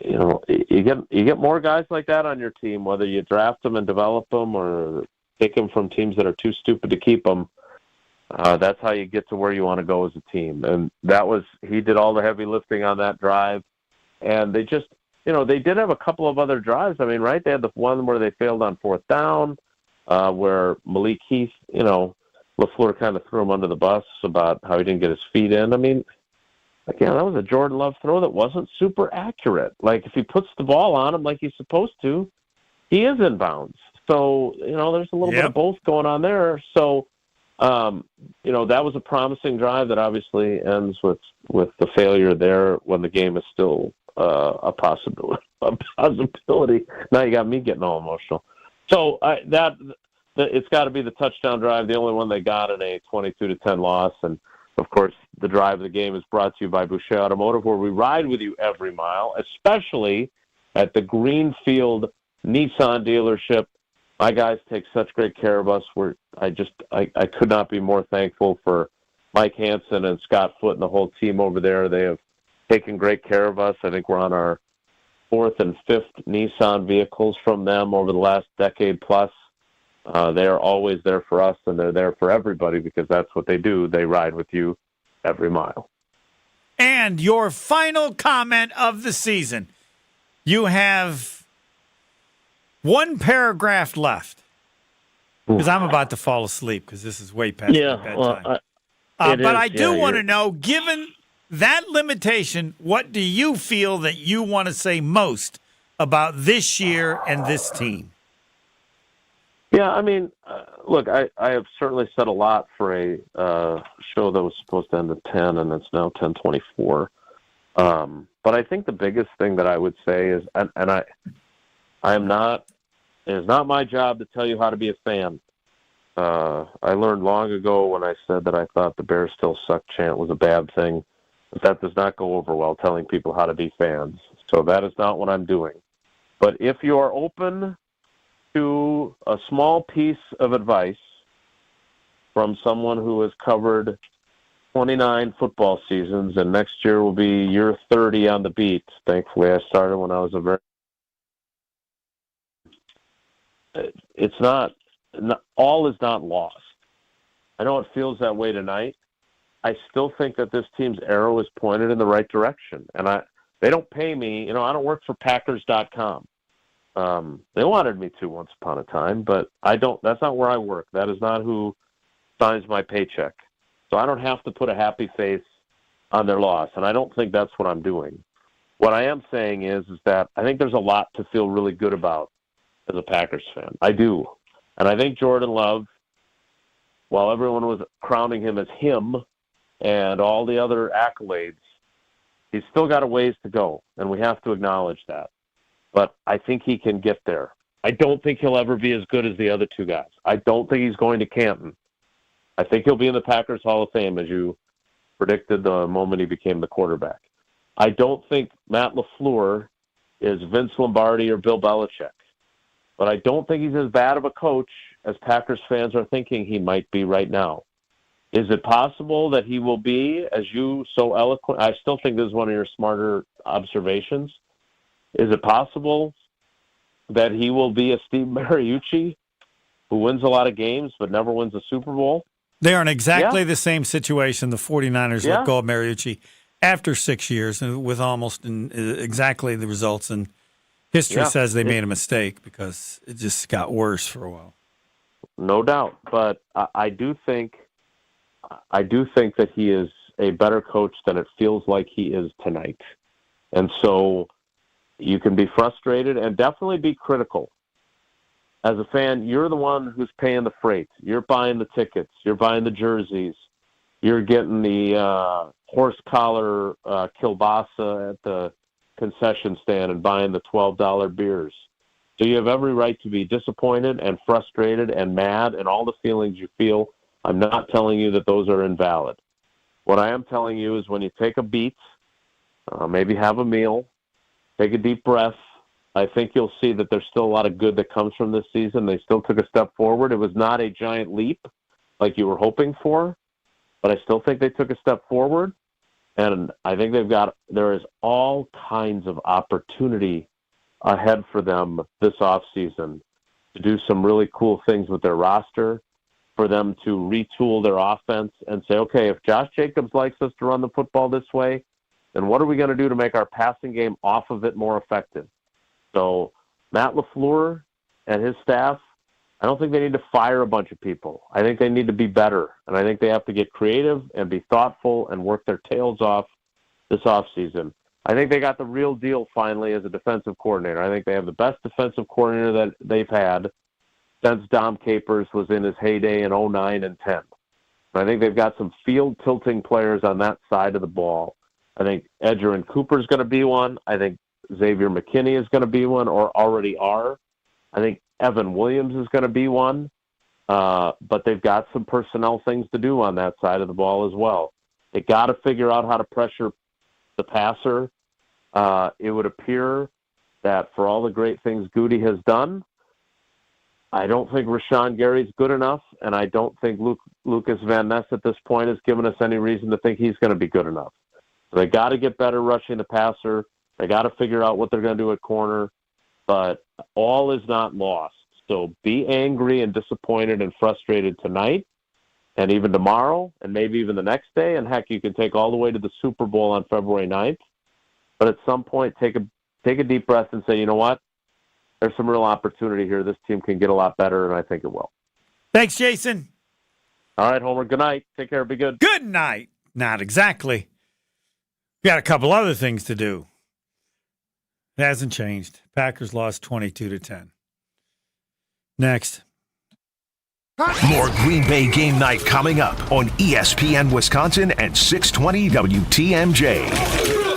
S24: you know, you get more guys like that on your team, whether you draft them and develop them or take them from teams that are too stupid to keep them. That's how you get to where you want to go as a team. And he did all the heavy lifting on that drive. And they just, you know, they did have a couple of other drives. I mean, right? They had the one where they failed on 4th down, where Malik Heath, you know, LaFleur kind of threw him under the bus about how he didn't get his feet in. I mean, again, that was a Jordan Love throw that wasn't super accurate. Like, if he puts the ball on him like he's supposed to, he is in bounds. So, you know, there's a little bit of both going on there. So, you know, that was a promising drive that obviously ends with the failure there when the game is still a possibility. Now you got me getting all emotional. So it's got to be the touchdown drive, the only one they got in a 22-10 loss. And, of course, the drive of the game is brought to you by Boucher Automotive, where we ride with you every mile, especially at the Greenfield Nissan dealership. My guys take such great care of us. I could not be more thankful for Mike Hansen and Scott Foote and the whole team over there. They have taken great care of us. I think we're on our 4th and 5th Nissan vehicles from them over the last decade plus. They are always there for us, and they're there for everybody because that's what they do. They ride with you every mile.
S2: And your final comment of the season. You have one paragraph left because I'm about to fall asleep because this is way past my bedtime. But I do want to know, given that limitation, what do you feel that you want to say most about this year and this team?
S24: Yeah, I mean, look, I have certainly said a lot for a show that was supposed to end at 10, and it's now 10:24. But I think the biggest thing that I would say is, and it is not my job to tell you how to be a fan. I learned long ago when I said that I thought the Bears still suck chant was a bad thing. But that does not go over well, telling people how to be fans. So that is not what I'm doing. But if you are open to a small piece of advice from someone who has covered 29 football seasons, and next year will be year 30 on the beat. Thankfully, I started when I was it's not all is not lost. I know it feels that way tonight. I still think that this team's arrow is pointed in the right direction. And they don't pay me. You know, I don't work for Packers.com. They wanted me to once upon a time, but I don't. That's not where I work. That is not who signs my paycheck. So I don't have to put a happy face on their loss, and I don't think that's what I'm doing. What I am saying is that I think there's a lot to feel really good about as a Packers fan. I do. And I think Jordan Love, while everyone was crowning him as him and all the other accolades, he's still got a ways to go, and we have to acknowledge that. But I think he can get there. I don't think he'll ever be as good as the other two guys. I don't think he's going to Canton. I think he'll be in the Packers Hall of Fame, as you predicted the moment he became the quarterback. I don't think Matt LaFleur is Vince Lombardi or Bill Belichick, but I don't think he's as bad of a coach as Packers fans are thinking he might be right now. Is it possible that he will be, as you so eloquent, I still think this is one of your smarter observations, is it possible that he will be a Steve Mariucci who wins a lot of games but never wins a Super Bowl?
S2: They are in exactly the same situation. The 49ers
S24: Yeah.
S2: let go of Mariucci after 6 years with almost exactly the results. And history says they made a mistake because it just got worse for a while.
S24: No doubt. But I do think that he is a better coach than it feels like he is tonight. And so you can be frustrated and definitely be critical. As a fan, you're the one who's paying the freight. You're buying the tickets. You're buying the jerseys. You're getting the horse collar kielbasa at the concession stand and buying the $12 beers. So you have every right to be disappointed and frustrated and mad and all the feelings you feel. I'm not telling you that those are invalid. What I am telling you is when you take a beat, maybe have a meal, take a deep breath, I think you'll see that there's still a lot of good that comes from this season. They still took a step forward. It was not a giant leap like you were hoping for, but I still think they took a step forward. And I think there is all kinds of opportunity ahead for them this offseason to do some really cool things with their roster, for them to retool their offense and say, okay, if Josh Jacobs likes us to run the football this way, then what are we going to do to make our passing game off of it more effective? So Matt LaFleur and his staff, I don't think they need to fire a bunch of people. I think they need to be better, and I think they have to get creative and be thoughtful and work their tails off this offseason. I think they got the real deal finally as a defensive coordinator. I think they have the best defensive coordinator that they've had since Dom Capers was in his heyday in 09 and 10. And I think they've got some field-tilting players on that side of the ball. I think Edgerrin Cooper's going to be one. I think Xavier McKinney is going to be one, or already are. I think Evan Williams is going to be one. But they've got some personnel things to do on that side of the ball as well. They got to figure out how to pressure the passer. It would appear that for all the great things Goody has done, I don't think Rashawn Gary's good enough, and I don't think Lucas Van Ness at this point has given us any reason to think he's going to be good enough. So they got to get better rushing the passer. They got to figure out what they're going to do at corner, but all is not lost. So be angry and disappointed and frustrated tonight and even tomorrow and maybe even the next day. And heck, you can take all the way to the Super Bowl on February 9th. But at some point, take a deep breath and say, you know what? There's some real opportunity here. This team can get a lot better, and I think it will.
S2: Thanks, Jason.
S24: All right, Homer. Good night. Take care. Be good.
S2: Good night. Not exactly. Got a couple other things to do. It hasn't changed. Packers lost 22-10. Next.
S1: More Green Bay game night coming up on ESPN Wisconsin and 620 WTMJ.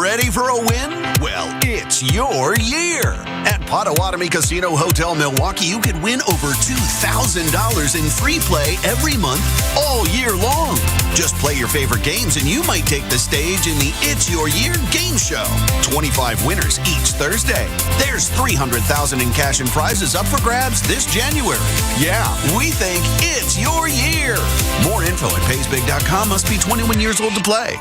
S6: Ready for a win? Well, it's your year. At Potawatomi Casino Hotel Milwaukee, you can win over $2,000 in free play every month all year long. Just play your favorite games and you might take the stage in the It's Your Year game show. 25 winners each Thursday. There's $300,000 in cash and prizes up for grabs this January. Yeah, we think it's your year. More info at paysbig.com. Must be 21 years old to play.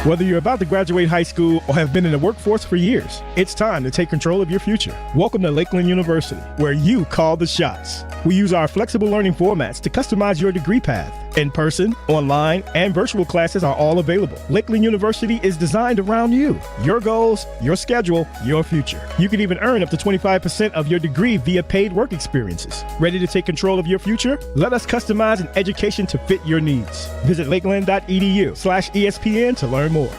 S7: Whether you're about to graduate high school or have been in the workforce for years, it's time to take control of your future. Welcome to Lakeland University, where you call the shots. We use our flexible learning formats to customize your degree path. In-person, online, and virtual classes are all available. Lakeland University is designed around you, your goals, your schedule, your future. You can even earn up to 25% of your degree via paid work experiences. Ready to take control of your future? Let us customize an education to fit your needs. Visit lakeland.edu/ESPN to learn more.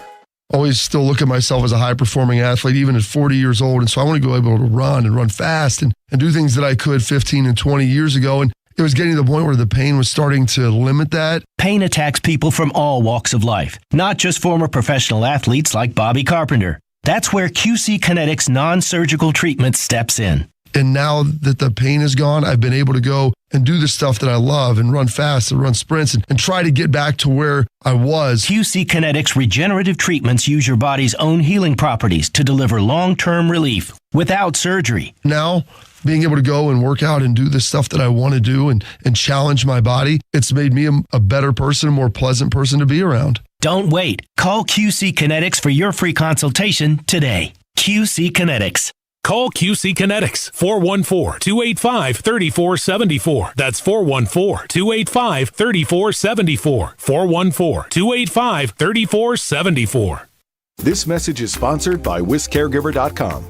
S8: Always still look at myself as a high-performing athlete, even at 40 years old. And so I want to be able to run and run fast and do things that I could 15 and 20 years ago. And it was getting to the point where the pain was starting to limit that.
S9: Pain attacks people from all walks of life, not just former professional athletes like Bobby Carpenter. That's where QC Kinetics non-surgical treatment steps in.
S8: And now that the pain is gone, I've been able to go and do the stuff that I love and run fast and run sprints and try to get back to where I was.
S9: QC Kinetics regenerative treatments use your body's own healing properties to deliver long-term relief without surgery.
S8: Now, being able to go and work out and do the stuff that I want to do and challenge my body, it's made me a better person, a more pleasant person to be around.
S9: Don't wait. Call QC Kinetics for your free consultation today. QC Kinetics.
S15: Call QC Kinetics, 414-285-3474. That's 414-285-3474. 414-285-3474.
S5: This message is sponsored by WisCaregiver.com.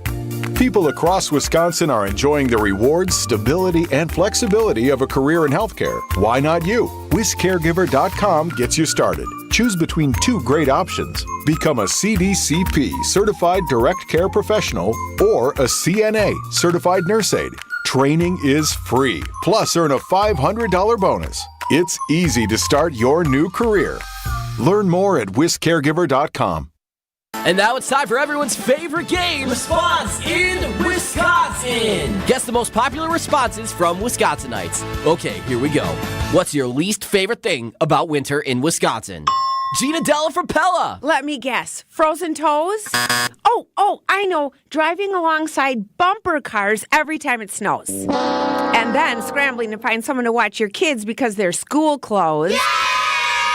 S5: People across Wisconsin are enjoying the rewards, stability, and flexibility of a career in healthcare. Why not you? WisCaregiver.com gets you started. Choose between two great options. Become a CDCP, Certified Direct Care Professional, or a CNA, Certified Nurse Aide. Training is free, plus earn a $500 bonus. It's easy to start your new career. Learn more at WisCaregiver.com.
S16: And now it's time for everyone's favorite game, Response in Wisconsin. Guess the most popular responses from Wisconsinites. Okay, here we go. What's your least favorite thing about winter in Wisconsin? Gina Della from Pella.
S10: Let me guess. Frozen toes? Oh, I know. Driving alongside bumper cars every time it snows. And then scrambling to find someone to watch your kids because they're school clothes.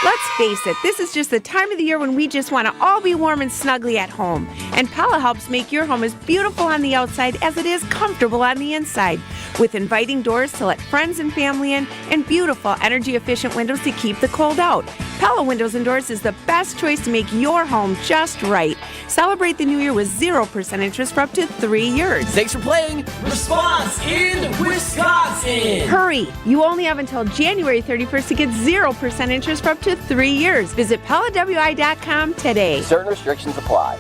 S10: Let's face it, this is just the time of the year when we just want to all be warm and snuggly at home. And Pella helps make your home as beautiful on the outside as it is comfortable on the inside. With inviting doors to let friends and family in and beautiful energy-efficient windows to keep the cold out. Pella Windows and Doors is the best choice to make your home just right. Celebrate the new year with 0% interest for up to 3 years.
S16: Thanks for playing Response in Wisconsin.
S10: Hurry! You only have until January 31st to get 0% interest for up to 3 years. Visit PellaWI.com today.
S16: Certain restrictions apply.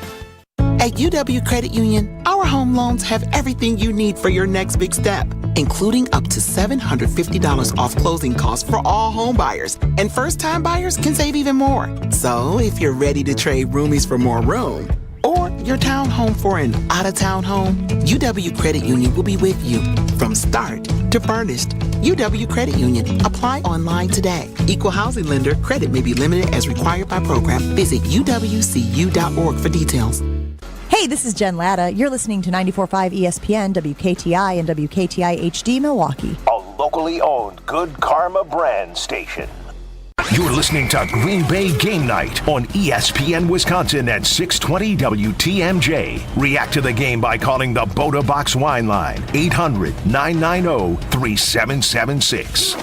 S11: At UW Credit Union, our home loans have everything you need for your next big step, including up to $750 off closing costs for all home buyers. And first-time buyers can save even more. So if you're ready to trade roomies for more room, or your townhome for an out-of-town home, UW Credit Union will be with you from start to furnished. UW Credit Union. Apply online today. Equal housing lender. Credit may be limited as required by program. Visit uwcu.org for details.
S20: Hey, this is Jen Latta. You're listening to 94.5 ESPN, WKTI, and WKTI HD Milwaukee.
S1: A locally owned Good Karma brand station. You're listening to Green Bay Game Night on ESPN Wisconsin at 620 WTMJ. React to the game by calling the Boda Box Wine Line, 800-990-3776.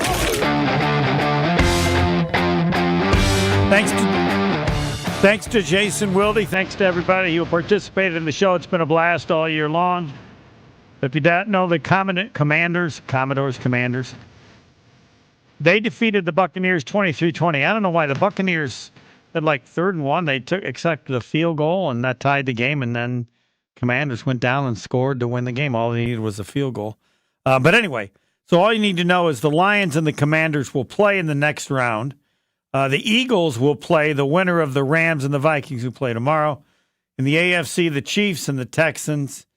S2: Thanks to Jason Wilde. Thanks to everybody who participated in the show. It's been a blast all year long. If you don't know the Commanders, they defeated the Buccaneers 23-20. I don't know why the Buccaneers had like 3rd and 1. They accepted a field goal, and that tied the game, and then Commanders went down and scored to win the game. All they needed was a field goal. But anyway, so all you need to know is the Lions and the Commanders will play in the next round. The Eagles will play the winner of the Rams and the Vikings, who play tomorrow. In the AFC, the Chiefs and the Texans,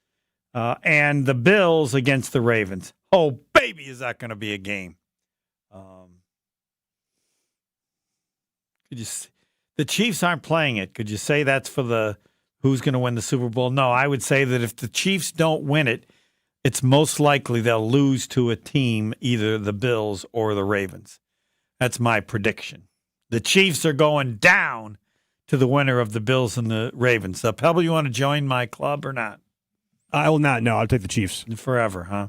S2: and the Bills against the Ravens. Oh, baby, is that going to be a game. The Chiefs aren't playing it. Could you say that's for the who's going to win the Super Bowl? No, I would say that if the Chiefs don't win it, it's most likely they'll lose to a team, either the Bills or the Ravens. That's my prediction. The Chiefs are going down to the winner of the Bills and the Ravens. So, Pebble, you want to join my club or not?
S12: I will not. No, I'll take the Chiefs.
S2: Forever, huh?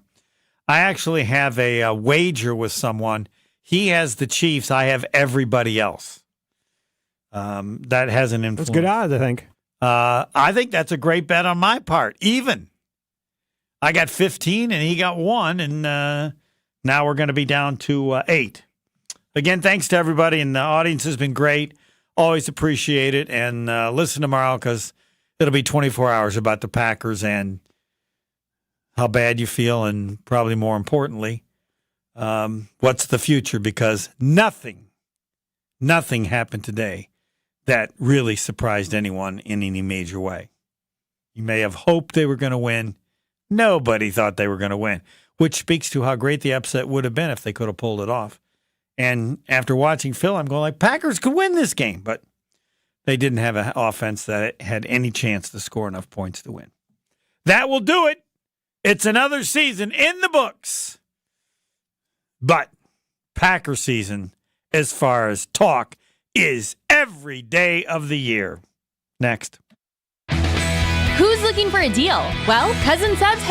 S2: I actually have a wager with someone. He has the Chiefs. I have everybody else. That has an influence.
S12: That's good odds, I think.
S2: I think that's a great bet on my part. Even. I got 15 and he got 1, and now we're going to be down to 8. Again, thanks to everybody, and the audience has been great. Always appreciate it, and listen tomorrow because it'll be 24 hours about the Packers and how bad you feel, and probably more importantly, what's the future, because nothing happened today that really surprised anyone in any major way. You may have hoped they were going to win. Nobody thought they were going to win. which speaks to how great the upset would have been if they could have pulled it off. And after watching Phil, I'm going like, Packers could win this game, but they didn't have an offense that had any chance to score enough points to win. That will do it. It's another season in the books. But Packer season, as far as talk, is every day of the year. Next.
S4: Who's looking for a deal? Well, Cousin Seb's